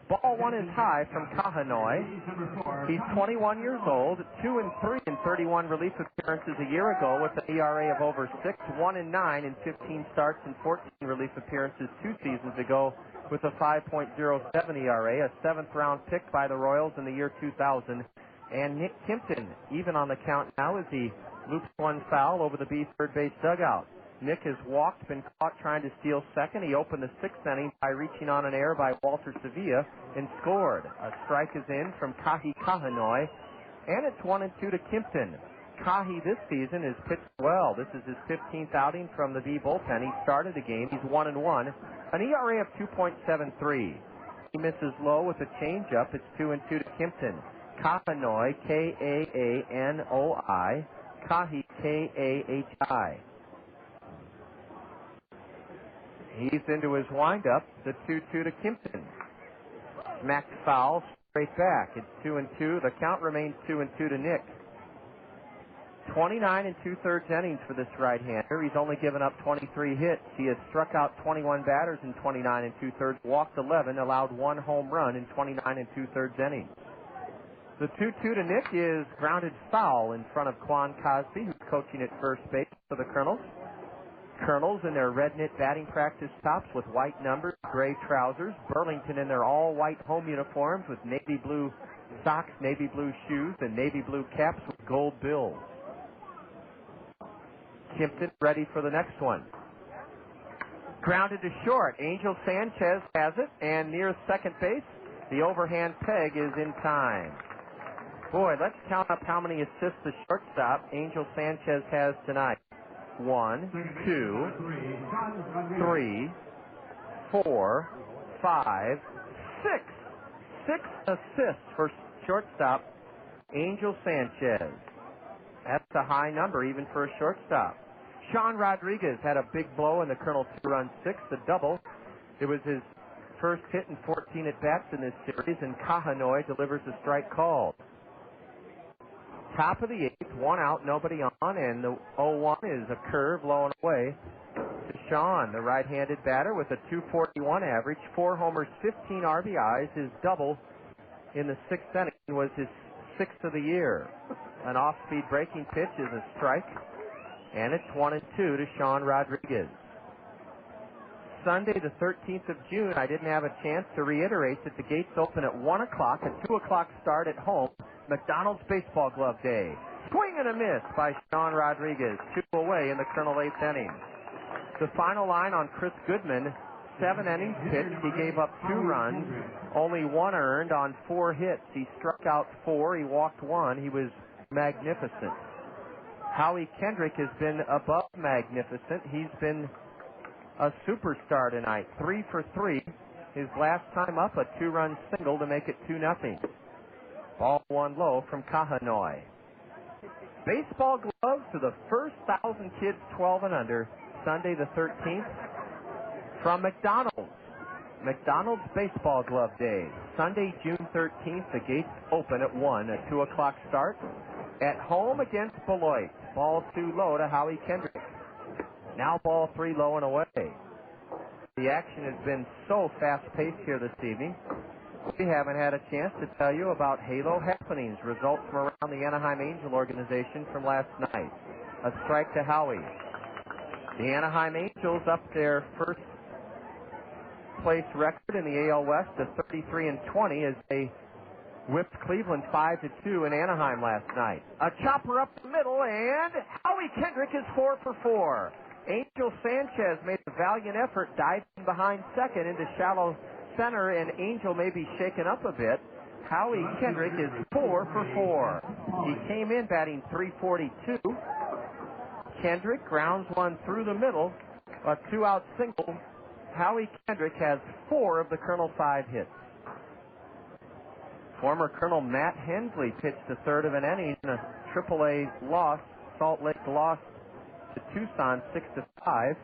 Ball 1 is high from Ka'aihue. He's 21 years old, 2-3 in 31 relief appearances a year ago with an ERA of over 6, 1-9 in 15 starts and 14 relief appearances 2 seasons ago with a 5.07 ERA, a 7th-round pick by the Royals in the year 2000. And Nick Kimpton, even on the count now, as he loops one foul over the Bees' third base dugout. Nick has walked, been caught trying to steal second. He opened the 6th inning by reaching on an error by Walter Sevilla and scored. A strike is in from Kila Ka'aihue, and it's 1-2 to Kimpton. Kahi this season has pitched well. This is his 15th outing from the Bee bullpen. He started the game. He's 1-1, an ERA of 2.73. He misses low with a changeup. It's 2-2 to Kimpton. Ka'aihue, K-A-A-N-O-I, Kahi, K-A-H-I. He's into his windup, the 2-2 to Kimpton. Smacked foul, straight back. It's 2-2. The count remains 2-2 to Nick. 29 2/3 innings for this right-hander. He's only given up 23 hits. He has struck out 21 batters in 29 2/3, walked 11, allowed 1 home run in 29 2/3 innings. The 2-2 to Nick is grounded foul in front of Quan Cosby, who's coaching at first base for the Kernels. Kernels in their red knit batting practice tops with white numbers, gray trousers. Burlington in their all-white home uniforms with navy blue socks, navy blue shoes, and navy blue caps with gold bills. Kimpton ready for the next one. Grounded to short. Angel Sanchez has it, and near second base, the overhand peg is in time. Boy, let's count up how many assists the shortstop Angel Sanchez has tonight. 1, 2, 3, 4, 5, 6. 6 assists for shortstop Angel Sanchez. That's a high number even for a shortstop. Sean Rodriguez had a big blow in the Kernel 2-run 6th, a double. It was his first hit in 14 at-bats in this series, and Ka'aihue delivers a strike called. Top of the 8th, 1 out, nobody on, and the 0-1 is a curve low and away to Sean, the right-handed batter with a .241 average, 4 homers, 15 RBIs. His double in the 6th inning was his 6th of the year. An off-speed breaking pitch is a strike, and it's 1-2 to Sean Rodriguez. Sunday, the 13th of June, I didn't have a chance to reiterate that the gates open at 1 o'clock, a 2 o'clock start at home, McDonald's Baseball Glove Day. Swing and a miss by Sean Rodriguez, 2 away in the Colonel 8th inning. The final line on Chris Goodman, 7 innings pitched. He gave up 2 runs, only 1 earned on 4 hits. He struck out 4, he walked 1. He was magnificent. Howie Kendrick has been above magnificent. He's been a superstar tonight, 3 for 3. His last time up, a 2-run single to make it 2-0. Ball 1 low from Ka'aihue. Baseball gloves for the first 1,000 kids 12 and under, Sunday the 13th, from McDonald's. McDonald's Baseball Glove Day, Sunday, June 13th. The gates open at 1, a 2 o'clock start. At home against Beloit. Ball 2 low to Howie Kendrick. Now ball 3 low and away. The action has been so fast-paced here this evening. We haven't had a chance to tell you about Halo happenings, results from around the Anaheim Angel organization from last night. A strike to Howie. The Anaheim Angels up their first place record in the AL West to 33-20 as they whipped Cleveland 5-2 in Anaheim last night. A chopper up the middle, and Howie Kendrick is 4 for 4. Angel Sanchez made a valiant effort diving behind second into shallow center, and Angel may be shaken up a bit. Howie Kendrick is 4 for 4. He came in batting .342. Kendrick grounds one through the middle, a 2-out single. Howie Kendrick has 4 of the Colonel 5 hits. Former Colonel Matt Hensley pitched a third of an inning in a AAA loss. Salt Lake lost to Tucson 6-5.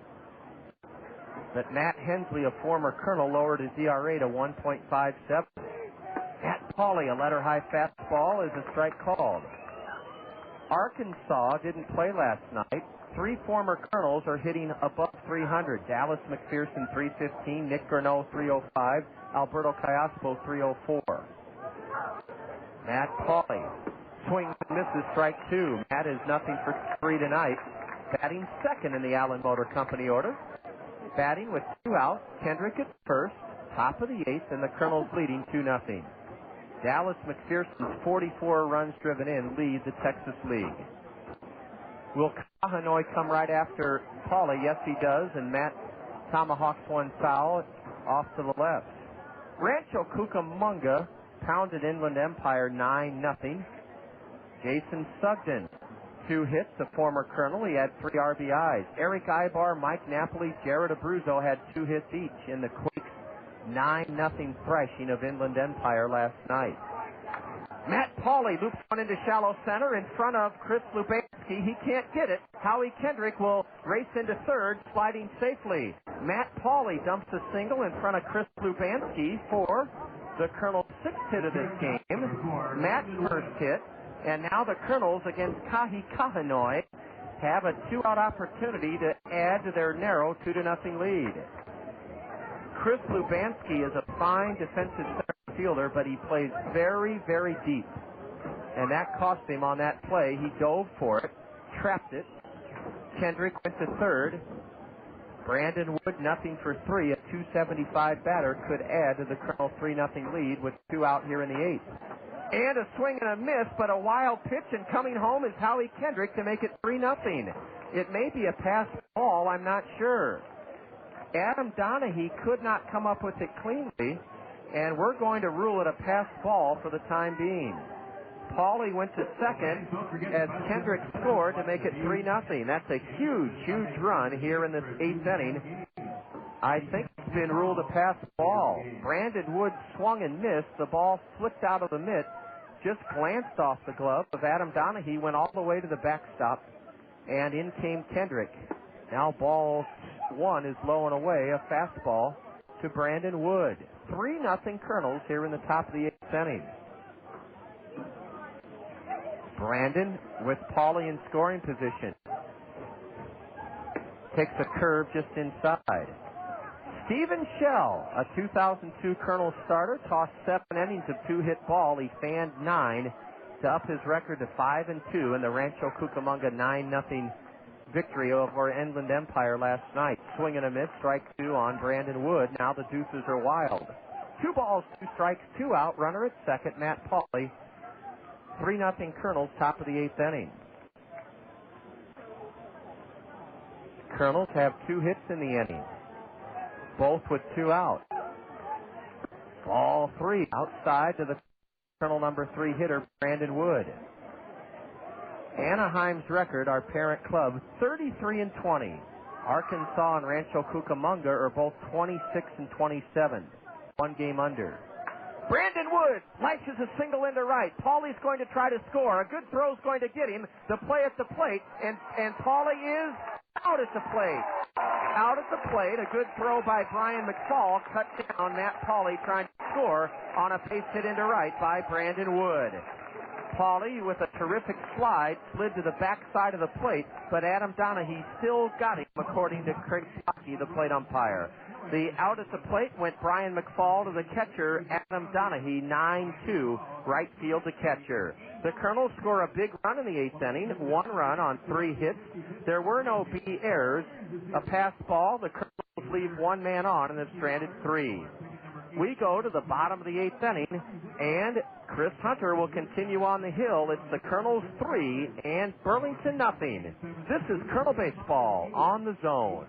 But Matt Hensley, a former Colonel, lowered his ERA to 1.57. Matt Pauley, a letter-high fastball, is a strike called. Arkansas didn't play last night. 3 former Colonels are hitting above 300. Dallas McPherson 315, Nick Gurneau 305, Alberto Callaspo 304. Matt Pauley swings and misses, strike 2. Matt is nothing for 3 tonight. Batting second in the Allen Motor Company order. Batting with 2 out, Kendrick at first, top of the 8th, and the Colonels leading 2-0. Dallas McPherson's 44 runs driven in lead the Texas League. Will Ka'aihue come right after Pauley? Yes, he does, and Matt tomahawks one foul off to the left. Rancho Cucamonga pounded Inland Empire 9-0. Jason Sugden, 2 hits, a former Colonel. He had 3 RBIs. Eric Ibar, Mike Napoli, Jared Abruzzo had 2 hits each in the Quakes' 9-0 thrashing of Inland Empire last night. Matt Pauley loops one into shallow center in front of Chris Lubanski. He can't get it. Howie Kendrick will race into third, sliding safely. Matt Pauley dumps a single in front of Chris Lubanski for the Colonel's 6th hit of this game. Matt's first hit. And now the Colonels against Ka'aihue have a 2-out opportunity to add to their narrow 2-0 lead. Chris Lubanski is a fine defensive center fielder, but he plays very, very deep. And that cost him on that play. He dove for it, trapped it. Kendrick went to third. Brandon Wood, nothing for 3. A .275 batter could add to the Colonel 3-0 lead with 2 out here in the 8th. And a swing and a miss, but a wild pitch, and coming home is Howie Kendrick to make it 3-0. It may be a pass ball, I'm not sure. Adam Donahue could not come up with it cleanly, and we're going to rule it a pass ball for the time being. Pauley went to second as Kendrick scored to make it 3-0. That's a huge, huge run here in this 8th inning. I think it's been ruled a pass ball. Brandon Wood swung and missed. The ball flicked out of the mitt, just glanced off the glove of Adam Donahue, went all the way to the backstop, and in came Kendrick. Now ball 1 is low and away, a fastball. to Brandon Wood. 3-0 Kernels here in the top of the 8th inning. Brandon with Pauly in scoring position. Takes a curve just inside. Stephen Shell, a 2002 Kernel starter, tossed 7 innings of 2-hit ball. He fanned 9 to up his record to 5-2 in the Rancho Cucamonga 9-0 victory over Inland Empire last night. Swing and a miss, strike 2 on Brandon Wood. Now the deuces are wild. 2 balls, 2 strikes, 2 out. Runner at second, Matt Pauly. 3-0 Kernels, top of the 8th inning. Kernels have 2 hits in the inning, both with 2 out. Ball 3 outside to the Kernel number 3 hitter, Brandon Wood. Anaheim's record, our parent club, 33-20. Arkansas and Rancho Cucamonga are both 26-27. 1 game under. Brandon Wood lashes a single into right. Pauly's going to try to score. A good throw's going to get him. The play at the plate, and Pauly is out at the plate. Out at the plate, a good throw by Brian McFall cut down Matt Pauly trying to score on a base hit into right by Brandon Wood. Pauly, with a terrific slide, slid to the backside of the plate, but Adam Donahue still got him, according to Craig Stockey, the plate umpire. The out at the plate went Brian McFall to the catcher, Adam Donahue, 9-2, right field to catcher. The Kernels score a big run in the 8th inning, 1 run on 3 hits. There were no B errors. A pass ball, the Kernels leave 1 man on and have stranded 3. We go to the bottom of the 8th inning, and Chris Hunter will continue on the hill. It's the Kernels 3 and Burlington nothing. This is Kernel Baseball on the Zone.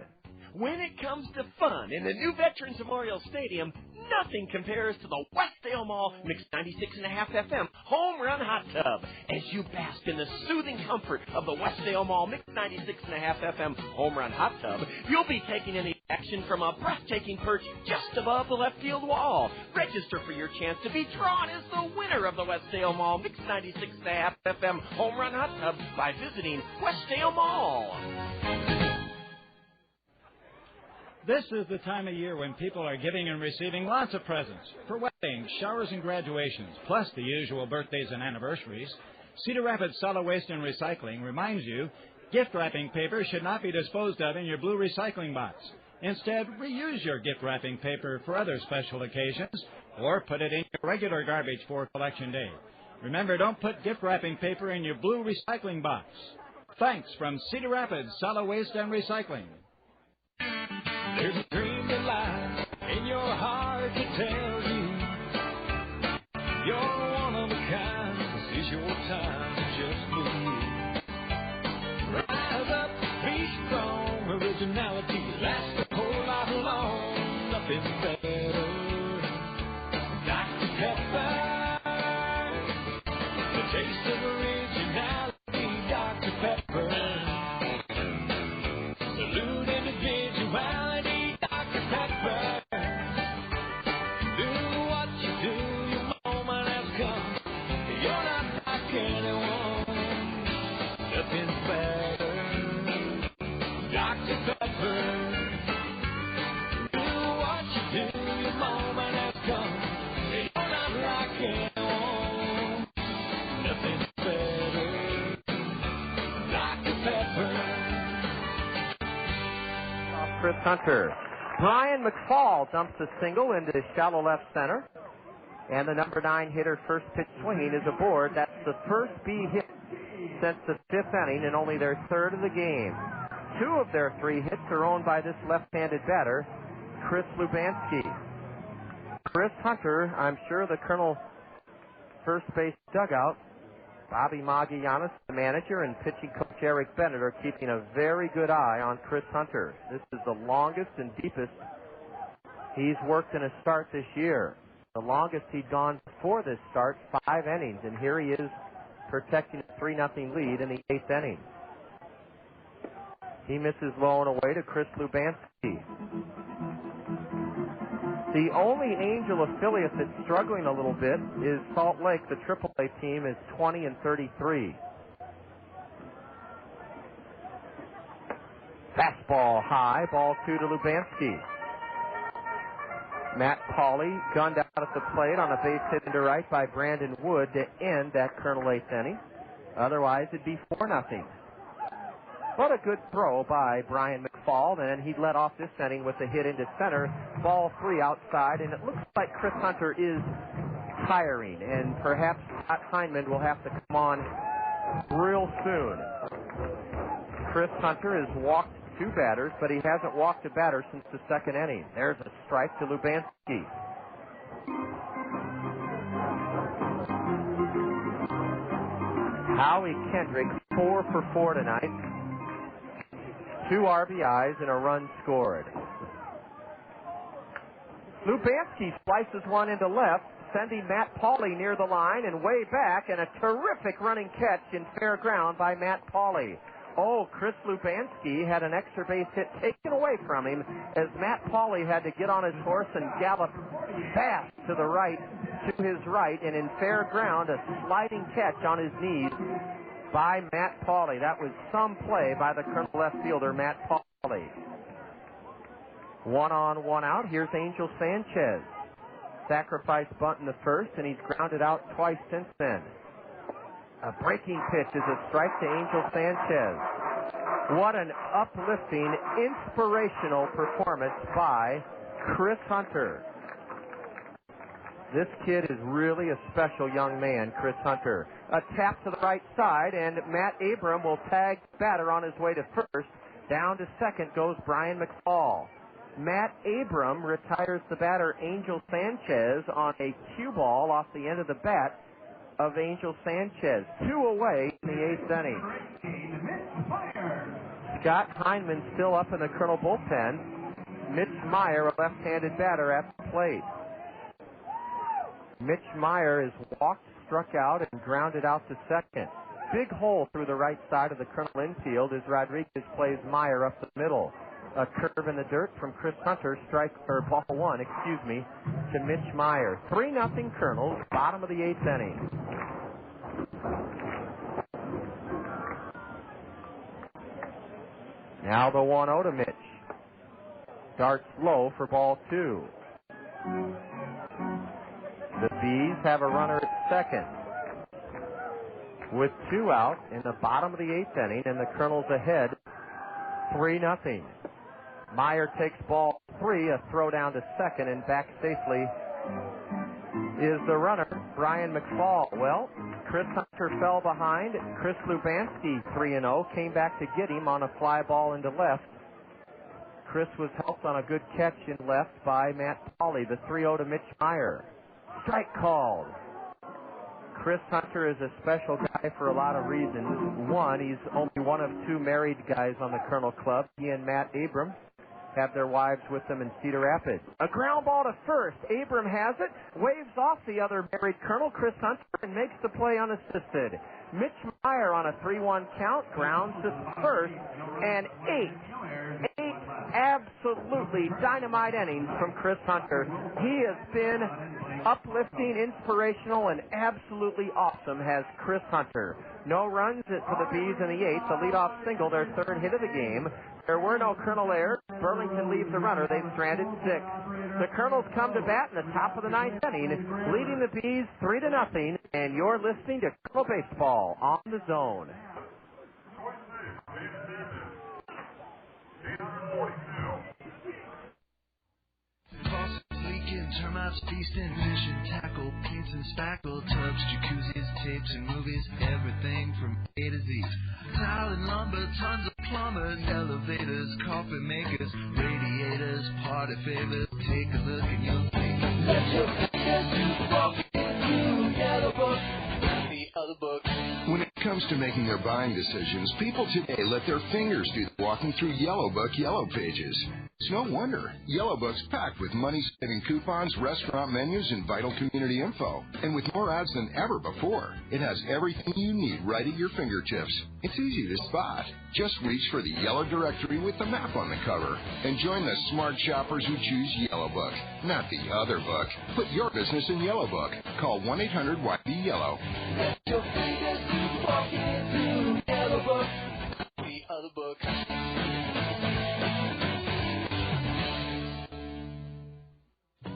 When it comes to fun in the new Veterans Memorial Stadium, nothing compares to the Westdale Mall Mix 96.5 FM Home Run Hot Tub. As you bask in the soothing comfort of the Westdale Mall Mix 96.5 FM Home Run Hot Tub, you'll be taking in the action from a breathtaking perch just above the left field wall. Register for your chance to be drawn as the winner of the Westdale Mall Mix 96.5 FM Home Run Hot Tub by visiting Westdale Mall. This is the time of year when people are giving and receiving lots of presents for weddings, showers, and graduations, plus the usual birthdays and anniversaries. Cedar Rapids Solid Waste and Recycling reminds you gift wrapping paper should not be disposed of in your blue recycling box. Instead, reuse your gift wrapping paper for other special occasions or put it in your regular garbage for collection day. Remember, don't put gift wrapping paper in your blue recycling box. Thanks from Cedar Rapids Solid Waste and Recycling. There's a dream that lies in your heart to tell you you're one of a kind. This is your time to just move. Rise up, be strong. Originality lasts a whole lot long. Nothing better. Dr. Pepper, the taste of originality. Dr. Pepper, salute individuality. Chris Hunter. Brian McFall dumps a single into shallow left center. And the number 9 hitter first pitch swinging is aboard. That's the first B hit since the 5th inning and only their 3rd of the game. 2 of their 3 hits are owned by this left-handed batter, Chris Lubanski. Chris Hunter, I'm sure the Kernel first base dugout, Bobby Magallanes, the manager, and pitching coach Eric Bennett are keeping a very good eye on Chris Hunter. This is the longest and deepest he's worked in a start this year. The longest he'd gone before this start, 5 innings, and here he is protecting a 3-0 lead in the 8th inning. He misses low and away to Chris Lubanski. The only Angel affiliate that's struggling a little bit is Salt Lake. The AAA team is 20-33. Fastball high, ball 2 to Lubanski. Matt Pauley gunned out at the plate on a base hit into right by Brandon Wood to end that Kernel 8th inning. Otherwise, it'd be 4-0. But a good throw by Brian McFall, and he led off this inning with a hit into center. Ball 3 outside, and it looks like Chris Hunter is tiring, and perhaps Scott Heineman will have to come on real soon. Chris Hunter has walked 2 batters, but he hasn't walked a batter since the 2nd inning. There's a strike to Lubanski. Howie Kendrick, 4 for 4 tonight. 2 RBIs and a run scored. Lubanski slices one into left, sending Matt Pauley near the line and way back, and a terrific running catch in fair ground by Matt Pauley. Oh, Chris Lubanski had an extra base hit taken away from him as Matt Pauley had to get on his horse and gallop fast to the right, to his right, and in fair ground, a sliding catch on his knees by Matt Pauley. That was some play by the Kernel left fielder, Matt Pauley. 1 on, 1 out. Here's Angel Sanchez. Sacrifice bunt in the first, and he's grounded out twice since then. A breaking pitch is a strike to Angel Sanchez. What an uplifting, inspirational performance by Chris Hunter. This kid is really a special young man, Chris Hunter. A tap to the right side, and Matt Abram will tag the batter on his way to first. Down to second goes Brian McFall. Matt Abram retires the batter Angel Sanchez on a cue ball off the end of the bat of Angel Sanchez. 2 away in the 8th inning. Scott Heineman still up in the Kernel bullpen. Mitch Maier, a left-handed batter at the plate. Mitch Maier is walked, struck out, and grounded out to second. Big hole through the right side of the Kernel infield as Rodriguez plays Maier up the middle. A curve in the dirt from Chris Hunter, ball 1, to Mitch Maier. 3-0 Kernels, bottom of the 8th inning. Now the 1-0 to Mitch. Starts low for ball 2. The Bees have a runner at second. With 2 out in the bottom of the 8th inning, and the Kernels ahead 3-0. Maier takes ball 3, a throw down to second, and back safely is the runner, Brian McFall. Well, Chris Hunter fell behind. Chris Lubanski, 3-0, came back to get him on a fly ball into left. Chris was helped on a good catch in left by Matt Pauley. The 3-0 to Mitch Maier. Strike called. Chris Hunter is a special guy for a lot of reasons. One, he's only one of 2 married guys on the Kernel club. He and Matt Abram have their wives with them in Cedar Rapids. A ground ball to first. Abram has it, waves off the other married Kernel, Chris Hunter, and makes the play unassisted. Mitch Maier on a 3-1 count, grounds to first, and 8 absolutely dynamite innings from Chris Hunter. He has been uplifting, inspirational, and absolutely awesome has Chris Hunter. No runs for the Bees in the 8th. The leadoff single, their 3rd hit of the game. There were no Kernel errors. Burlington leaves a runner. They've stranded 6. The Kernels come to bat in the top of the 9th inning, leading the Bees 3-0. And you're listening to Kernel Baseball on the Zone. Termites feasting, fishing, tackle, paints and spackle, tubs, jacuzzis, tapes and movies, everything from A to Z. Tile and lumber, tons of plumbers, elevators, coffee makers, radiators, party favors. Take a look and you'll think. Let your fingers walk into Yellow Book. The other book. When it comes to making their buying decisions, people today let their fingers do the walking through Yellow Book Yellow Pages. It's no wonder. Yellow Book's packed with money-saving coupons, restaurant menus, and vital community info. And with more ads than ever before, it has everything you need right at your fingertips. It's easy to spot. Just reach for the Yellow Directory with the map on the cover and join the smart shoppers who choose Yellow Book, not the other book. Put your business in Yellow Book. Call 1-800-YB-YELLOW. Let your fingers walk into Yellow Book. The other book.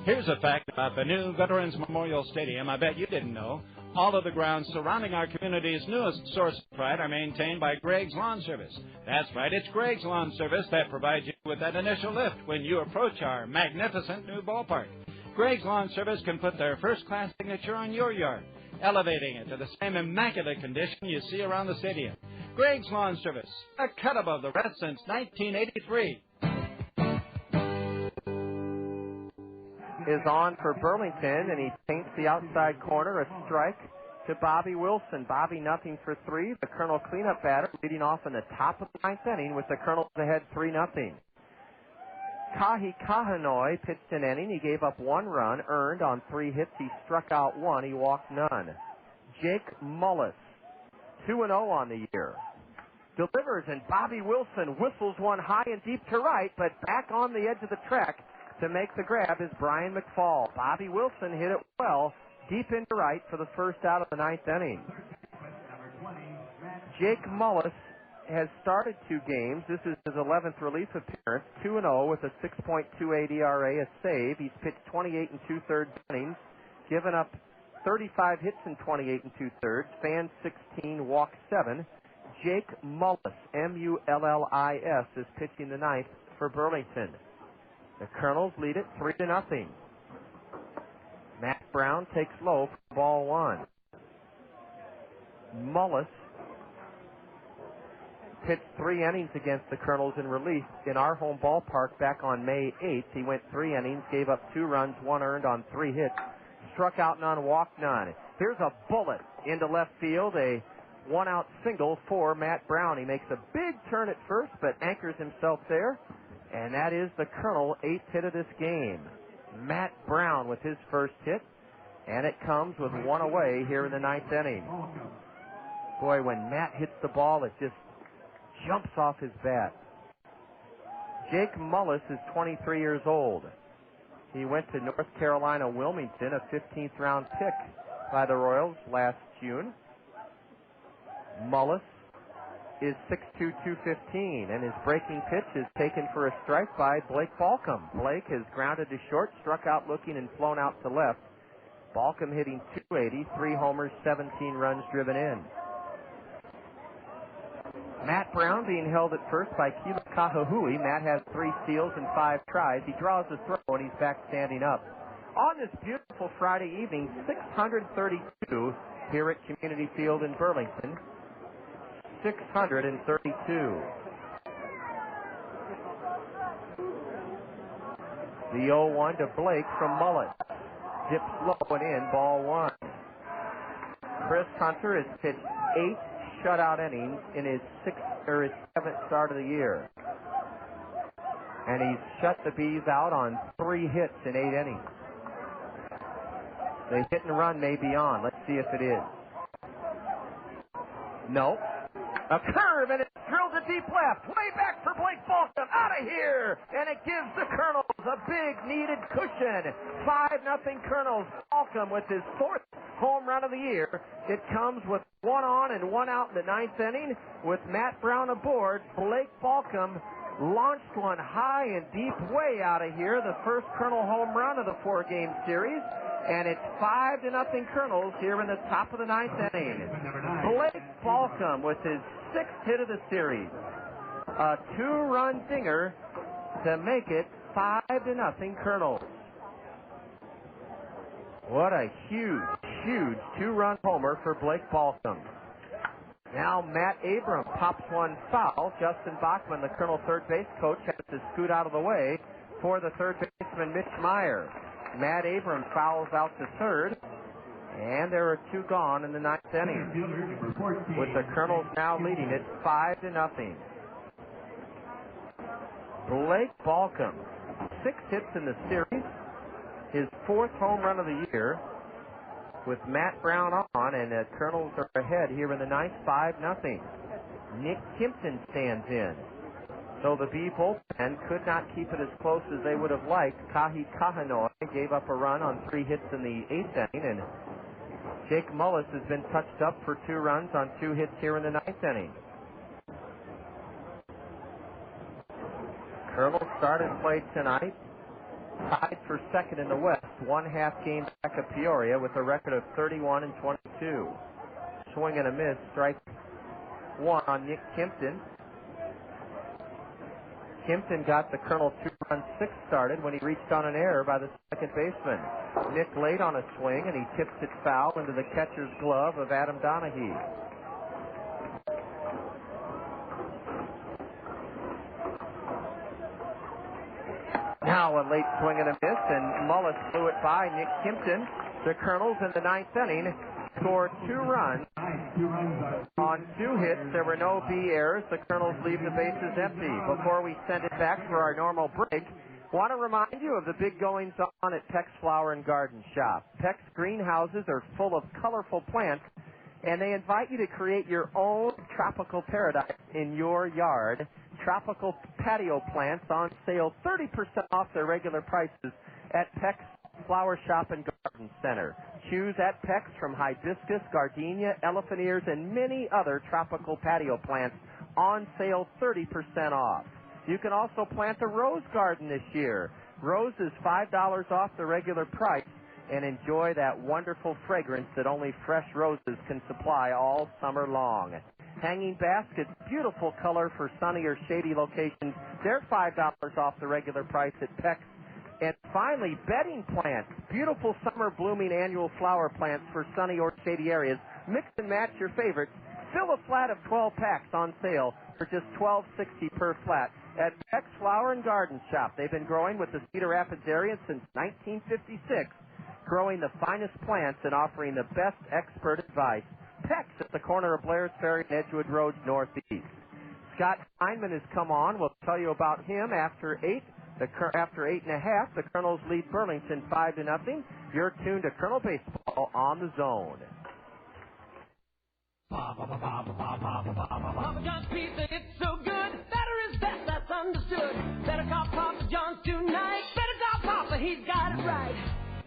Here's a fact about the new Veterans Memorial Stadium I bet you didn't know. All of the grounds surrounding our community's newest source of pride are maintained by Greg's Lawn Service. That's right, it's Greg's Lawn Service that provides you with that initial lift when you approach our magnificent new ballpark. Greg's Lawn Service can put their first-class signature on your yard, elevating it to the same immaculate condition you see around the stadium. Greg's Lawn Service, a cut above the rest since 1983. Is on for Burlington, and he paints the outside corner, a strike to Bobby Wilson. Bobby nothing for three. The Kernel cleanup batter leading off in the top of the ninth inning with the Kernels ahead 3-0. Kila Ka'aihue pitched an inning. He gave up 1 run, earned on 3 hits. He struck out 1. He walked none. Jake Mullis, 2-0 on the year. Delivers, and Bobby Wilson whistles one high and deep to right, but back on the edge of the track to make the grab is Brian McFall. Bobby Wilson hit it well, deep into right for the first out of the ninth inning. Jake Mullis has started 2 games. This is his 11th relief appearance, 2-0 with a 6.28 ERA, a save. He's pitched 28 2/3 innings, given up 35 hits in 28 2/3, fanned 16, walked 7. Jake Mullis, M-U-L-L-I-S, is pitching the ninth for Burlington. The Kernels lead it 3-0. Matt Brown takes low for ball 1. Mullis pitched 3 innings against the Kernels in relief in our home ballpark back on May 8th. He went 3 innings, gave up 2 runs, 1 earned on 3 hits, struck out none, walked none. Here's a bullet into left field, a 1-out single for Matt Brown. He makes a big turn at first, but anchors himself there, and that is the Kernel 8th hit of this game. Matt Brown with his first hit, and it comes with 1 away here in the ninth inning. Boy, when Matt hits the ball, it just jumps off his bat. Jake Mullis is 23 years old. He went to North Carolina Wilmington, a 15th round pick by the Royals last June. Mullis is 6'2", 215, and his breaking pitch is taken for a strike by Blake Balcom. Blake has grounded to short, struck out looking, and flown out to left. Balcom hitting .280, 3 homers, 17 runs driven in. Matt Brown being held at first by Kila Ka'aihue. Matt has 3 steals and 5 tries. He draws the throw, and he's back standing up. On this beautiful Friday evening, 632 here at Community Field in Burlington. 632. The 0-1 to Blake from Mullis. Dips low and in, ball 1. Chris Hunter has pitched 8 shutout innings in his 7th start of the year. And he's shut the Bees out on 3 hits in 8 innings. The hit and run may be on. Let's see if it is. No. A curve, and it's drilled to deep left. Way back for Blake Balcom. Out of here. And it gives the Kernels a big needed cushion. 5-0 Kernels. Balcom with his 4th home run of the year. It comes with 1 on and 1 out in the ninth inning. With Matt Brown aboard, Blake Balcom launched one high and deep way out of here. The first Kernel home run of the 4-game series. And it's 5-0 Kernels here in the top of the ninth inning. Blake Balcom with his 6th hit of the series. A 2-run dinger to make it 5-0 Kernels. What a huge, huge 2-run homer for Blake Balcom. Now Matt Abram pops one foul. Justin Bachman, the Kernel third base coach, has to scoot out of the way for the third baseman Mitch Maier. Matt Abram fouls out to third, and there are 2 gone in the ninth inning, with the Kernels now leading it 5-0. Blake Balcom, 6 hits in the series, his 4th home run of the year, with Matt Brown on, and the Kernels are ahead here in the ninth, 5-0. Nick Kimpton stands in. So the Bee bullpen could not keep it as close as they would have liked. Kila Ka'aihue gave up a run on 3 hits in the 8th inning, and Jake Mullis has been touched up for 2 runs on 2 hits here in the 9th inning. Kernel started play tonight tied for second in the West, 1.5 game back of Peoria with a record of 31-22. Swing and a miss, strike one on Nick Kimpton. Kimpton got the Kernel 2-run sixth started when he reached on an error by the second baseman. Nick late on a swing, and he tips it foul into the catcher's glove of Adam Donahue. Now a late swing and a miss, and Mullis blew it by Nick Kimpton. The Kernels in the ninth inning scored 2 runs. On 2 hits, there were no B errors. The Kernels leave the bases empty. Before we send it back for our normal break, want to remind you of the big goings on at Peck's Flower and Garden Shop. Peck's greenhouses are full of colorful plants, and they invite you to create your own tropical paradise in your yard. Tropical patio plants on sale 30% off their regular prices at Peck's Flower Shop and Garden Center. Choose at Peck's from hibiscus, gardenia, elephant ears, and many other tropical patio plants on sale 30% off. You can also plant a rose garden this year. Rose is $5 off the regular price, and enjoy that wonderful fragrance that only fresh roses can supply all summer long. Hanging baskets, beautiful color for sunny or shady locations. They're $5 off the regular price at Peck's. And finally, bedding plants, beautiful summer blooming annual flower plants for sunny or shady areas. Mix and match your favorites. Fill a flat of 12 packs on sale for just $12.60 per flat at Peck's Flower and Garden Shop. They've been growing with the Cedar Rapids area since 1956, growing the finest plants and offering the best expert advice. Peck's at the corner of Blair's Ferry and Edgewood Road Northeast. Scott Heineman has come on. We'll tell you about him after 8. After 8.5, the Kernels lead Burlington 5-0. You're tuned to Kernel Baseball on the Zone. Papa John's pizza, it's so good. Better is best, that's understood. Better call Papa John's tonight. Better call Papa, he's got it right.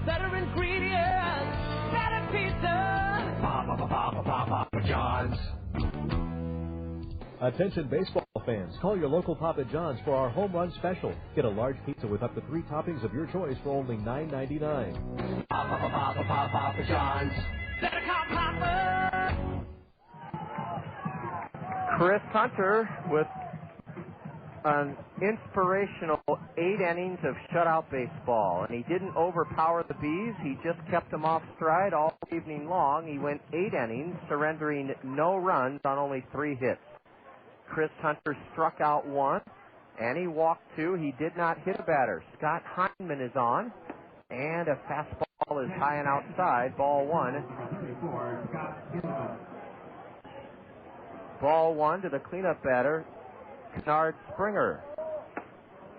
Better ingredients, better pizza. Papa John's. Attention baseball fans, call your local Papa John's for our home run special. Get a large pizza with up to 3 toppings of your choice for only $9.99. Papa John's. Better call Papa. Chris Hunter with an inspirational 8 innings of shutout baseball. And he didn't overpower the Bees. He just kept them off stride all evening long. He went 8 innings, surrendering no runs on only 3 hits. Chris Hunter struck out 1, and he walked 2. He did not hit a batter. Scott Heineman is on, and a fastball is high and outside. Ball 1. Ball 1 to the cleanup batter, Kennard Springer.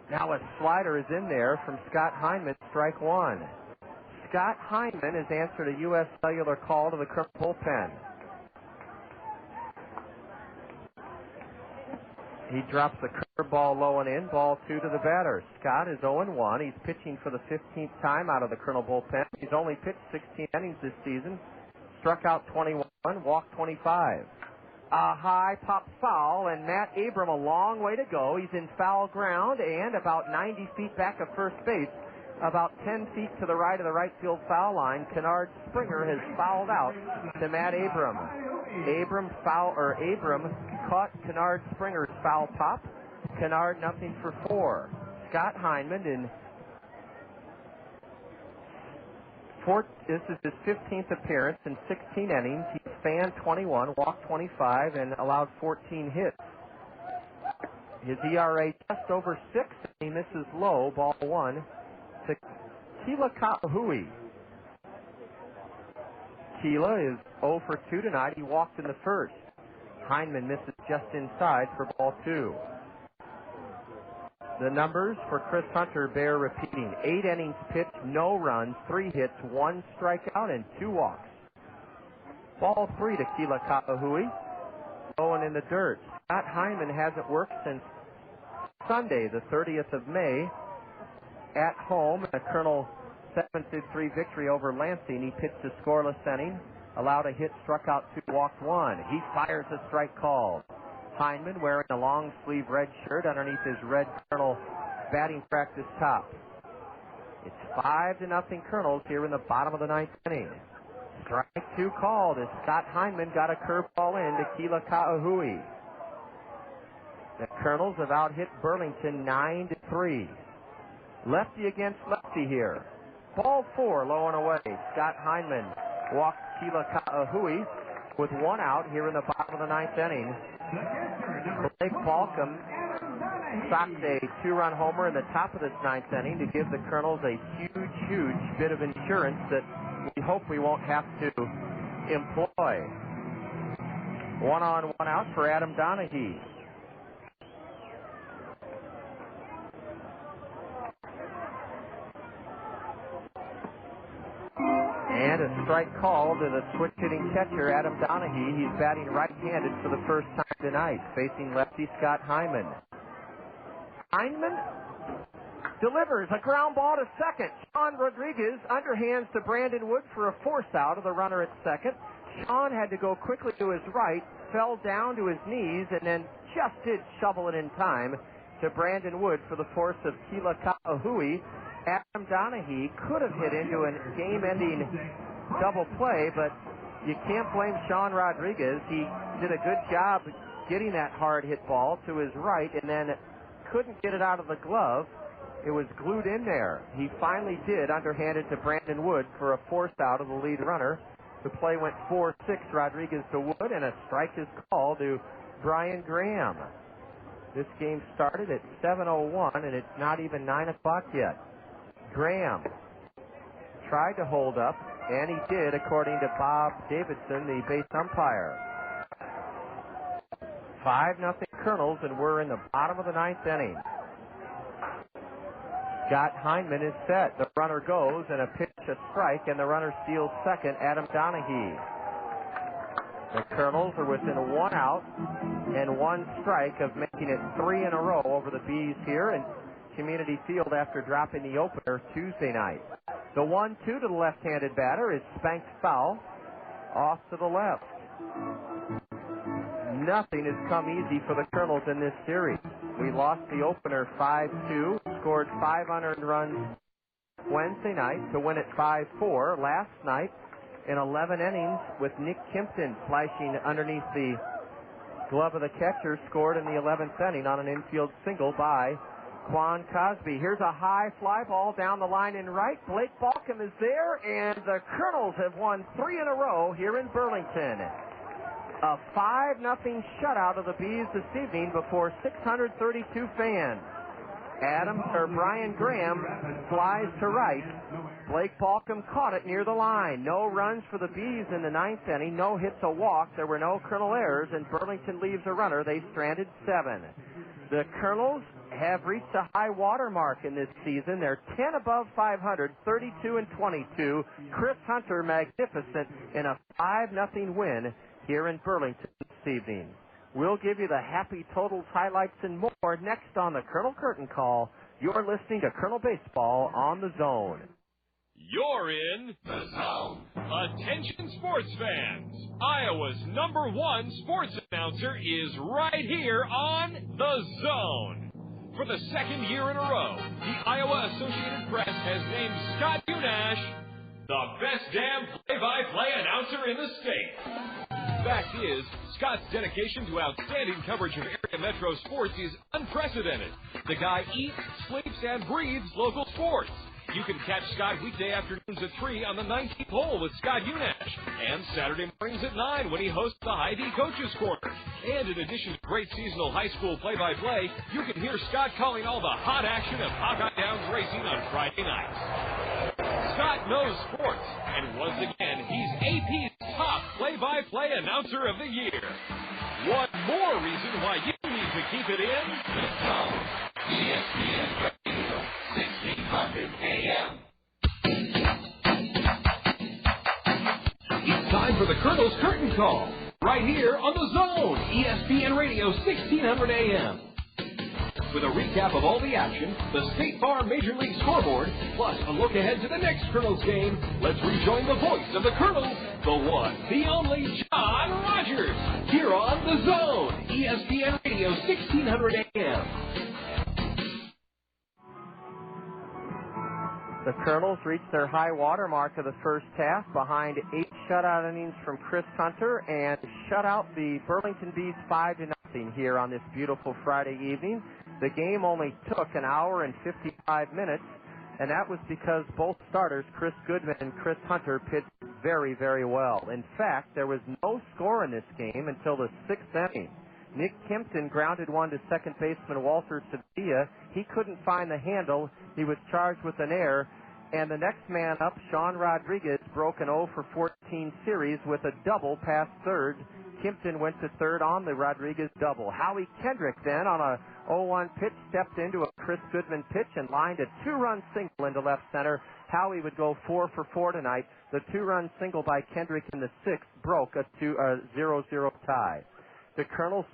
Now a slider is in there from Scott Heineman, strike 1. Scott Heineman has answered a U.S. Cellular call to the Kernel bullpen. He drops the curveball low and in. Ball 2 to the batter. Scott is 0-1. He's pitching for the 15th time out of the Kernel bullpen. He's only pitched 16 innings this season. Struck out 21, walked 25. A high pop foul, and Matt Abram a long way to go. He's in foul ground and about 90 feet back of first base. About 10 feet to the right of the right field foul line, Kennard Springer has fouled out to Matt Abram. Abram caught Kennard Springer's foul pop. Kennard nothing for 4. Scott Heineman this is his 15th appearance in 16 innings. He's fanned 21, walked 25, and allowed 14 hits. His ERA just over 6, and he misses low. Ball 1 to Kila Ka'aihue. Kila is 0 for 2 tonight. He walked in the first. Heineman misses just inside for ball 2. The numbers for Chris Hunter bear repeating. 8 innings pitched, no runs, 3 hits, 1 strikeout, and 2 walks. Ball 3 to Kila Ka'aihue. Going in the dirt. Scott Heineman hasn't worked since Sunday, the 30th of May, at home in a Kernel 7-3 victory over Lansing. He pitched a scoreless inning, allowed a hit, struck out 2, walked 1. He fires a strike called. Heineman wearing a long sleeve red shirt underneath his red Kernel batting practice top. It's 5-0 Kernels here in the bottom of the ninth inning. Strike 2 called as Scott Heineman got a curveball in to Kila Ka'aihue. The Kernels have out-hit Burlington 9-3. Lefty against lefty here. Ball 4, low and away. Scott Heineman walked Kila Ka'aihue with 1 out here in the bottom of the ninth inning. Blake Balcom socked a 2-run homer in the top of this ninth inning to give the Kernels a huge bit of insurance that we hope we won't have to employ. 1 on, 1 out for Adam Donahue. And a strike call to the switch-hitting catcher, Adam Donahue. He's batting right-handed for the first time tonight, facing lefty Scott Heineman. Heineman delivers a ground ball to second. Sean Rodriguez underhands to Brandon Wood for a force out of the runner at second. Sean had to go quickly to his right, fell down to his knees, and then just did shovel it in time to Brandon Wood for the force of Kila Ka'aihue. Adam Donahue could have hit into a game-ending double play, but you can't blame Sean Rodriguez. He did a good job getting that hard hit ball to his right and then couldn't get it out of the glove. It was glued in there. He finally did underhanded to Brandon Wood for a force out of the lead runner. The play went 4-6, Rodriguez to Wood, and a strike is called to Brian Graham. This game started at 7:01, and it's not even 9 o'clock yet. Graham tried to hold up, and he did, according to Bob Davidson, the base umpire. 5-0 Kernels, and we're in the bottom of the ninth inning. Scott Heineman is set. The runner goes, and a pitch, a strike, and the runner steals second, Adam Donahue. The Kernels are within 1 out and 1 strike of making it 3 in a row over the Bees here in Community Field after dropping the opener Tuesday night. The 1-2 to the left-handed batter is spanked foul off to the left. Nothing has come easy for the Kernels in this series. We lost the opener 5-2, scored 5 unearned runs Wednesday night to win it 5-4. Last night, in 11 innings, with Nick Kimpton flashing underneath the glove of the catcher, scored in the 11th inning on an infield single by Quan Cosby. Here's a high fly ball down the line in right. Blake Balcom is there, and the Kernels have won 3 in a row here in Burlington. A 5-0 shutout of the Bees this evening before 632 fans. Brian Graham flies to right. Blake Balcom caught it near the line. No runs for the Bees in the ninth inning. No hits, a walk. There were no Kernel errors, and Burlington leaves a runner. They stranded 7. The Kernels have reached a high water mark in this season. They're 10 above 500, 32-22. Chris Hunter magnificent in a 5-0 win here in Burlington this evening. We'll give you the happy totals, highlights, and more next on the Kernel Curtain Call. You're listening to Kernel Baseball on the Zone. You're in the Zone. Attention sports fans. Iowa's #1 sports announcer is right here on the Zone. For the second year in a row, the Iowa Associated Press has named Scott Unash the best damn play-by-play announcer in the state. Fact is, Scott's dedication to outstanding coverage of area metro sports is unprecedented. The guy eats, sleeps, and breathes local sports. You can catch Scott weekday afternoons at 3 on the 19th hole with Scott Unash, and Saturday mornings at 9 when he hosts the Hy-Vee Coaches Corner. And in addition to great seasonal high school play-by-play, you can hear Scott calling all the hot action of Hawkeye Downs racing on Friday nights. Scott knows sports, and once again, he's AP's top play-by-play announcer of the year. One more reason why you need to keep it in the Zone. ESPN Radio, 1600 AM. It's time for the Kernels Curtain Call, right here on the Zone, ESPN Radio, 1600 AM. With a recap of all the action, the State Farm Major League scoreboard, plus a look ahead to the next Kernels game, let's rejoin the voice of the Kernels, the one, the only John Rogers, here on the Zone, ESPN Radio, 1600 AM. The Kernels reached their high water mark of the first half behind 8 shutout innings from Chris Hunter and shut out the Burlington Bees 5-0 here on this beautiful Friday evening. The game only took an hour and 55 minutes, and that was because both starters, Chris Goodman and Chris Hunter, pitched very, very well. In fact, there was no score in this game until the 6th inning. Nick Kempton grounded one to second baseman Walter Sevilla. He couldn't find the handle. He was charged with an error. And the next man up, Sean Rodriguez, broke an 0-for-14 series with a double past third. Kempton went to third on the Rodriguez double. Howie Kendrick then on a 0-1 pitch stepped into a Chris Goodman pitch and lined a 2-run single into left center. Howie would go 4-for-4 tonight. The 2-run single by Kendrick in the 6th broke a 0-0 tie. The Kernels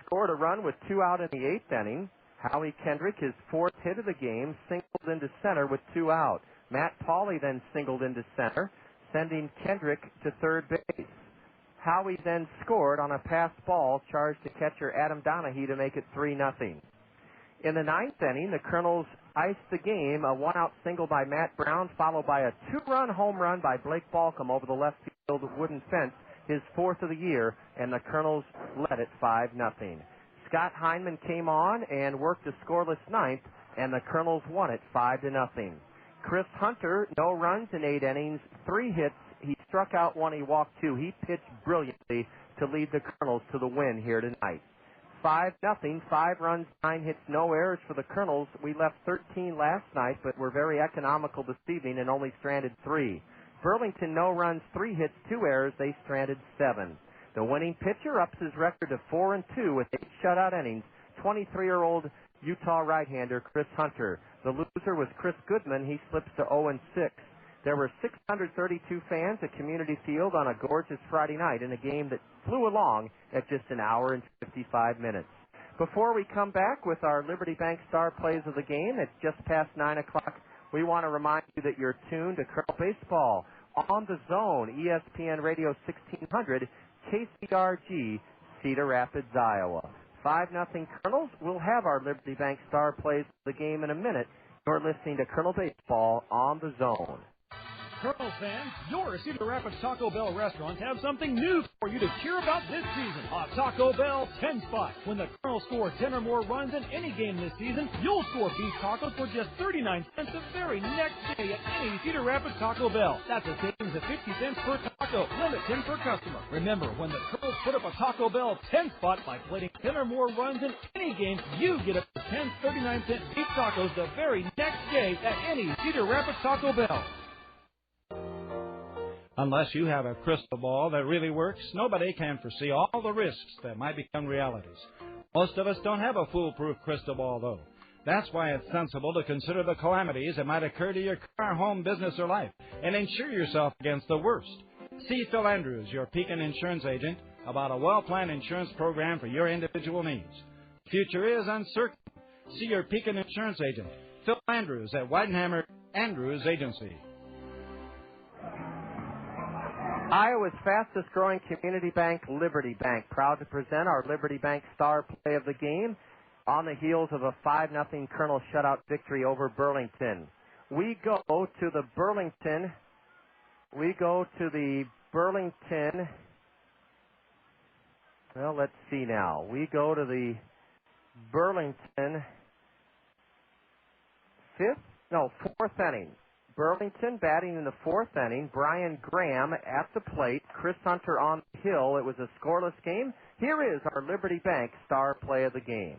scored a run with 2 out in the 8th inning. Howie Kendrick, his 4th hit of the game, singled into center with 2 out. Matt Pauley then singled into center, sending Kendrick to third base. Howie then scored on a passed ball charged to catcher Adam Donahue to make it 3-0. In the 9th inning, the Kernels iced the game, a 1-out single by Matt Brown, followed by a 2-run home run by Blake Balcom over the left field wooden fence, his 4th of the year, and the Kernels led it 5-0. Scott Heineman came on and worked a scoreless 9th, and the Kernels won it 5-0. Chris Hunter, no runs in 8 innings, 3 hits. He struck out 1, he walked 2. He pitched brilliantly to lead the Kernels to the win here tonight. 5-0, 5 runs, 9 hits, no errors for the Kernels. We left 13 last night, but were very economical this evening and only stranded 3. Burlington, no runs, 3 hits, 2 errors. They stranded 7. The winning pitcher ups his record to 4-2 with 8 shutout innings, 23-year-old Utah right-hander Chris Hunter. The loser was Chris Goodman. He slips to 0-6. There were 632 fans at Community Field on a gorgeous Friday night in a game that flew along at just an hour and 55 minutes. Before we come back with our Liberty Bank Star Plays of the game, it's just past 9 o'clock. We want to remind you that you're tuned to Kernel Baseball on the Zone, ESPN Radio 1600, KCRG, Cedar Rapids, Iowa. 5-0 Kernels. We'll have our Liberty Bank Star Plays of the game in a minute. You're listening to Kernel Baseball on the Zone. Kernels fans, your Cedar Rapids Taco Bell restaurants have something new for you to cheer about this season. A Taco Bell 10 spot. When the Kernels score 10 or more runs in any game this season, you'll score beef tacos for just 39 cents the very next day at any Cedar Rapids Taco Bell. That's a savings of 50 cents per taco. Limit 10 per customer. Remember, when the Kernels put up a Taco Bell 10 spot by plating 10 or more runs in any game, you get up to 10 39-cent beef tacos the very next day at any Cedar Rapids Taco Bell. Unless you have a crystal ball that really works, nobody can foresee all the risks that might become realities. Most of us don't have a foolproof crystal ball, though. That's why it's sensible to consider the calamities that might occur to your car, home, business, or life, and insure yourself against the worst. See Phil Andrews, your Pekin insurance agent, about a well-planned insurance program for your individual needs. The future is uncertain. See your Pekin insurance agent, Phil Andrews, at Weidenhammer Andrews Agency. Iowa's fastest growing community bank, Liberty Bank, proud to present our Liberty Bank Star Play of the game on the heels of a 5-0 Kernel shutout victory over Burlington. We go to the Burlington. Well, let's see now. We go to the Burlington fourth inning. Burlington batting in the 4th inning. Brian Graham at the plate. Chris Hunter on the hill. It was a scoreless game. Here is our Liberty Bank Star Play of the game.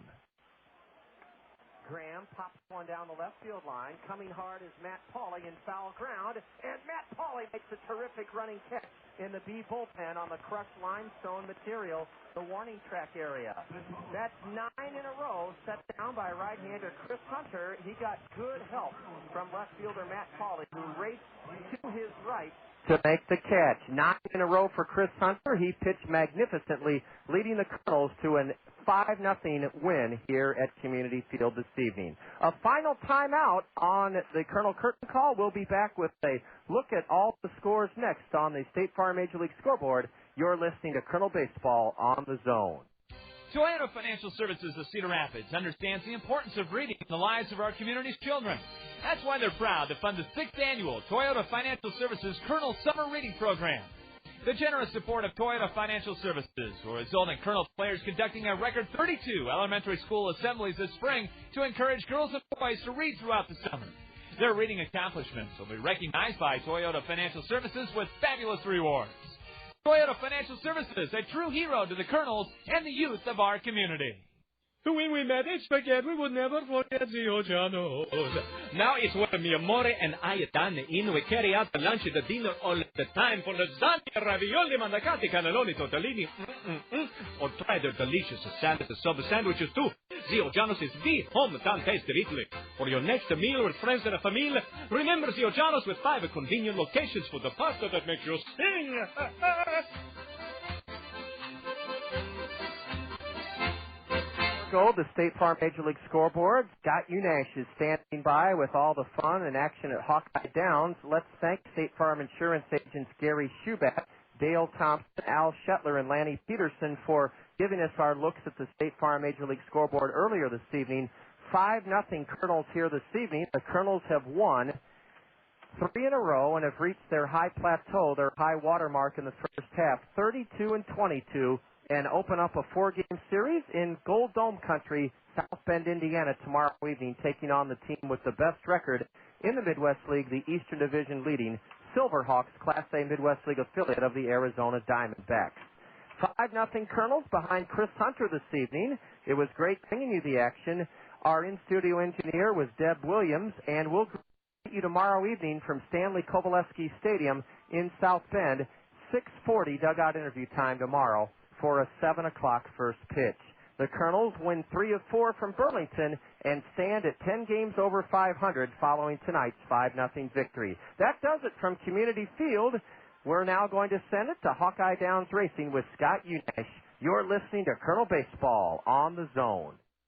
Graham pops one down the left field line. Coming hard is Matt Pauley in foul ground. And Matt Pauley makes a terrific running catch in the B bullpen on the crushed limestone material, the warning track area. That's 9 in a row set down by right-hander Chris Hunter. He got good help from left fielder Matt Pauley, who raced to his right to make the catch. 9 in a row for Chris Hunter. He pitched magnificently, leading the Kernels to an 5-0 win here at Community Field this evening. A final timeout on the Colonel Curtin call. We'll be back with a look at all the scores next on the State Farm Major League scoreboard. You're listening to Kernel Baseball on the Zone. Toyota Financial Services of Cedar Rapids understands the importance of reading in the lives of our community's children. That's why they're proud to fund the 6th annual Toyota Financial Services Kernels Summer Reading Program. The generous support of Toyota Financial Services will result in Kernels players conducting a record 32 elementary school assemblies this spring to encourage girls and boys to read throughout the summer. Their reading accomplishments will be recognized by Toyota Financial Services with fabulous rewards. Toyota Financial Services, a true hero to the Kernels and the youth of our community. When we met in spaghetti, we would never forget the Ojanos. Now it's where mi amore and I dine in. We carry out the lunch and the dinner all the time for lasagna, ravioli, mandacati, cannelloni, tortellini, or try their delicious salads and sub sandwiches too. The Ojanos is the hometown taste of Italy. For your next meal with friends and a family, remember the Ojanos with 5 convenient locations for the pasta that makes you sing. The State Farm Major League Scoreboard. Scott Unash is standing by with all the fun and action at Hawkeye Downs. Let's thank State Farm Insurance agents Gary Schubat, Dale Thompson, Al Shetler, and Lanny Peterson for giving us our looks at the State Farm Major League Scoreboard earlier this evening. 5-0 Kernels here this evening. The Kernels have won 3 in a row and have reached their high plateau, their high water mark in the first half, 32-22. And open up a 4-game series in Gold Dome country, South Bend, Indiana, tomorrow evening, taking on the team with the best record in the Midwest League, the Eastern Division leading Silverhawks, Class A Midwest League affiliate of the Arizona Diamondbacks. 5-0 Kernels behind Chris Hunter this evening. It was great bringing you the action. Our in-studio engineer was Deb Williams, and we'll greet you tomorrow evening from Stanley Kovalevsky Stadium in South Bend, 6:40 dugout interview time tomorrow for a 7 o'clock first pitch. The Kernels win 3 of 4 from Burlington and stand at 10 games over 500 following tonight's 5-0 victory. That does it from Community Field. We're now going to send it to Hawkeye Downs Racing with Scott Unash. You're listening to Colonel Baseball on the Zone.